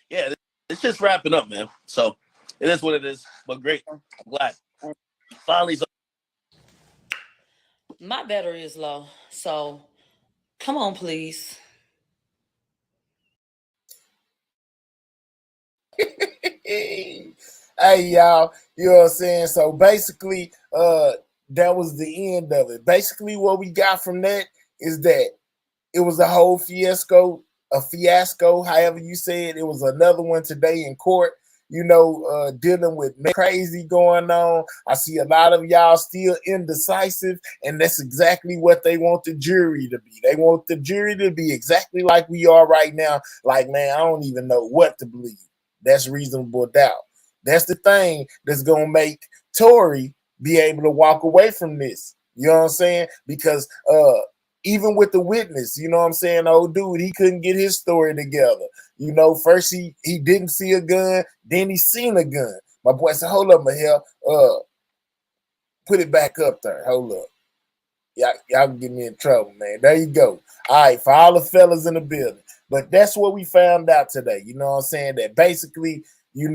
Yeah, it's just wrapping up, man. So it is what it is. But great. I'm glad. Finally. My battery is low, so come on, please. Hey, y'all, you know what I'm saying? So basically, that was the end of it. Basically, what we got from that is that it was a whole fiasco, however you say it. It was another one today in court, dealing with crazy going on. I see a lot of y'all still indecisive, and that's exactly what they want the jury to be. They want the jury to be exactly like we are right now. Like, man, I don't even know what to believe. That's reasonable doubt. That's the thing that's going to make Tory be able to walk away from this. You know what I'm saying? Because even with the witness, you know what I'm saying, old dude, he couldn't get his story together. First he didn't see a gun, then he seen a gun. My boy said, hold up, Mahel, put it back up there. Hold up. Y'all can get me in trouble, man. There you go. All right, for all the fellas in the building. But that's what we found out today. You know what I'm saying? That basically, we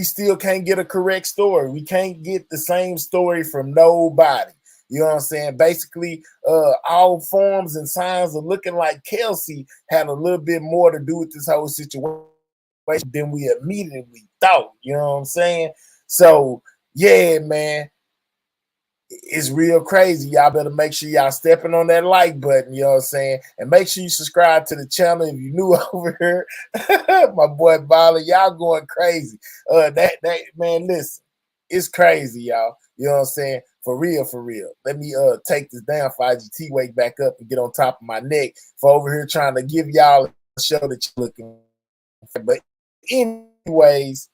still can't get a correct story. We can't get the same story from nobody. You know what I'm saying? Basically, all forms and signs are looking like Kelsey had a little bit more to do with this whole situation than we immediately thought. You know what I'm saying? So, yeah, man, it's real crazy. Y'all better make sure y'all stepping on that like button, you know what I'm saying? And make sure you subscribe to the channel if you're new over here. My boy Baller, y'all going crazy. That man, listen, it's crazy, y'all. You know what I'm saying? For real, for real. Let me take this down for IGT wake back up and get on top of my neck for over here trying to give y'all a show that you're looking for. But anyways,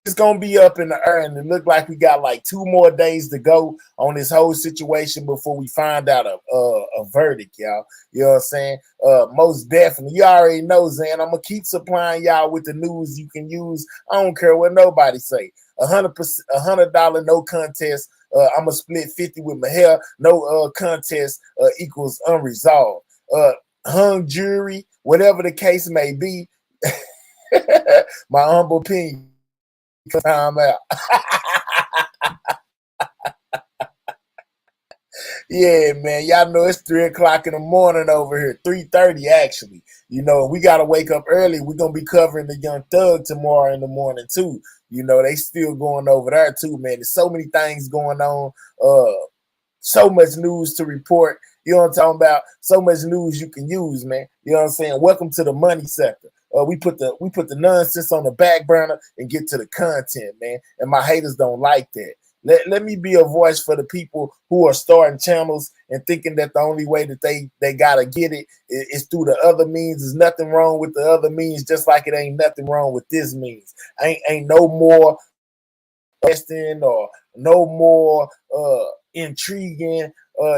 it's gonna be up in the air, and it look like we got like 2 more days to go on this whole situation before we find out a verdict, y'all. You know what I'm saying? Most definitely. You already know, Zan. I'm gonna keep supplying y'all with the news you can use. I don't care what nobody say. $100 no contest. I'm gonna split 50 with my hair. No contest equals unresolved. Hung jury, whatever the case may be. My humble opinion. Time out. Yeah, man. Y'all know it's 3:00 in the morning over here. 3:30 actually. We gotta wake up early. We're gonna be covering the Young Thug tomorrow in the morning too. They still going over there too, man. There's so many things going on. So much news to report. You know what I'm talking about? So much news you can use, man. You know what I'm saying? Welcome to the money sector. We put the nonsense on the back burner and get to the content, man. And my haters don't like that. Let me be a voice for the people who are starting channels and thinking that the only way that they gotta get it is through the other means. There's nothing wrong with the other means, just like it ain't nothing wrong with this means. Ain't no more interesting or no more intriguing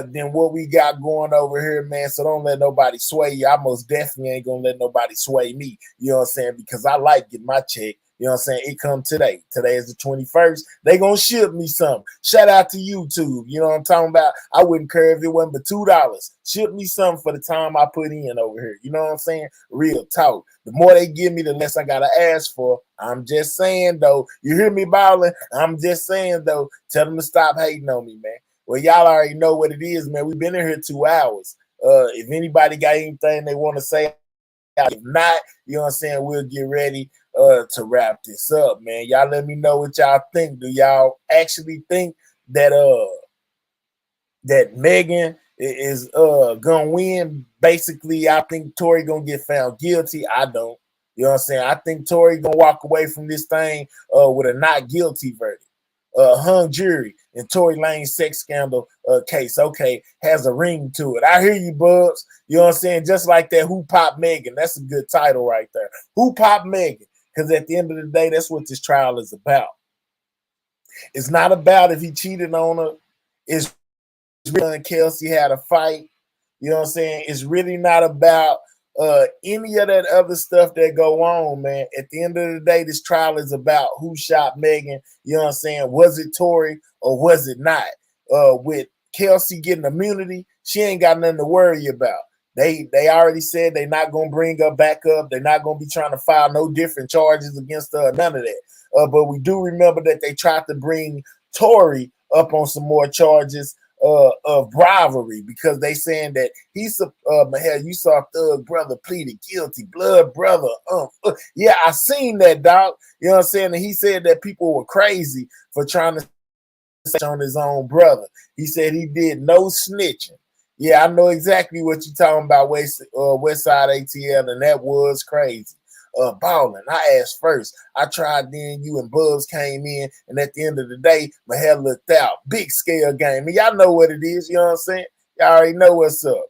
than what we got going over here, man. So don't let nobody sway you. I most definitely ain't gonna let nobody sway me. You know what I'm saying? Because I like getting my check. You know what I'm saying? It come today. Today is the 21st. They gonna ship me something. Shout out to YouTube. You know what I'm talking about? I wouldn't care if it wasn't but $2. Ship me something for the time I put in over here. You know what I'm saying? Real talk. The more they give me, the less I gotta ask for. I'm just saying though. You hear me, Ballin'? I'm just saying though. Tell them to stop hating on me, man. Well, y'all already know what it is, man. We've been in here 2 hours. If anybody got anything they want to say, if not, you know what I'm saying, we'll get ready to wrap this up, man. Y'all let me know what y'all think. Do y'all actually think that that Megan is gonna win? Basically, I think Tory gonna get found guilty. I don't. You know what I'm saying? I think Tory gonna walk away from this thing with a not guilty verdict. Hung jury in Tory Lane's sex scandal case. Okay, has a ring to it. I hear you, Bubs. You know what I'm saying? Just like that, Who Popped Megan? That's a good title right there. Who Popped Megan? Because at the end of the day, that's what this trial is about. It's not about if he cheated on her. It's really Kelsey had a fight. You know what I'm saying? It's really not about any of that other stuff that go on, man. At the end of the day, this trial is about who shot Megan. You know what I'm saying? Was it Tory or was it not? With Kelsey getting immunity, she ain't got nothing to worry about. They already said they're not gonna bring her back up. They're not gonna be trying to file no different charges against her. None of that. But we do remember that they tried to bring Tory up on some more charges of bribery because they saying that he's hell, you saw Thug brother pleaded guilty, blood brother. Yeah, I seen that, dog. You know what I'm saying? And he said that people were crazy for trying to snitch on his own brother. He said he did no snitching. Yeah, I know exactly what you're talking about, West Side ATL, and that was crazy. Ballin'. I asked first. I tried, then you and Bubs came in, and at the end of the day, my head looked out. Big scale game. And y'all know what it is, you know what I'm saying? Y'all already know what's up.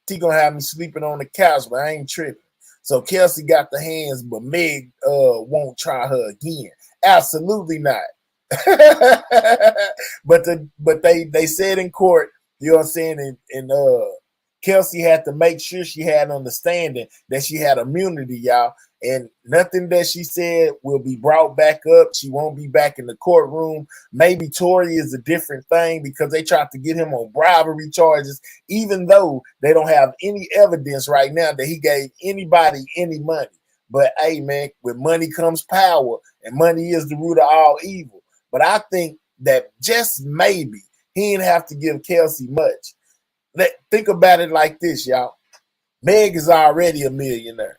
She gonna have me sleeping on the couch, but I ain't tripping. So Kelsey got the hands, but Meg won't try her again. Absolutely not. but they said in court, you know what I'm saying, and Kelsey had to make sure she had understanding that she had immunity, y'all. And nothing that she said will be brought back up. She won't be back in the courtroom. Maybe Tory is a different thing because they tried to get him on bribery charges, even though they don't have any evidence right now that he gave anybody any money. But hey, man, with money comes power, and money is the root of all evil. But I think that just maybe he didn't have to give Kelsey much. Think about it like this, y'all. Meg is already a millionaire.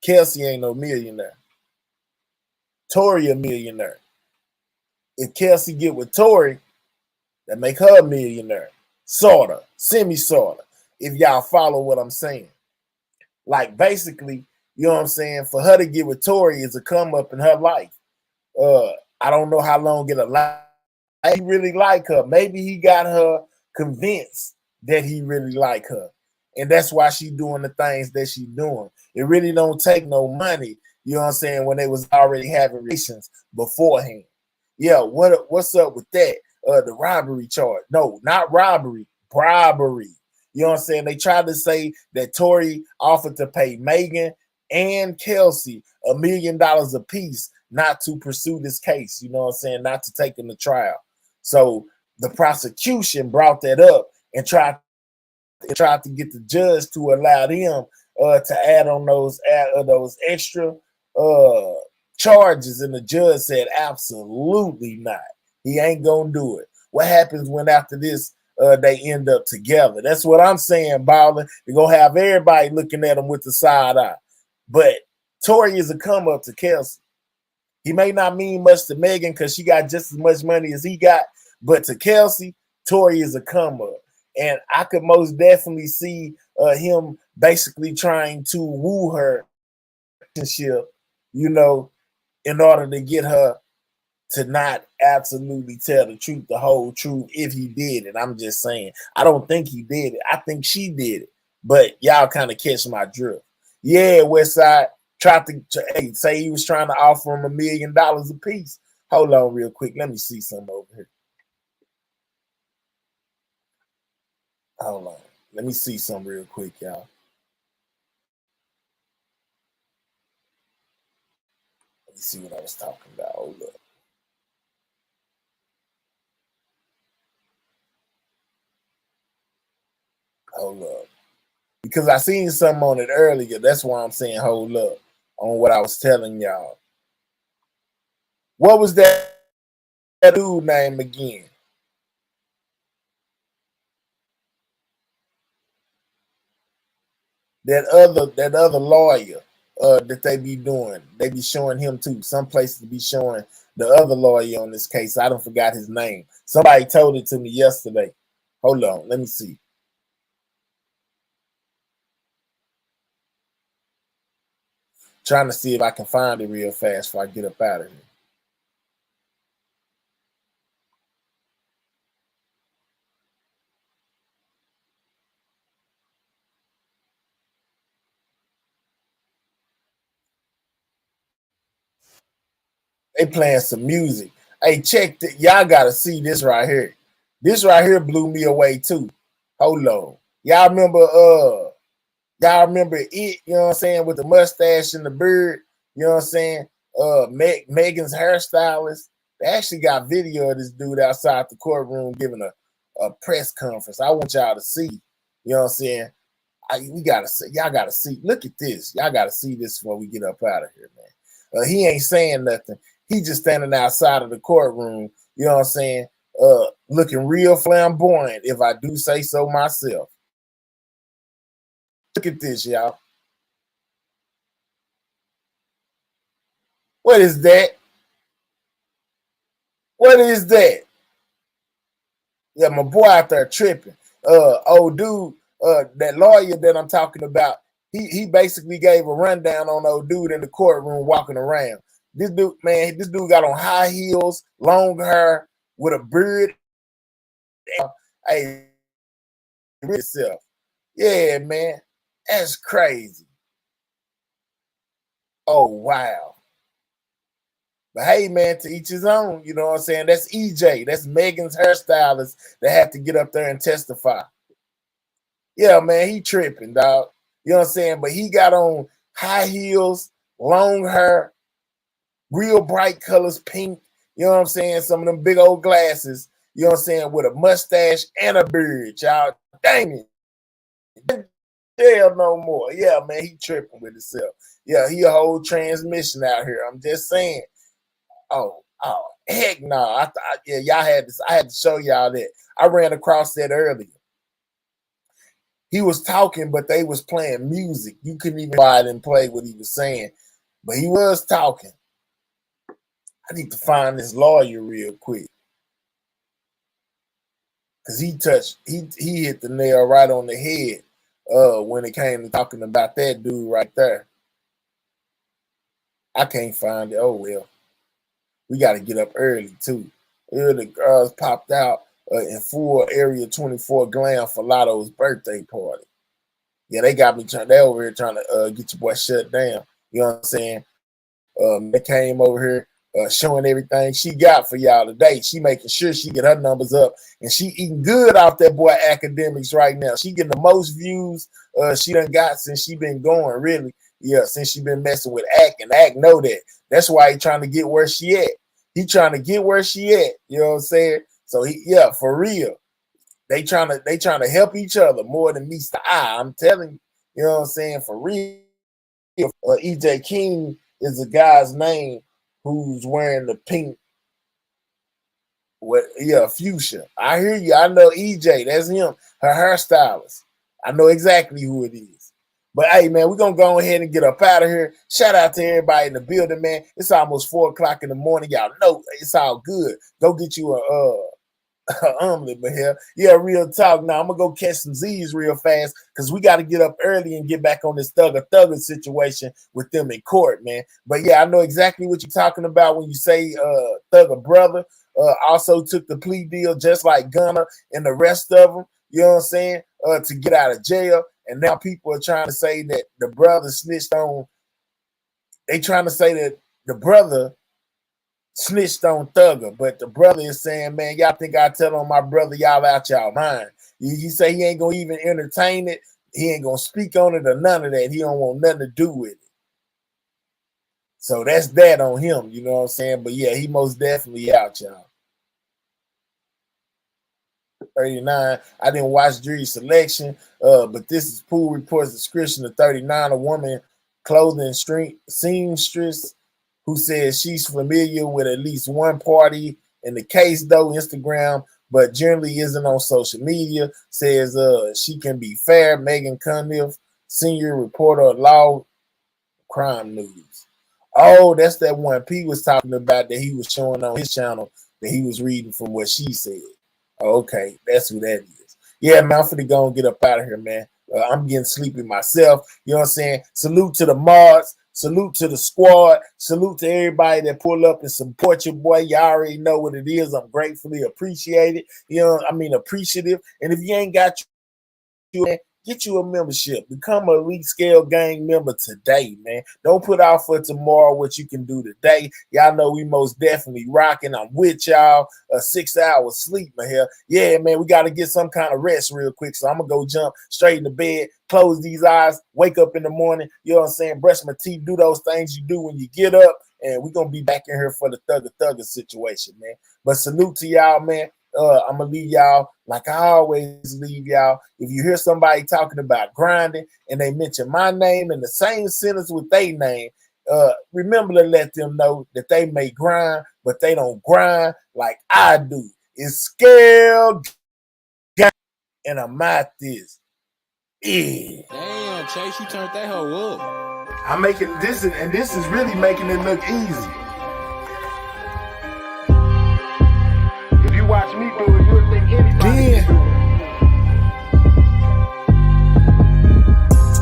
Kelsey ain't no millionaire. Tory a millionaire. If Kelsey get with Tory, that make her a millionaire. Sorta, semi-sorta. If y'all follow what I'm saying. Like basically, you know what I'm saying? For her to get with Tory is a come up in her life. I don't know how long it'll last. He really like her. Maybe he got her convinced that he really like her. And that's why she doing the things that she doing. It really don't take no money, you know what I'm saying, when they was already having relations beforehand. Yeah, what's up with that? The robbery charge. No, not robbery, bribery. You know what I'm saying? They tried to say that Tory offered to pay Megan and Kelsey $1 million apiece not to pursue this case, you know what I'm saying, not to take them to trial. So the prosecution brought that up and tried to get the judge to allow them to add on those extra charges, and the judge said absolutely not. He ain't gonna do it. What happens when after this they end up together? That's what I'm saying, Ballin'. They're gonna have everybody looking at him with the side eye. But Tory is a come up to Kelsey. He may not mean much to Megan because she got just as much money as he got, but to Kelsey, Tory is a come up. And I could most definitely see him basically trying to woo her relationship, you know, in order to get her to not absolutely tell the truth, the whole truth, if he did it. I'm just saying. I don't think he did it. I think she did it. But y'all kind of catch my drift. Yeah, Westside tried to say he was trying to offer him $1 million a piece. Hold on real quick. Let me see something over here. Hold on. Let me see something real quick, y'all. Let me see what I was talking about. Hold up. Hold up. Because I seen something on it earlier. That's why I'm saying hold up on what I was telling y'all. What was that dude name again? That other lawyer that they be doing. They be showing him too. Some places be showing the other lawyer on this case. I don't forgot his name. Somebody told it to me yesterday. Hold on, let me see. Trying to see if I can find it real fast before I get up out of here. They playing some music. Hey, check that. Y'all gotta see this right here. This right here blew me away too. Hold on. Y'all remember it, you know what I'm saying, with the mustache and the beard, you know what I'm saying? Megan's hairstylist. They actually got video of this dude outside the courtroom giving a press conference. I want y'all to see, you know what I'm saying? Y'all gotta see. Look at this. Y'all gotta see this before we get up out of here, man. He ain't saying nothing. He just standing outside of the courtroom, you know what I'm saying? looking real flamboyant, if I do say so myself. Look at this, y'all. What is that? What is that? Yeah, my boy out there tripping. Old dude, that lawyer that I'm talking about, he basically gave a rundown on old dude in the courtroom walking around. This dude, man, this dude got on high heels, long hair, with a beard. Hey, itself. Yeah, man, that's crazy. Oh wow. But hey, man, to each his own. You know what I'm saying? That's EJ. That's Megan's hairstylist that had to get up there and testify. Yeah, man, he tripping, dog. You know what I'm saying? But he got on high heels, long hair, real bright colors, pink. You know what I'm saying? Some of them big old glasses. You know what I'm saying? With a mustache and a beard, y'all. Dang it. Hell no more. Yeah, man, he tripping with himself. Yeah, he a whole transmission out here. I'm just saying. Oh, heck no. Yeah, y'all had this. I had to show y'all that. I ran across that earlier. He was talking, but they was playing music. You couldn't even buy it and play what he was saying. But he was talking. I need to find this lawyer real quick. Cause he hit the nail right on the head when it came to talking about that dude right there. I can't find it. Oh well. We got to get up early too. The girls popped out in full Area 24 glam for Lotto's birthday party. Yeah, they got me they over here trying to get your boy shut down. You know what I'm saying? They came over here showing everything she got for y'all today. She making sure she get her numbers up, and she eating good off that boy academics right now. She getting the most views she done got since she been going, really. Yeah, since she been messing with Act, and Act know that. That's why he trying to get where she at. He trying to get where she at. You know what I'm saying? So yeah, for real. They trying to help each other more than meets the eye. I'm telling you. You know what I'm saying? For real. EJ King is the guy's name who's wearing the pink. Fuchsia. I hear you. I know EJ. That's him. Her hairstylist. I know exactly who it is. But hey, man, we're gonna go ahead and get up out of here. Shout out to everybody in the building, man. It's almost 4:00 in the morning. Y'all know it's all good. Go get you a omelet, but hell, yeah, real talk. Now I'm gonna go catch some Z's real fast because we got to get up early and get back on this thugger situation with them in court, man. But yeah, I know exactly what you're talking about when you say Thugger brother also took the plea deal just like Gunna and the rest of them. You know what I'm saying? To get out of jail, and now people are trying to say that the brother snitched on. They trying to say that the brother snitched on Thugger, but the brother is saying, man, y'all think I tell on my brother, y'all out y'all mind. You say he ain't gonna even entertain it, he ain't gonna speak on it or none of that. He don't want nothing to do with it. So that's that on him, you know what I'm saying? But yeah, he most definitely out, y'all. 39. I didn't watch jury selection, but this is Pool Report's description of 39, a woman clothing seamstress who says she's familiar with at least one party in the case, though Instagram, but generally isn't on social media. Says she can be fair. Megan Cunliffe, senior reporter of Law Crime News. Oh, that's that one P was talking about that he was showing on his channel that he was reading from what she said. Okay, that's who that is. Yeah, man, I'm finna go and get up out of here, man. I'm getting sleepy myself. You know what I'm saying? Salute to the mods. Salute to the squad. Salute to everybody that pull up and support your boy. Y'all already know what it is. I'm gratefully appreciated. Appreciative. And if you ain't got you, get you a membership. Become a Elite Scale Gang member today, man. Don't put out for tomorrow what you can do today. Y'all know we most definitely rocking. I'm with y'all. 6 hours sleep, man. Here. Yeah, man, we got to get some kind of rest real quick. So I'm going to go jump straight into bed, close these eyes, wake up in the morning, you know what I'm saying, brush my teeth, do those things you do when you get up. And we're going to be back in here for the thugger situation, man. But salute to y'all, man. I'm gonna leave y'all like I always leave y'all. If you hear somebody talking about grinding and they mention my name in the same sentence with their name, remember to let them know that they may grind, but they don't grind like I do. It's scale gang, and I'm at this. Yeah. Damn, Chase, you turned that hoe up. I'm making this, and this is really making it look easy. If you watch me do it, you'll think anybody can do it.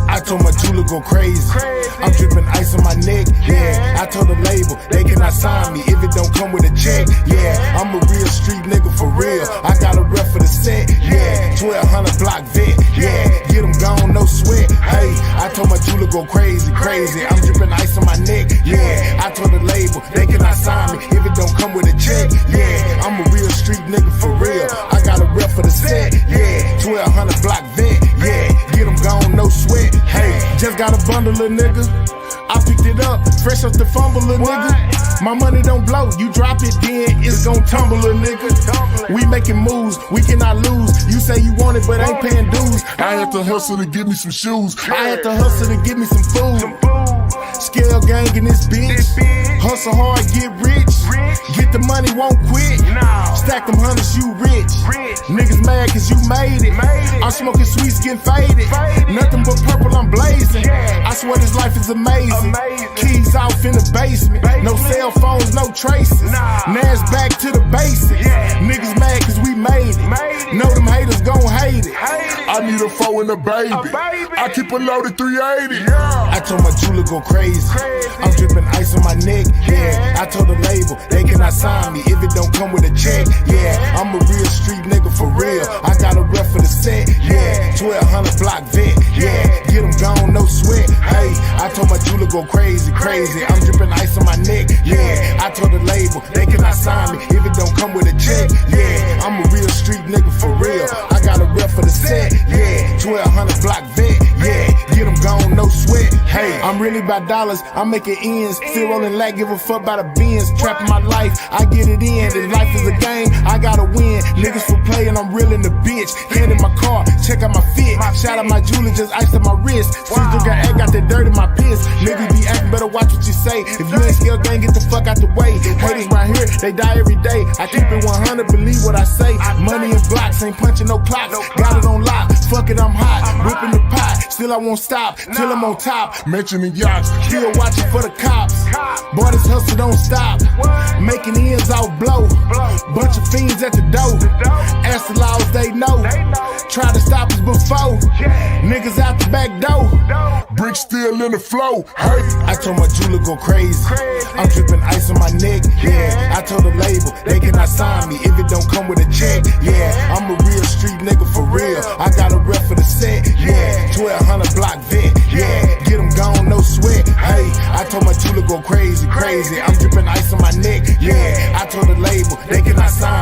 I told my jeweler go crazy. I'm dripping ice on my neck, yeah. I told the label they cannot sign me if it don't come with a check, yeah. I'm a real street nigga for real. I got a rep for the set, yeah. 1200 block vet, yeah. Get them gone, no sweat. Hey, I told my jeweler go crazy, crazy. I'm dripping ice on my neck, yeah. I told the label they cannot sign me if it don't come with a check, yeah. I'm a real street nigga for real. I got a rep for the set, yeah. 1200 block vet, yeah. Get them gone, no sweat. Hey, just got a bundle of nigga. I picked it up, fresh off the fumble of nigga. My money don't blow, you drop it, then it's gon' tumble a nigga. We making moves, we cannot lose. You say you want it, but ain't paying dues. I had to hustle to get me some shoes. I had to hustle to get me some food. Scale gang in this bitch. Hustle hard, get rich. Get the money, won't quit. Stack them hundreds, you rich. Niggas mad cause you made it. I'm smoking sweets, getting faded. Nothing but purple, I'm blazing. I swear this life is amazing. Keys off in the basement. No cell phones, no traces. Nash back to the basics. Niggas mad cause we made it. Know them haters gon' hate it. I need a 4 and a baby. I keep a loaded 380. I told my jeweler go crazy. I'm dripping ice on my neck, yeah. I told the label they cannot sign me if it don't come with a check, yeah. I'm a real street nigga for real. I got a rep for the set, yeah. 1200 block vet, yeah. Get them gone, no sweat. Hey, I told my jeweler go crazy, crazy. I'm dripping ice on my neck, yeah. I told the label they cannot sign me if it don't come with a check, yeah. I'm a real street nigga for real. I got a rep for the set, yeah. 1200 block vet, yeah. Get them gone, no sweat. Hey, I'm really about dollars, I'm making ends. Still rolling like give a fuck about the Benz. Trapping my life, I get it in. If life is a game, I gotta win. Niggas for playing, I'm real in the bitch. Hand in my car, check out my fit. Shout out my jeweler, just ice on my wrist. Since you got egg, got that dirt in my piss. Niggas be acting, better watch what you say. If you ain't scale gang, get the fuck out the way. Haters right here, they die every day. I keep it 100, believe what I say. Money in blocks, ain't punching no clocks. Got it on lock, fuck it, I'm hot. Whipping the pot, still I won't stop till I'm on top. Mentioning yachts, still watching for the cops. Boy, this hustle don't stop. Making ends out blow. Bunch of fiends at the door. Ask the laws, they know. Try to stop us before. Niggas out the back door. Bricks still in the flow. Hey, I told my jeweler go crazy. I'm dripping ice on my neck, yeah. I told the label they cannot sign me if it don't come with a check, yeah. I'm a real street nigga for real. I got a rep for the set, yeah. 1200 block vet, yeah. Get them gone, no sweat. Hey, I told my jeweler go crazy, crazy. I'm dripping ice on my neck, yeah. I told the label they cannot sign